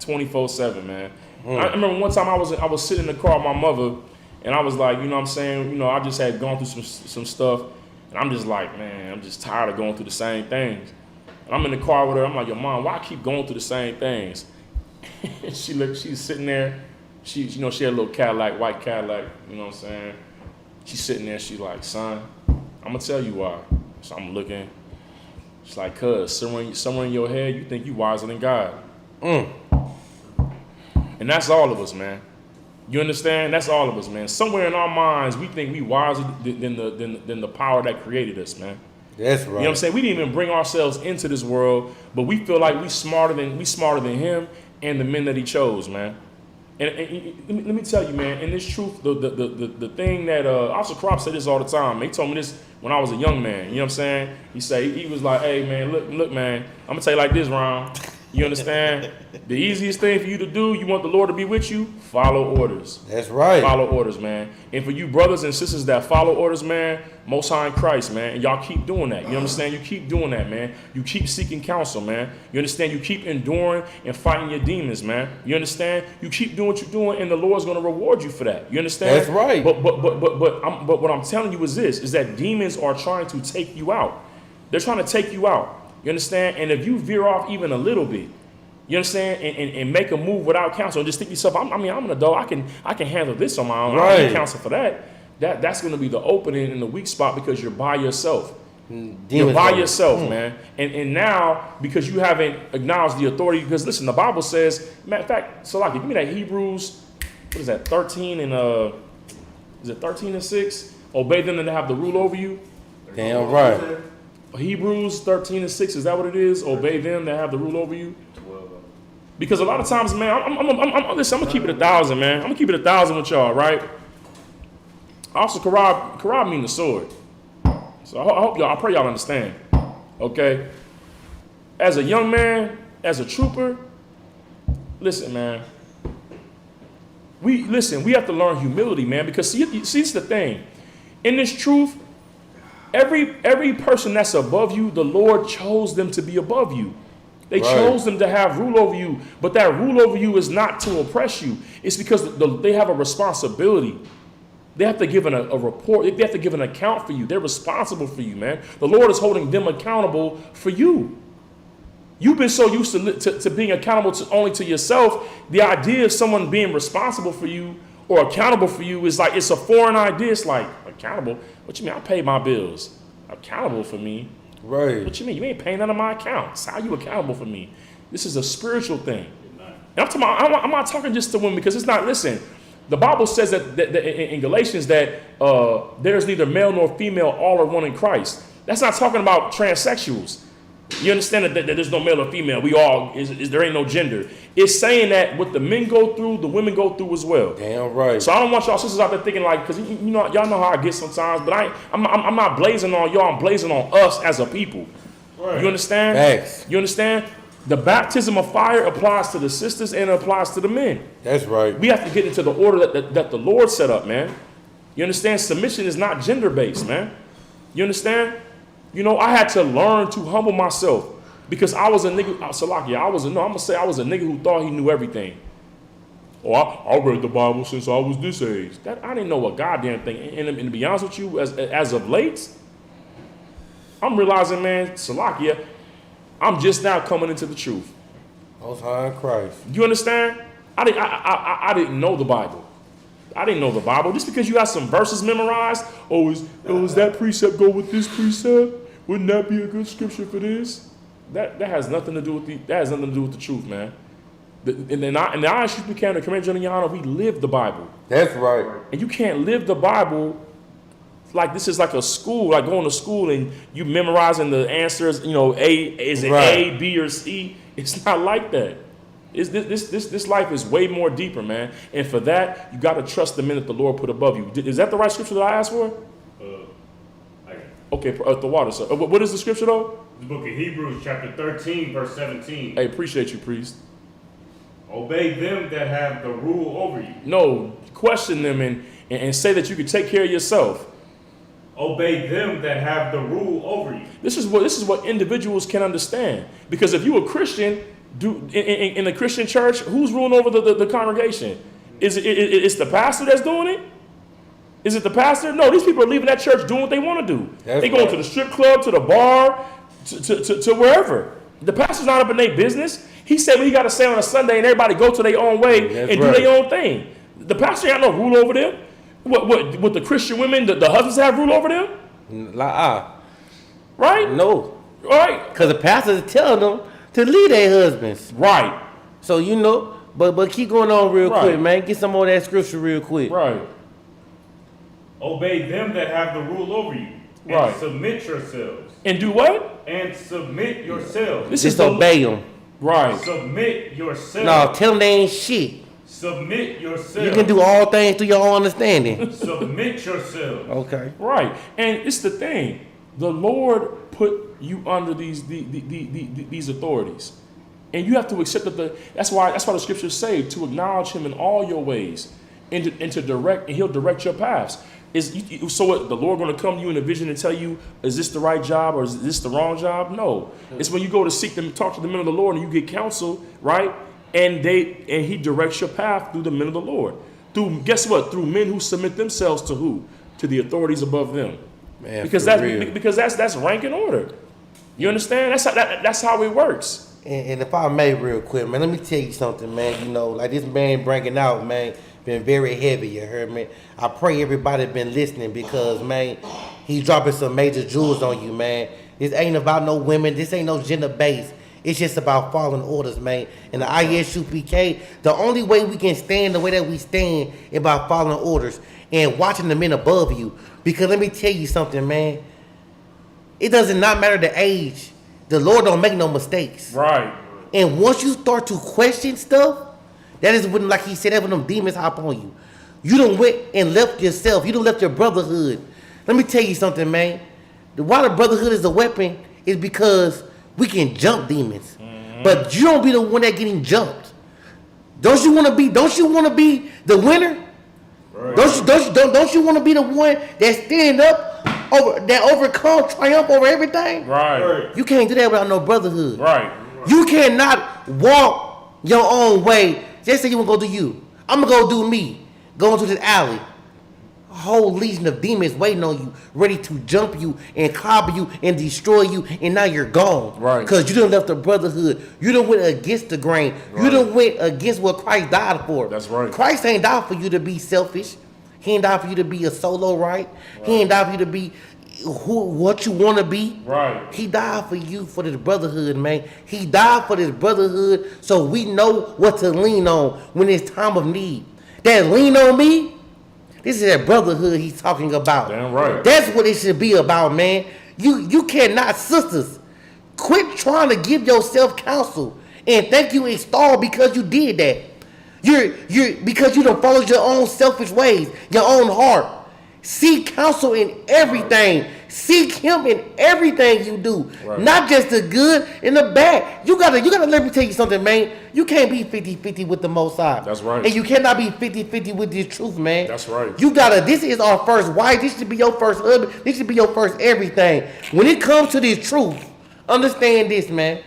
24/7, man. I remember one time I was sitting in the car with my mother, and I was like, you know what I'm saying? You know, I just had gone through some stuff, and I'm just like, man, I'm just tired of going through the same things. And I'm in the car with her. I'm like, yo, Mom, why I keep going through the same things? She's sitting there. She had a little Cadillac, white Cadillac. You know what I'm saying? She's sitting there. She's like, son, I'm gonna tell you why. So I'm looking. She's like, cuz somewhere in your head, you think you wiser than God. And that's all of us, man. You understand? That's all of us, man. Somewhere in our minds, we think we wiser than the power that created us, man. That's right. You know what I'm saying? We didn't even bring ourselves into this world, but we feel like we smarter than him and the men that he chose, man. And let me tell you, man, in this truth, the thing that Officer Crop said this all the time. He told me this when I was a young man. You know what I'm saying? He was like, hey, man, look, man, I'm gonna tell you like this, Ron. You understand? The easiest thing for you to do, you want the Lord to be with you, follow orders. That's right. Follow orders, man. And for you brothers and sisters that follow orders, man, Most High in Christ, man, and y'all keep doing that. You understand? You keep doing that, man. You keep seeking counsel, man. You understand? You keep enduring and fighting your demons, man. You understand? You keep doing what you're doing, and the Lord's going to reward you for that. You understand? That's right. But what I'm telling you is that demons are trying to take you out. They're trying to take you out. You understand? And if you veer off even a little bit, you understand, and make a move without counsel, and just think to yourself, I'm an adult, I can handle this on my own. Right. I don't need counsel for that. That's going to be the opening and the weak spot because you're by yourself. You're by yourself, man. And now, because you haven't acknowledged the authority, because listen, the Bible says, matter of fact, so like, give me that Hebrews, what is that, 13 and, is it 13 and 6? Obey them and have the rule over you. Damn right. Hebrews 13 and 6, is that what it is? Obey them that have the rule over you? Because a lot of times, man, I'm gonna keep it 1,000, man. I'm gonna keep it 1,000 with y'all, right? Also, Karab mean the sword. So I pray y'all understand. Okay? As a young man, as a trooper, listen, man. We have to learn humility, man, because see, it's the thing. In this truth, every person that's above you, the Lord chose them to be above you. They chose them to have rule over you, but that rule over you is not to oppress you. It's because they have a responsibility. They have to give a report. They have to give an account for you. They're responsible for you, man. The Lord is holding them accountable for you. You've been so used to being accountable only to yourself. The idea of someone being responsible for you or accountable for you is like, it's a foreign idea. It's like, accountable? What you mean? I pay my bills. Accountable for me? Right. What you mean? You ain't paying none of my accounts. How you accountable for me? This is a spiritual thing. And I'm not talking just to women, because it's not, listen, the Bible says that in Galatians that there's neither male nor female, all are one in Christ. That's not talking about transsexuals. You understand that there's no male or female. We all, there ain't no gender. It's saying that what the men go through, the women go through as well. Damn right. So I don't want y'all sisters out there thinking like, because you know, y'all know how I get sometimes, but I'm not blazing on y'all. I'm blazing on us as a people. Right. You understand? Thanks. You understand? The baptism of fire applies to the sisters and it applies to the men. That's right. We have to get into the order that the Lord set up, man. You understand? Submission is not gender-based, man. You understand? You know, I had to learn to humble myself because I was a nigga, Salakia, I was a nigga who thought he knew everything. Oh, I read the Bible since I was this age. I didn't know a goddamn thing. And to be honest with you, as of late, I'm realizing, man, Salakia, I'm just now coming into the truth. Most High in Christ. You understand? I didn't know the Bible. I didn't know the Bible. Just because you have some verses memorized, is that precept go with this precept? Wouldn't that be a good scripture for this? That has nothing to do with the truth, man. And the Isupk Chapter, the Command General, we live the Bible. That's right. And you can't live the Bible like this is like a school, like going to school and you memorizing the answers, you know, A, B, or C? It's not like that. This life is way more deeper, man. And for that, you got to trust the men that the Lord put above you. Is that the right scripture that I asked for? Okay, the water, sir. What is the scripture, though? The book of Hebrews, chapter 13, verse 17. Hey, appreciate you, priest. Obey them that have the rule over you. No, question them and say that you can take care of yourself. Obey them that have the rule over you. This is what individuals can understand. Because if you're a Christian, In the Christian church, who's ruling over the congregation? Is it's the pastor that's doing it? Is it the pastor? No, these people are leaving that church doing what they want to do. They going to the strip club, to the bar, to wherever. The pastor's not up in their business. He said he got to say on a Sunday and everybody go to their own way and do their own thing. The pastor ain't got no rule over them. What the Christian women, the husbands have rule over them? Right? No. Right? Because the pastor is telling them to leave their husbands. Right. So, but keep going on real quick, man. Get some more of that scripture real quick. Right. Obey them that have the rule over you. And Right. submit yourselves. And do what? And submit yourselves. Just obey them. Right. Submit yourselves. No, tell them they ain't shit. Submit yourselves. You can do all things through your own understanding. Submit yourselves. Okay. Right. And it's the thing. The Lord put you under these authorities. And you have to accept that that's why the scriptures say to acknowledge him in all your ways and to direct, and he'll direct your paths. So the Lord going to come to you in a vision and tell you, is this the right job or is this the wrong job? No. It's when you go to seek them, talk to the men of the Lord, and you get counsel, right? And he directs your path through the men of the Lord. Guess what? Through men who submit themselves to who? To the authorities above them. Man, because that's rank and order. You understand? That's how it works. And if I may real quick, man, let me tell you something, man. Like this man bringing out, man, been very heavy, you heard me? I pray everybody been listening because, man, he's dropping some major jewels on you, man. This ain't about no women. This ain't no gender based. It's just about following orders, man. And the Isupk, the only way we can stand the way that we stand is by following orders and watching the men above you. Because let me tell you something, man. It does not matter the age. The Lord don't make no mistakes. Right. And once you start to question stuff, that is when, like he said, that when them demons hop on you. You done went and left yourself. You done left your brotherhood. Let me tell you something, man. Why the brotherhood is a weapon is because we can jump demons. Mm-hmm. But you don't be the one that getting jumped. Don't you want to be the winner? Right. Don't you want to be the one that stand up that overcome, triumph over everything? Right. You can't do that without no brotherhood. Right. You cannot walk your own way. Just say you want to go do you. I'm going to go do me. Go into this alley. A whole legion of demons waiting on you, ready to jump you and clobber you and destroy you, and now you're gone. Right. Because you done left the brotherhood. You done went against the grain. Right. You done went against what Christ died for. That's right. Christ ain't died for you to be selfish. He ain't died for you to be a solo, right? He ain't died for you to be what you want to be. Right. He died for you for this brotherhood, man. He died for this brotherhood so we know what to lean on when it's time of need. That lean on me, this is that brotherhood he's talking about. Damn right. That's what it should be about, man. You cannot, sisters, quit trying to give yourself counsel and think you installed because you did that. You're because you done followed your own selfish ways, your own heart. Seek counsel in everything. Seek him in everything you do. Right. Not just the good and the bad. You gotta let me tell you something, man. You can't be 50-50 with the Most High. That's right. And you cannot be 50-50 with this truth, man. That's right. This is our first wife. This should be your first husband. This should be your first everything. When it comes to this truth, understand this, man.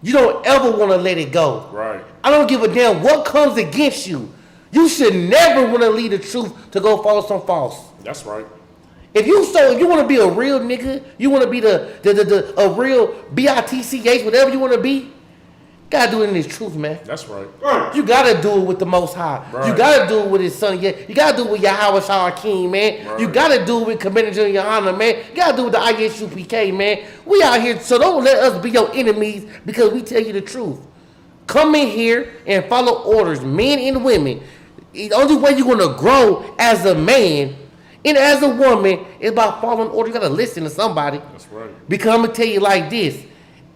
You don't ever want to let it go. Right. I don't give a damn what comes against you. You should never want to leave the truth to go follow some false. That's right. If you want to be a real nigga, you want to be a real bitch, whatever you want to be, gotta do it in this truth, man. That's right. You gotta do it with the Most High. Right. You gotta do it with His Son. You gotta do it with Yahweh Shah King, man. Right. You gotta do it with Commander Your Honor, man. You gotta do it with the Isupk, man. We out here, so don't let us be your enemies because we tell you the truth. Come in here and follow orders, men and women. The only way you're gonna grow as a man and as a woman is by following orders. You gotta listen to somebody. That's right. Because I'm gonna tell you like this.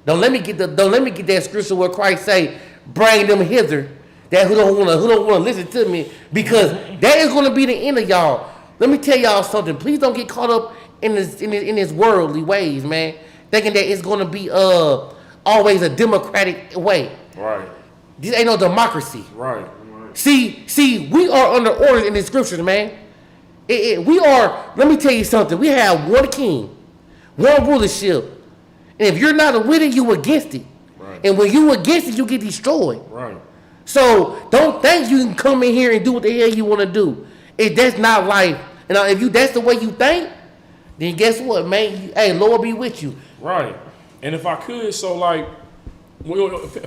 Don't let me get that scripture where Christ say, "Bring them hither." That who don't wanna listen to me, because that is gonna be the end of y'all. Let me tell y'all something. Please don't get caught up in this worldly ways, man. Thinking that it's gonna be always a democratic way. Right. This ain't no democracy. Right. See, we are under orders in the scriptures, man. We are. Let me tell you something. We have one king, one rulership. And if you're not with it, you against it. Right. And when you against it, you get destroyed. Right. So don't think you can come in here and do what the hell you want to do. If that's not life, and if that's the way you think, then guess what, man? Hey, Lord be with you. Right. And if I could, so like,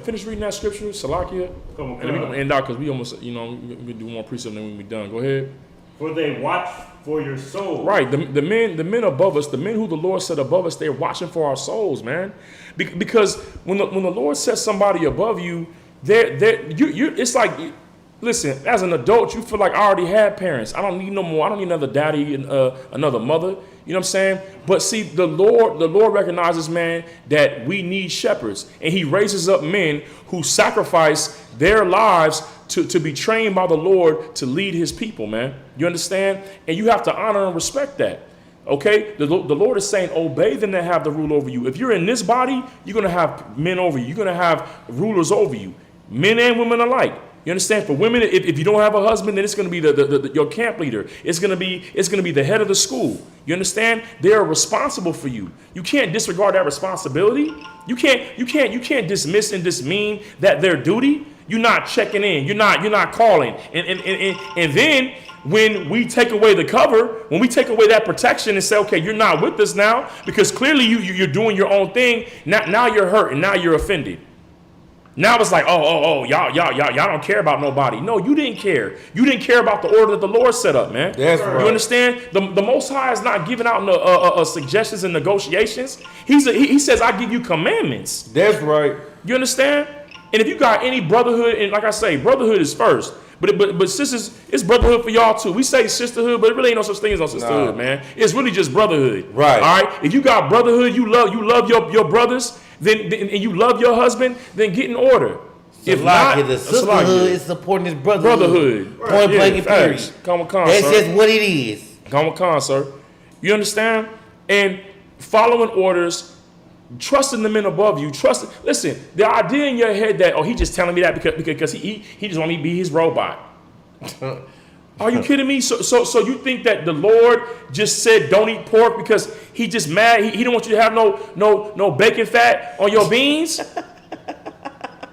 finish reading that scripture, Salakia. Come on, and then we're gonna end out because we almost, we do one precept and then we'll be done. Go ahead. For they watch for your soul. Right. The men above us, the men who the Lord set above us, they're watching for our souls, man. Because when the Lord sets somebody above you, it's like, listen, as an adult, you feel like I already had parents. I don't need no more. I don't need another daddy and another mother. You know what I'm saying? But see, the Lord recognizes, man, that we need shepherds. And he raises up men who sacrifice their lives to be trained by the Lord to lead his people, man. You understand? And you have to honor and respect that. Okay? The Lord is saying, obey them that have the rule over you. If you're in this body, you're going to have men over you. You're going to have rulers over you. Men and women alike. You understand? For women, if you don't have a husband, then it's going to be your camp leader. It's going to be the head of the school. You understand? They are responsible for you. You can't disregard that responsibility. You can't dismiss and dismean their duty. You're not checking in. You're not calling. And then when we take away the cover, when we take away that protection and say, okay, you're not with us now because clearly you're doing your own thing. Now you're hurt and now you're offended. Now it's like, y'all don't care about nobody. No, you didn't care. You didn't care about the order that the Lord set up, man. That's right. You understand? The Most High is not giving out suggestions and negotiations. He says, I give you commandments. That's right. You understand? And if you got any brotherhood, and like I say, brotherhood is first. But sisters, it's brotherhood for y'all too. We say sisterhood, but it really ain't no such thing as no sisterhood, man. It's really just brotherhood. Right. All right. If you got brotherhood, you love your brothers, then and you love your husband, then get in order. So if not, the sisterhood is supporting this brotherhood. Point blank and period. Come on, that's sir. just what it is. Come on, sir. You understand? And following orders, trusting the men above you. Listen, the idea in your head that, he just telling me that because he just want me to be his robot. Are you kidding me? So you think that the Lord just said don't eat pork because he just mad? He don't want you to have no bacon fat on your beans?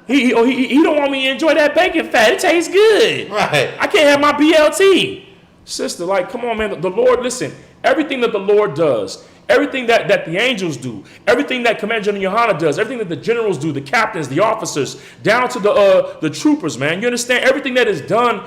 He don't want me to enjoy that bacon fat. It tastes good. Right. I can't have my BLT. Sister, like, come on, man. The Lord, listen, everything that the Lord does, everything that the angels do, everything that Commander General Yohana does, everything that the generals do, the captains, the officers, down to the troopers, man. You understand? Everything that is done,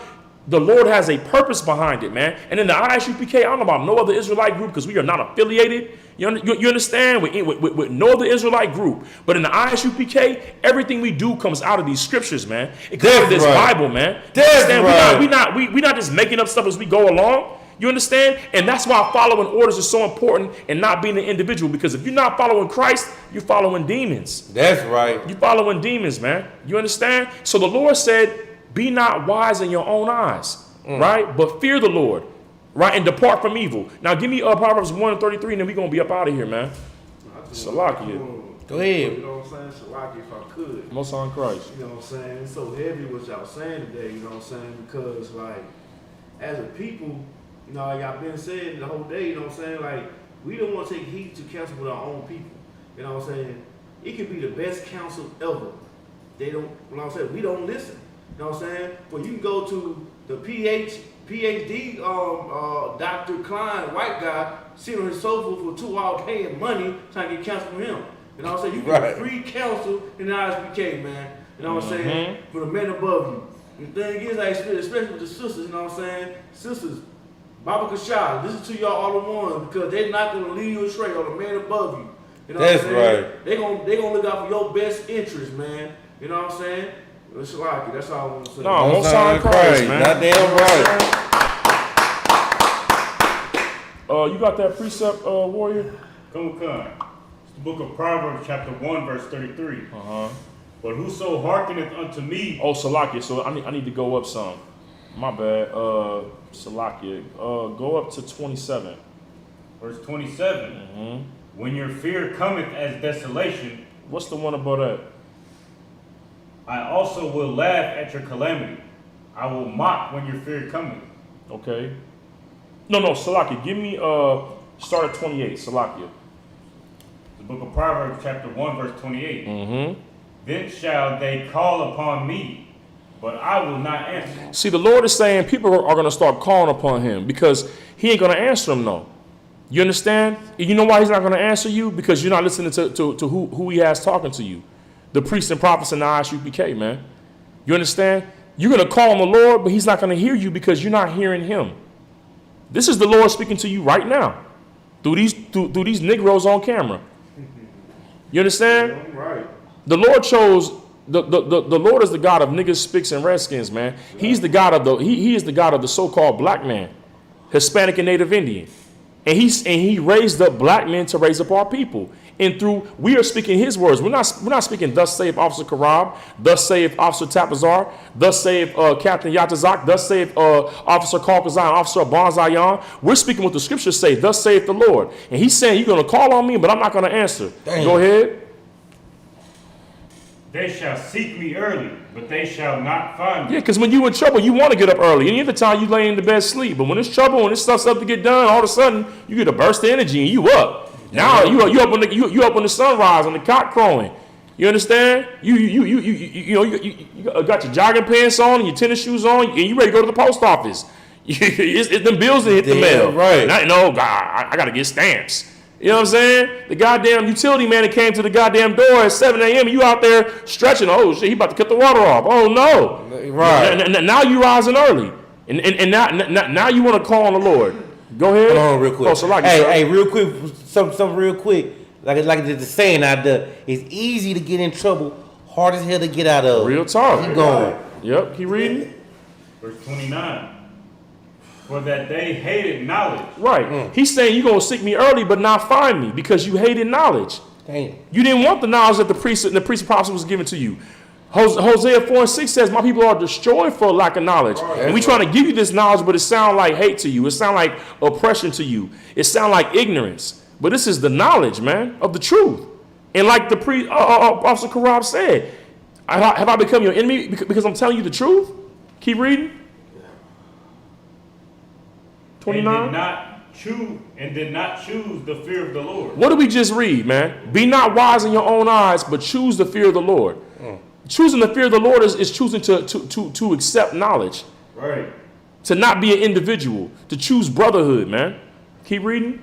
the Lord has a purpose behind it, man. And in the ISUPK, I don't know about no other Israelite group because we are not affiliated. You understand? With no other Israelite group. But in the ISUPK, everything we do comes out of these scriptures, man. It comes out of this Bible, man. That's right. We're not just making up stuff as we go along. You understand? And that's why following orders is so important and not being an individual. Because if you're not following Christ, you're following demons. That's right. You're following demons, man. You understand? So the Lord said, be not wise in your own eyes, right? But fear the Lord, right? And depart from evil. Now give me Proverbs 1:33 and then we're going to be up out of here, man. Salakia. Go ahead. You know what I'm saying? Salakia, if I could. Most on Christ. You know what I'm saying? It's so heavy what y'all saying today, you know what I'm saying? Because, like, as a people, you know, like I've been saying the whole day, you know what I'm saying? Like, we don't want to take heed to counsel with our own people. You know what I'm saying? It could be the best counsel ever. They don't, you know what I'm saying? We don't listen. You know what I'm saying? But you can go to the PhD, Dr. Klein, white guy, sitting on his sofa for 2 hours paying money trying to get counsel from him. You know what I'm saying? You get free counsel in the ISBK, man. You know what I'm saying? For the men above you. The thing is, like, especially with the sisters, you know what I'm saying? Sisters, Baba Kashah, listen to y'all all the ones because they're not going to lead you astray or the man above you. You know That's what I'm saying? right. They're gonna look out for your best interest, man. You know what I'm saying? It's like, that's all I want to say. No, most on Christ, man. Goddamn right. You got that precept, warrior? Come. It's the book of Proverbs, chapter 1, verse 33. But whoso hearkeneth unto me. Oh, Salakia. So I need to go up some. My bad. Salakia. Go up to 27. Verse 27. When your fear cometh as desolation. What's the one about that? I also will laugh at your calamity. I will mock when your fear cometh. Okay. No, Salakia. Give me start at 28. Salakia. The book of Proverbs, chapter 1, verse 28. Then shall they call upon me, but I will not answer. See, the Lord is saying people are going to start calling upon him because he ain't going to answer them, no. You understand? You know why he's not going to answer you? Because you're not listening to who he has talking to you. The priests and prophets in the Isupk, man. You understand? You're going to call on the Lord, but he's not going to hear you because you're not hearing him. This is the Lord speaking to you right now through these Negroes on camera. You understand? Right. The Lord chose the Lord is the God of niggas, spicks, and redskins, man. He's the God of he is the God of the so-called black man, Hispanic and Native Indian. And he raised up black men to raise up our people. And we are speaking his words. We're not speaking thus saith Officer Karab, thus saith Officer Tapazar, thus saith Captain Yatazak, thus saith Officer Kalkazan, Officer Bonzayan. We're speaking what the scriptures say, thus saith the Lord. And he's saying, you're going to call on me, but I'm not going to answer. Damn. Go ahead. They shall seek me early, but they shall not find me. Yeah, because when you in trouble, you want to get up early. Any other time you lay in the bed sleep. But when it's trouble and this stuff's up to get done, all of a sudden you get a burst of energy and you up. Now you up when the sunrise and the cock crowing. You understand? You got your jogging pants on and your tennis shoes on and you ready to go to the post office. It's them bills that hit the mail. Right. God, I got to get stamps. You know what I'm saying? The goddamn utility man that came to the goddamn door at 7 a.m. and you out there stretching. Oh shit, he about to cut the water off. Oh no. Right. Now you rising early. And now you want to call on the Lord. Go ahead. Hold on real quick. Oh, so like hey, real quick, something real quick. Like the saying out there, it's easy to get in trouble, hard as hell to get out of. Real talk. Keep going. Yep, keep reading. Verse 29. For that they hated knowledge. Right. He's saying you're going to seek me early but not find me because you hated knowledge. Damn. You didn't want the knowledge that the priest and prophet was given to you. Hosea 4:6 says, my people are destroyed for lack of knowledge. Right. And we trying to give you this knowledge, but it sounds like hate to you. It sounds like oppression to you. It sounds like ignorance. But this is the knowledge, man, of the truth. And like the Officer Karab said, have I become your enemy because I'm telling you the truth? Keep reading. 29. And did not choose the fear of the Lord. What did we just read, man? Be not wise in your own eyes, but choose the fear of the Lord. Choosing the fear of the Lord is choosing to accept knowledge. Right. To not be an individual. To choose brotherhood, man. Keep reading.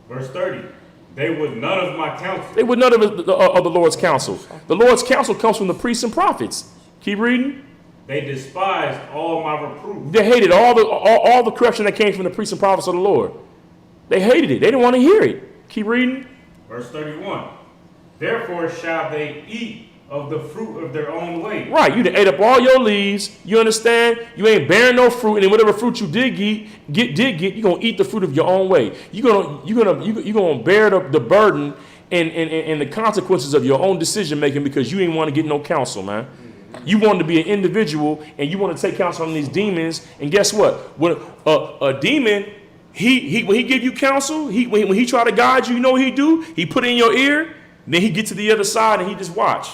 Verse 30. They would none of my counsel. They would none of the Lord's counsel. The Lord's counsel comes from the priests and prophets. Keep reading. They despised all my reproof. They hated all the correction that came from the priests and prophets of the Lord. They hated it. They didn't want to hear it. Keep reading. Verse 31. Therefore shall they eat of the fruit of their own way. Right. You done ate up all your leaves. You understand? You ain't bearing no fruit, and then whatever fruit you did get, you're gonna eat the fruit of your own way. You're gonna bear the burden and the consequences of your own decision making because you ain't want to get no counsel, man. You wanted to be an individual and you want to take counsel on these demons. And guess what? When a demon, when he give you counsel, when he try to guide you, you know what he do? He put it in your ear, then he get to the other side and he just watch.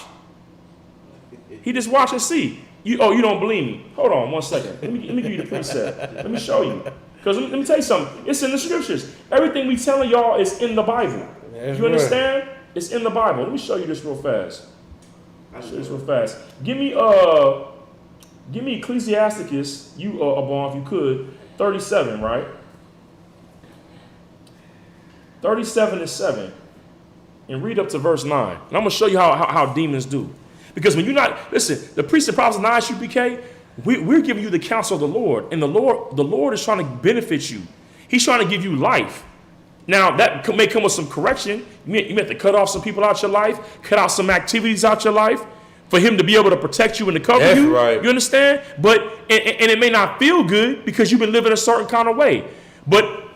He just watch and see. You don't believe me? Hold on 1 second. Let me give you the precept. Let me show you. Because let me tell you something. It's in the scriptures. Everything we telling y'all is in the Bible. That's you understand? Right. It's in the Bible. Let me show you this real fast. Give me Ecclesiasticus, Abon, if you could, 37, right? 37 and 7. And read up to verse 9. And I'm going to show you how demons do. Because when you're not, listen, the priests and prophets of Isupk, we're giving you the counsel of the Lord. And the Lord is trying to benefit you. He's trying to give you life. Now, that may come with some correction. You may have to cut off some people out your life, cut out some activities out your life for him to be able to protect you and to cover you. Right. You understand? But and it may not feel good because you've been living a certain kind of way. But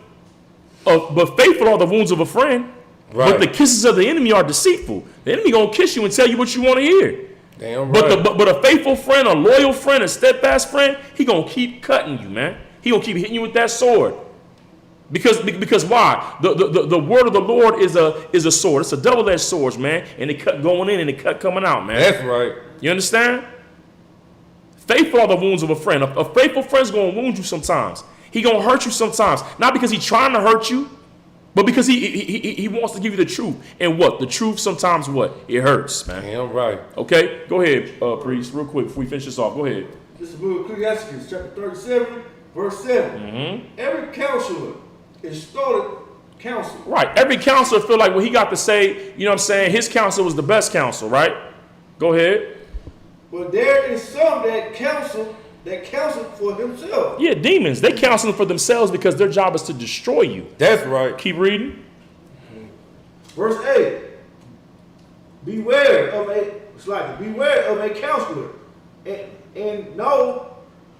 faithful are the wounds of a friend. Right. But the kisses of the enemy are deceitful. The enemy gonna kiss you and tell you what you want to hear. Damn right. But a faithful friend, a loyal friend, a steadfast friend, he gonna keep cutting you, man. He gonna keep hitting you with that sword. Because why? The word of the Lord is a sword. It's a double-edged sword, man. And it cut going in and it cut coming out, man. That's right. You understand? Faithful are the wounds of a friend. A faithful friend's gonna wound you sometimes. He gonna hurt you sometimes. Not because he's trying to hurt you, But because he wants to give you the truth. And what? The truth sometimes what? It hurts, man. Damn right. Okay? Go ahead, priest, real quick before we finish this off. Go ahead. This is the book of Ecclesiasticus Chapter 37, verse 7. Every counselor is started counsel. Right. Every counselor feel like what he got to say, you know what I'm saying? His counsel was the best counsel, right? Go ahead. But there is some that counsel for himself. Yeah, demons. They counsel for themselves because their job is to destroy you. That's right. Keep reading. Verse 8. Beware of a counselor and know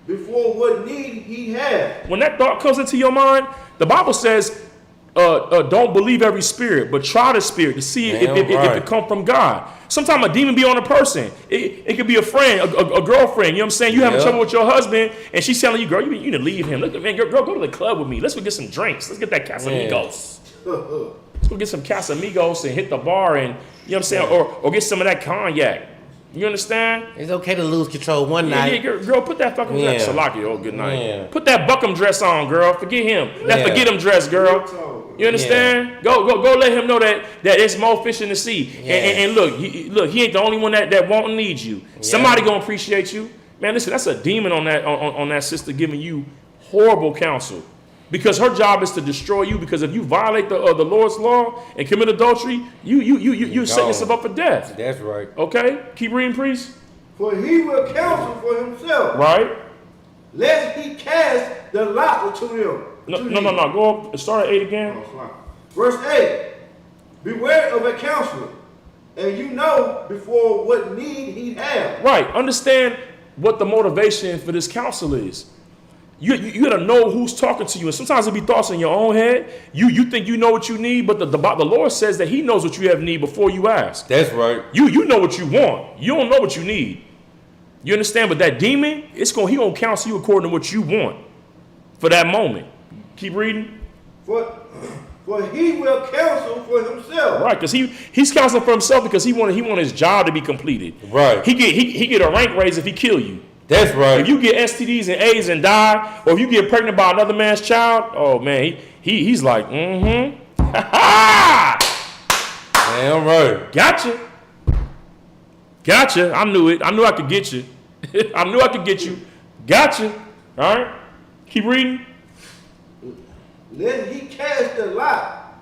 before what need he has. When that thought comes into your mind, the Bible says, don't believe every spirit, but try the spirit to see if it come from God. Sometimes a demon be on a person. It could be a friend, a girlfriend. You know what I'm saying? You having trouble with your husband, and she's telling you, girl, you need to leave him. Look, man, girl, go to the club with me. Let's go get some drinks. Let's get that Casamigos. Let's go get some Casamigos and hit the bar, and you know what I'm saying, or get some of that cognac. You understand? It's okay to lose control one night. Yeah, girl, put that fucking dress. Salaki, oh, good night. Yeah. Put that Buckham dress on, girl. Forget him. That forget him dress, girl. You understand? Go let him know that it's more fish in the sea. And look, he ain't the only one that won't need you. Somebody gonna appreciate you. Man, listen, that's a demon on that sister giving you horrible counsel. Because her job is to destroy you. Because if you violate the Lord's law and commit adultery, you set yourself up for death. That's right. Okay? Keep reading, priest. For he will counsel for himself. Right? Lest he cast the lot to him. No. Go up. Start at 8 again. Verse 8. Beware of a counselor, and you know before what need he has. Right. Understand what the motivation for this counsel is. You gotta know who's talking to you, and sometimes it'll be thoughts in your own head. You think you know what you need, but the Lord says that He knows what you have need before you ask. That's right. You know what you want. You don't know what you need. You understand? But that demon, he gonna counsel you according to what you want for that moment. Keep reading. For he will counsel for himself. Right, because he's counseling for himself because he want his job to be completed. Right. He get a rank raise if he kill you. That's right. If you get STDs and AIDS and die, or if you get pregnant by another man's child, oh man, he's like, Damn right. Gotcha. I knew it. I knew I could get you. I knew I could get you. Gotcha. All right. Keep reading. Lest he cast the lot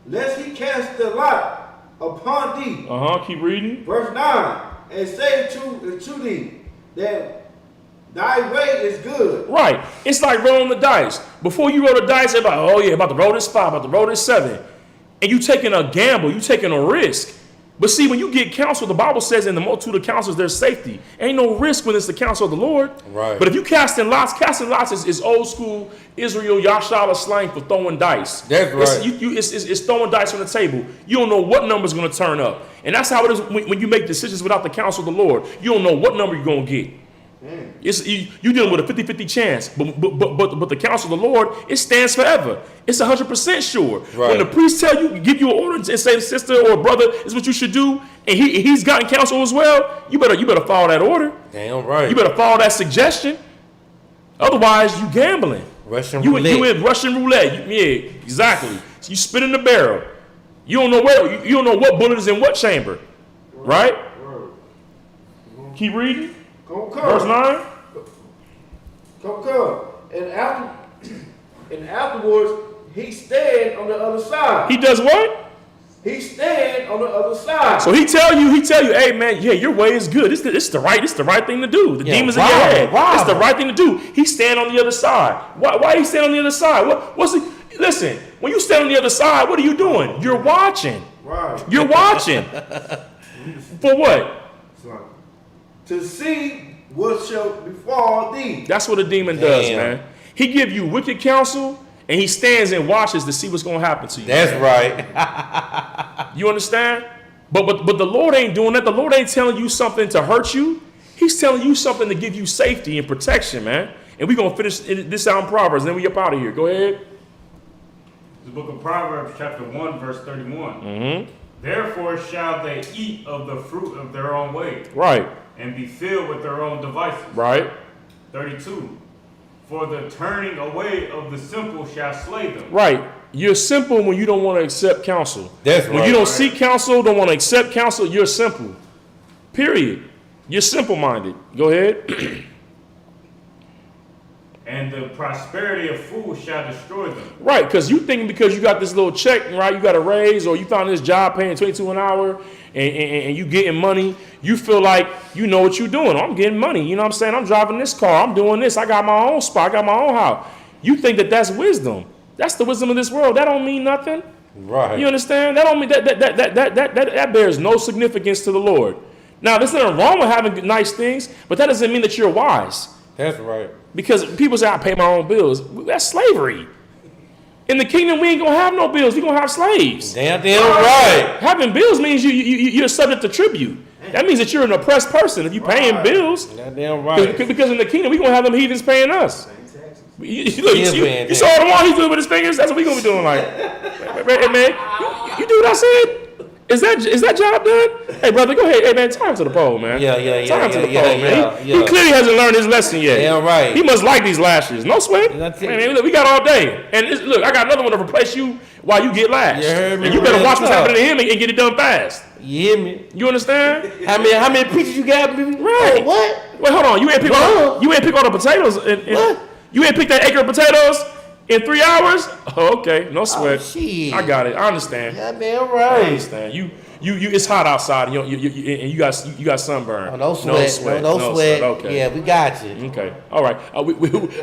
lest he cast the lot upon thee. Keep reading. Verse 9. And say to thee that thy way is good. Right. It's like rolling the dice. Before you roll the dice, everybody, oh yeah, about to roll this 5, about to roll this 7. And you taking a gamble, you taking a risk. But see, when you get counsel, the Bible says in the multitude of counsels, there's safety. Ain't no risk when it's the counsel of the Lord. Right. But if you casting lots is old school Israel Yashala slang for throwing dice. That's right. It's throwing dice on the table. You don't know what number's going to turn up. And that's how it is when you make decisions without the counsel of the Lord. You don't know what number you're going to get. You're dealing with a 50-50 chance, but the counsel of the Lord, it stands forever. It's 100% sure. Right. When the priest tell you, give you an order and say, sister or brother, this is what you should do, and he's gotten counsel as well, you better follow that order. Damn right. You better follow that suggestion. Otherwise, you gambling. Russian You roulette. in Russian roulette. Yeah, exactly. So you spit in the barrel. You don't know where. You don't know what bullet is in what chamber, right? Keep reading. Verse 9. And afterwards, he stand on the other side. He does what? He stand on the other side. So he tell you, hey man, yeah, your way is good. It's the right thing to do. The demons in your head. It's the right thing to do. He stand on the other side. Why he stand on the other side? Listen, when you stand on the other side, what are you doing? You're watching. Right. You're watching. For what? To see what shall befall thee. That's what a demon does, man. He give you wicked counsel, and he stands and watches to see what's going to happen to you. That's right. You understand? But the Lord ain't doing that. The Lord ain't telling you something to hurt you. He's telling you something to give you safety and protection, man. And we're going to finish this out in Proverbs, and then we up out of here. Go ahead. The book of Proverbs, chapter 1, verse 31. Therefore shall they eat of the fruit of their own way. Right. And be filled with their own devices. Right. 32. For the turning away of the simple shall slay them. Right. You're simple when you don't want to accept counsel. That's when right. you don't seek counsel, don't want to accept counsel, you're simple. Period. You're simple-minded. Go ahead. And the prosperity of fools shall destroy them. Right, because you think because you got this little check, right, you got a raise, or you found this job paying $22 an hour, and you getting money, you feel like you know what you're doing. I'm getting money, you know what I'm saying? I'm driving this car, I'm doing this, I got my own spot, I got my own house. You think that that's wisdom. That's the wisdom of this world. That don't mean nothing. Right. You understand? That don't mean that bears no significance to the Lord. Now, there's nothing wrong with having nice things, but that doesn't mean that you're wise. That's right. Because people say, I pay my own bills. That's slavery. In the kingdom, we ain't going to have no bills. We're going to have slaves. Damn right. Having bills means you're subject to tribute. That means that you're an oppressed person if you're paying bills. Damn right. Because in the kingdom, we're going to have them heathens paying us. You saw the one he's doing with his fingers? That's what we're going to be doing. Like, hey, man, you do what I said? Is that job done? Hey, brother, go ahead. Hey, man, time to the pole, man. Yeah. Time to the pole, man. He clearly hasn't learned his lesson yet. Yeah, right. He must like these lashes. No sweat. Man, look, we got all day. And look, I got another one to replace you while you get lashed. And you better watch what's happening to him and get it done fast. You hear me? You understand? How many pictures you got? Right. Oh, what? Wait, hold on. You ain't pick all the potatoes. What? You ain't pick that acre of potatoes in 3 hours? Oh, okay. No sweat. Oh, shit. I got it. I understand. Yeah, man, right. I understand. You it's hot outside and you got sunburn. Oh, no sweat. No sweat. Okay. Yeah, we got you. Okay. All right.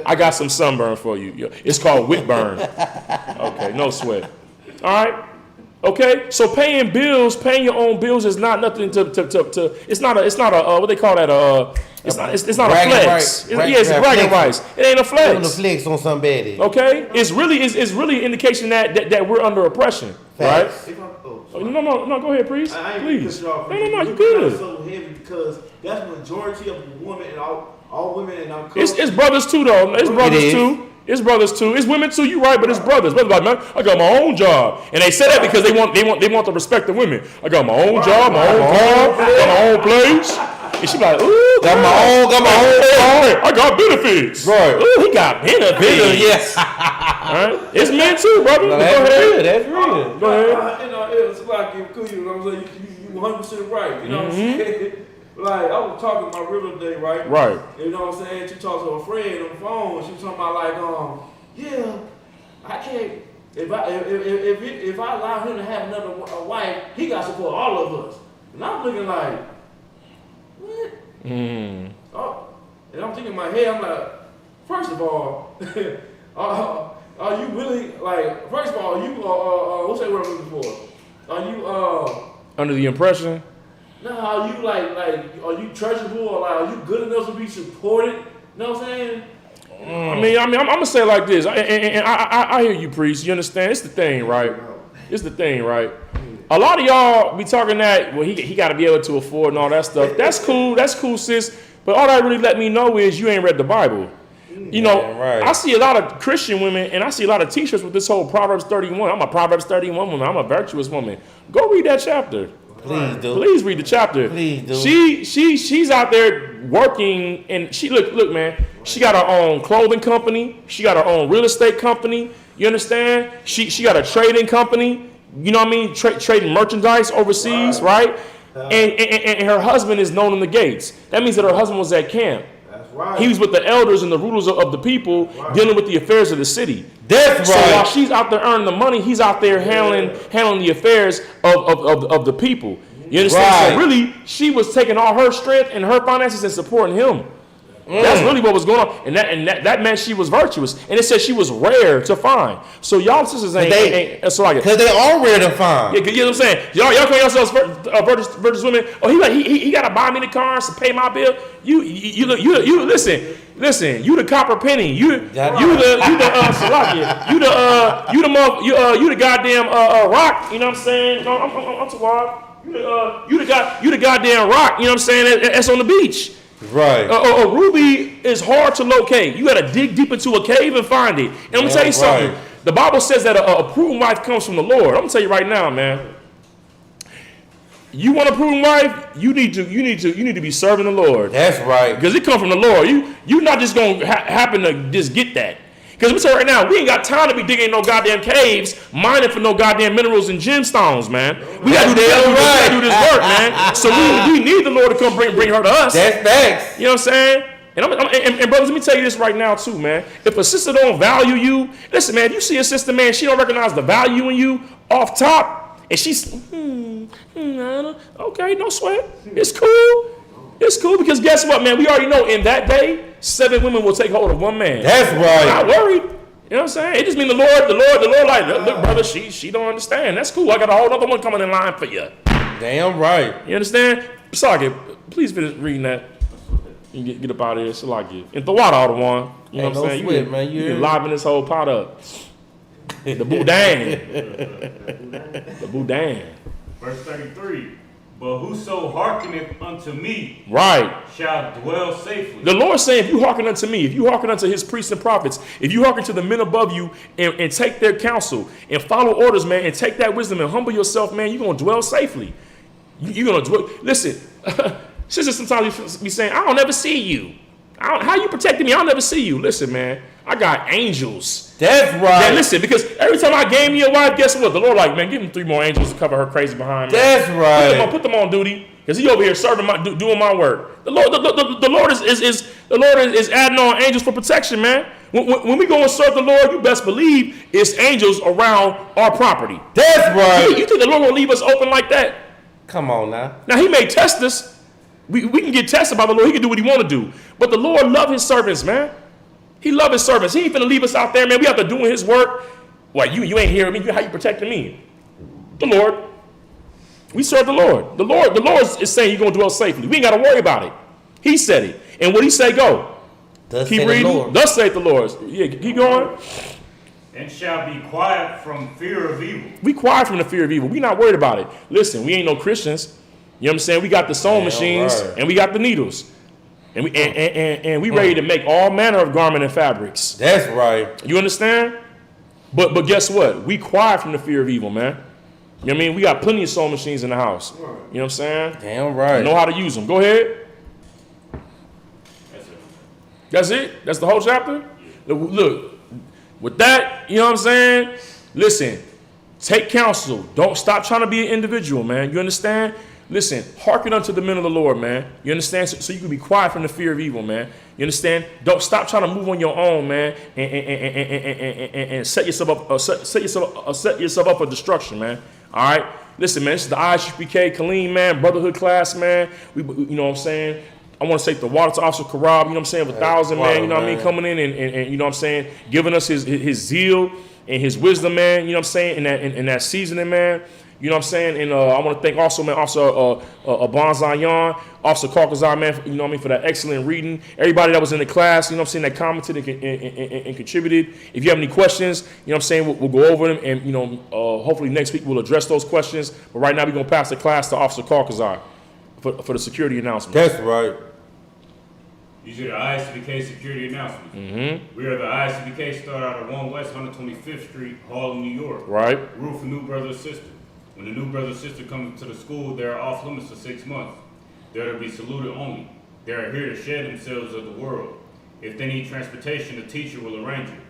I got some sunburn for you. It's called whip burn. Okay. No sweat. All right. Okay. So paying your own bills is not nothing to it's not a what they call that it's not a flex. It's bragging rights. It ain't a flex. Doing the flex on somebody. Okay. It's really an indication that we're under oppression. Facts. Right? No, go ahead, please. I ain't Please. No, you good. So heavy because that's the majority of the women and all women in our culture. It's brothers too, though. It's brothers too. It's brothers too. It's women too. You right, but it's brothers. Brothers like, man, I got my own job, and they say that because they want to respect the women. I got my own job, my own car, got my own place. And she like, ooh, got my own car. I got benefits. Right. Ooh, he got benefits. Yes. All right. It's men too, brother. No, Go ahead. That's real. Go ahead. It's like you know what I'm saying? You 100% right. You know what I'm saying? Like, I was talking to my river today, right? Right. You know what I'm saying? She talked to a friend on the phone. She was talking about like, yeah, I can't. If I allow him to have another wife, he got to support all of us. And I'm looking like, what? Oh, and I'm thinking in my head, I'm like, first of all, are you really like? First of all, you what's that word I'm looking for? Are you under the impression? No, are you like are you treasurable or like are you good enough to be supported? You know what I'm saying? I mean, I'm gonna say it like this, and I hear you, priest. You understand? It's the thing, right? It's the thing, right? A lot of y'all be talking that he got to be able to afford and all that stuff. That's cool, sis. But all that really let me know is you ain't read the Bible. You know, right. I see a lot of Christian women, and I see a lot of T-shirts with this whole Proverbs 31. I'm a Proverbs 31 woman. I'm a virtuous woman. Go read that chapter. Please do. Please read the chapter. Please do. She's out there working, and she look, man. She got her own clothing company. She got her own real estate company. You understand? She got a trading company. You know what I mean? Trading merchandise overseas, right? And her husband is known in the gates. That means that her husband was at camp. That's right. He was with the elders and the rulers of the people, dealing with the affairs of the city. That's So right. while she's out there earning the money, he's out there handling the affairs of the people. You understand? So Right. really, she was taking all her strength and her finances and supporting him. That's really what was going on, and that meant she was virtuous, and it said she was rare to find. So y'all sisters ain't so like it. Because they are rare to find. Yeah, you know what I'm saying? Y'all call yourselves virtuous women. Oh, he got to buy me the cars to pay my bill. You listen. You the copper penny. You the Salakia. You the goddamn rock. You know what I'm saying? No, I'm too wild. You the goddamn rock. You know what I'm saying? That's on the beach. Right. A ruby is hard to locate. You got to dig deep into a cave and find it. And I'm going to tell you something. Right. The Bible says that a prudent wife comes from the Lord. I'm going to tell you right now, man. You want a proven wife? You need to be serving the Lord. That's right. Because it comes from the Lord. You not just gonna happen to just get that. Because we say right now, we ain't got time to be digging no goddamn caves, mining for no goddamn minerals and gemstones, man. We gotta do this work, man. So we need the Lord to come bring her to us. That's facts. You know what I'm saying? And brothers, let me tell you this right now too, man. If a sister don't value you, listen, man. If you see a sister, man, she don't recognize the value in you off top, and she's okay, no sweat. It's cool. It's cool because guess what, man? We already know in that day, 7 women will take hold of 1 man. That's right. I'm not worried. You know what I'm saying? It just means the Lord, like, look, brother, she don't understand. That's cool. I got a whole other one coming in line for you. Damn right. You understand? Salaki, please finish reading that. You can get up out of here. Salaki. And throw out all the one. You know what I'm saying? Sweat, man. You can liven this whole pot up. The boudin. The boudin. Verse 33. But whoso hearkeneth unto me, right, shall dwell safely. The Lord saying, if you hearken unto me, if you hearken unto his priests and prophets, if you hearken to the men above you and take their counsel and follow orders, man, and take that wisdom and humble yourself, man, you're going to dwell safely. You're going to dwell. Listen, sisters sometimes be saying, I don't ever see you. How you protecting me? I'll never see you. Listen, man, I got angels. That's right. Yeah, listen, because every time I gave me a wife, guess what? The Lord like, man, give him 3 more angels to cover her crazy behind me. That's right. Put them on duty, because he over here serving doing my work. The Lord is adding on angels for protection, man. When we go and serve the Lord, you best believe it's angels around our property. That's right. You think the Lord will leave us open like that? Come on now. Now he may test us. We can get tested by the Lord. He can do what he want to do. But the Lord love his servants, man. He love his servants. He ain't finna leave us out there, man. We have to do his work. What, you ain't hearing me? How you protecting me? The Lord. We serve the Lord. The Lord is saying you're going to dwell safely. We ain't got to worry about it. He said it. And what he say, go. Thus keep reading. Thus saith the Lord. Yeah, keep going. And shall be quiet from fear of evil. We quiet from the fear of evil. We not worried about it. Listen, we ain't no Christians. You know what I'm saying? We got the sewing machines and we got the needles. And we ready to make all manner of garment and fabrics. That's right. You understand? But guess what? We quiet from the fear of evil, man. You know what I mean? We got plenty of sewing machines in the house. You know what I'm saying? Damn right. We know how to use them. Go ahead. That's it? That's the whole chapter? Look, with that, you know what I'm saying? Listen, take counsel. Don't stop trying to be an individual, man. You understand? Listen, hearken unto the men of the Lord, man. You understand? So you can be quiet from the fear of evil, man. You understand? Don't stop trying to move on your own, man, and set yourself up for destruction, man. All right? Listen, man, this is the Isupk Kalim, man, Brotherhood class, man. You know what I'm saying? I want to say the water to Officer Karab, you know what I'm saying, with 1,000, man, you know what I mean, coming in and you know what I'm saying, giving us his zeal and his wisdom, man, you know what I'm saying, in that seasoning, man. You know what I'm saying? And I want to thank also, man, Officer Bonzayon, Officer Caucasar, man, you know what I mean, for that excellent reading. Everybody that was in the class, you know what I'm saying, that commented and contributed. If you have any questions, you know what I'm saying, we'll go over them. And, you know, hopefully next week we'll address those questions. But right now we're going to pass the class to Officer Caucasar for the security announcement. That's right. These are the Isupk security announcements. Mm-hmm. We are the Isupk, start out at 1 West 125th Street, Harlem, New York. Right. Rule for new brother or sister. When the new brother or sister comes to the school, they are off limits for 6 months. They are to be saluted only. They are here to shed themselves of the world. If they need transportation, the teacher will arrange it.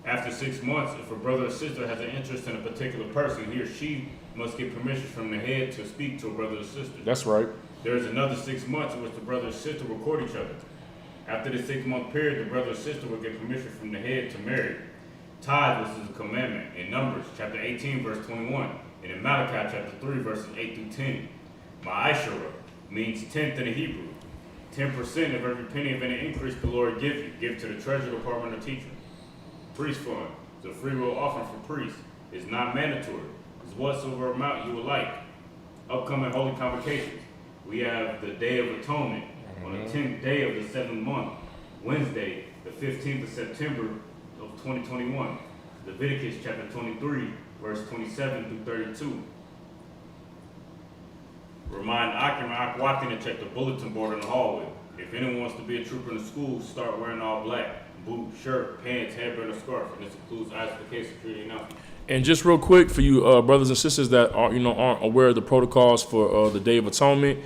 After 6 months, if a brother or sister has an interest in a particular person, he or she must get permission from the head to speak to a brother or sister. That's right. There is another 6 months in which the brother or sister will court each other. After the 6 month period, the brother or sister will get permission from the head to marry. Tithe was a commandment in Numbers chapter 18, verse 21. And in Malachi chapter 3, verses 8 through 10, Ma'ashara means tenth in the Hebrew. 10% of every penny of any increase the Lord give you. Give to the treasury department or teacher. Priest fund is a free will offering for priests. It's not mandatory. It's whatsoever amount you would like. Upcoming holy convocations. We have the Day of Atonement on the 10th day of the 7th month, Wednesday, the 15th of September of 2021. Leviticus chapter 23, verse 27 through 32. Remind Akim and Akwakin to check the bulletin board in the hallway. If anyone wants to be a trooper in the school, start wearing all black. Boot, shirt, pants, headband, or scarf. And this includes ISUK security announcement. And just real quick for you brothers and sisters that aren't aware of the protocols for the Day of Atonement, you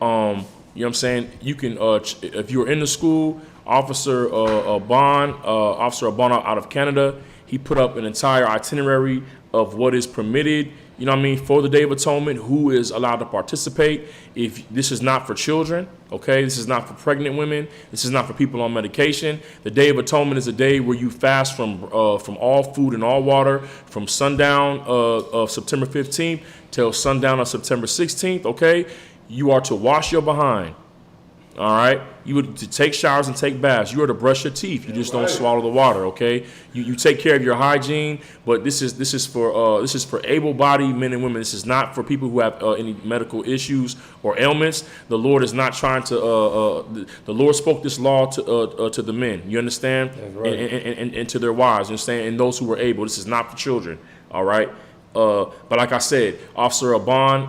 know what I'm saying? You can if you're in the school, Officer Bond out of Canada, he put up an entire itinerary of what is permitted, you know what I mean, for the Day of Atonement, who is allowed to participate. If this is not for children, okay, this is not for pregnant women, this is not for people on medication. The Day of Atonement is a day where you fast from all food and all water from sundown of September 15th till sundown of September 16th, okay? You are to wash your behind. All right, you would to take showers and take baths. You are to brush your teeth. You just don't swallow the water. Okay, you take care of your hygiene. But this is for able-bodied men and women. This is not for people who have any medical issues or ailments. The Lord is not trying to. The Lord spoke this law to the men. You understand? That's right. And to their wives. You understand? And those who were able. This is not for children. All right. But like I said, Officer Aban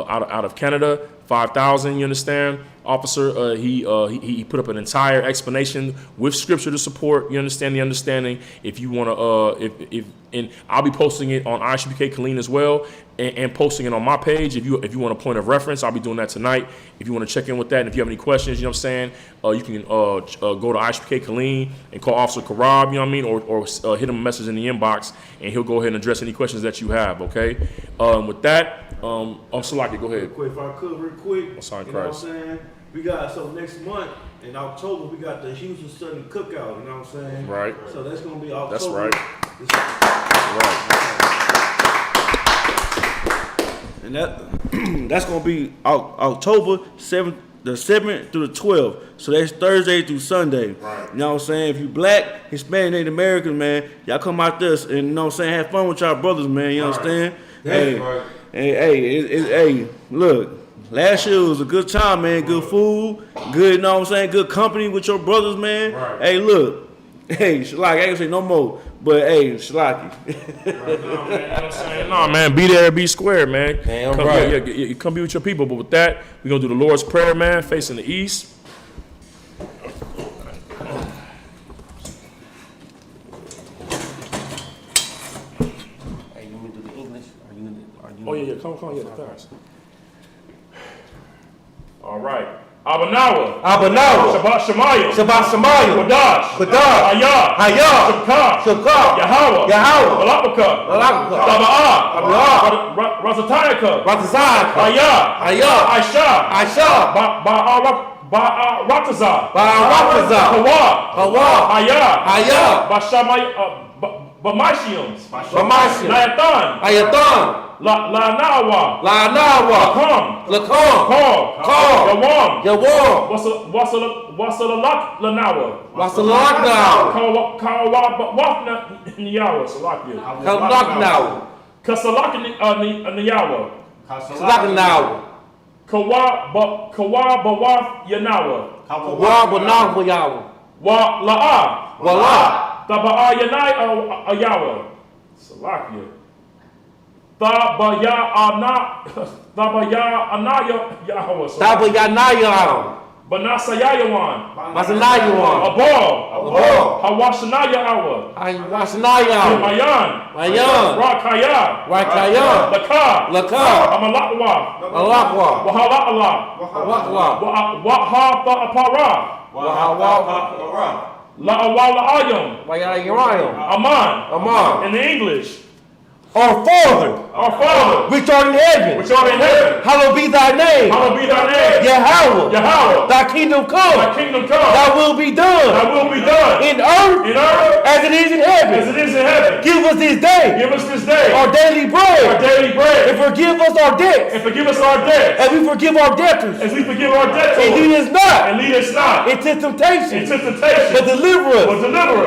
out of Canada, 5,000. You understand? Officer, he put up an entire explanation with scripture to support. You understand the understanding. If you want to, and I'll be posting it on Isupk Colleen as well, and posting it on my page. If you want a point of reference, I'll be doing that tonight. If you want to check in with that, and if you have any questions, you know what I'm saying, you can go to Isupk Colleen and call Officer Karab, you know what I mean, or hit him a message in the inbox, and he'll go ahead and address any questions that you have. Okay. With that, Salaki, go ahead. Quick, if I could, real quick. I'm sorry, you know Christ. what I'm saying? We got, so next month in October, we got the Houston Sunday Cookout, you know what I'm saying? Right. So that's going to be October. That's right. Right. And that's going to be October 7th, the 7th through the 12th. So that's Thursday through Sunday. Right. You know what I'm saying? If you black, Hispanic, Native American, man, y'all come out there and, you know what I'm saying, have fun with y'all brothers, man. You understand? Hey, right. Hey, look. Last year was a good time, man. Good food, good, you know what I'm saying? Good company with your brothers, man. Right. Hey, look. Hey, Shalaki, I ain't gonna say no more, but hey, Shalaki. Right. No, man, you know what I'm saying? No, man, be there, be square, man. Damn come, right. You come be with your people. But with that, we're going to do the Lord's Prayer, man, facing the east. Hey, you want to do the English? Oh, yeah, come, yeah, fast. All right. Abanawa. Shabbat Shemayim. Qudash. Hayah. Shabkah. Yahweh. Balapaka. Taba'ah. Razatayaka. Hayah. Aisha. Ba'aratazah. Hawa. Hayah. Bamashium. Nayatan. La Nawa. Lakom. Yawam. Wasalak Lanawa. Kawa Wafna Niyawa. Kalaknawa. Kasalak Niyawa. Salaknawa. Kawa Bawaf Yanawa. Kawa Banawa Yawa. La'a. Taba'a Yanai Ayawa. Salakia. Tabaya Anaya Yahweh. Tabayanaya. Banasayawan. Masanayawan. Abal. Hawashanaya Awa. Aywasanaya. Mayan. Rakaya. Laka. Amalakwa. Wahala'ala. Wahata Apara. La'awala Ayam. Aman. In the English. Our Father, which art in heaven, hallowed be thy name. Yahweh, thy kingdom come. Thy will be done. In earth, as it is in heaven. Give us this day. Our daily bread. And forgive us our debts. As we forgive our debtors. And lead us not into temptation. But deliver us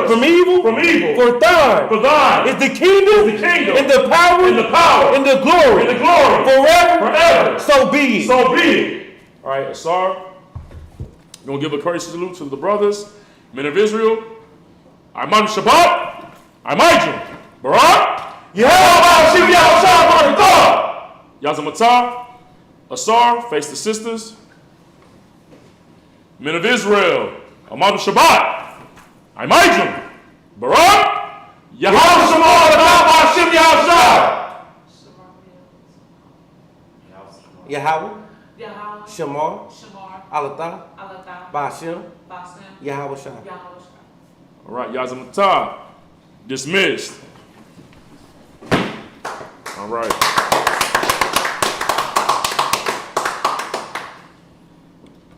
from evil. For thine is the kingdom. And the power, and the glory, forever. So be it. All right, Asar, we're going to give a courtesy salute to the brothers, men of Israel. Ayman Shabbat, Ayman Barak, Yazamata, Asar, face the sisters. Men of Israel, Amadu Shabbat, Imajim, Barak, Yahweh Shemar, Hashem Yahushua. Yahweh, Yahweh, Shamar, Shamar, Alatha, Alatha, Bashem, Basim, Yahweh Shah. Yahweh. All right, Yazamata, dismissed. All right.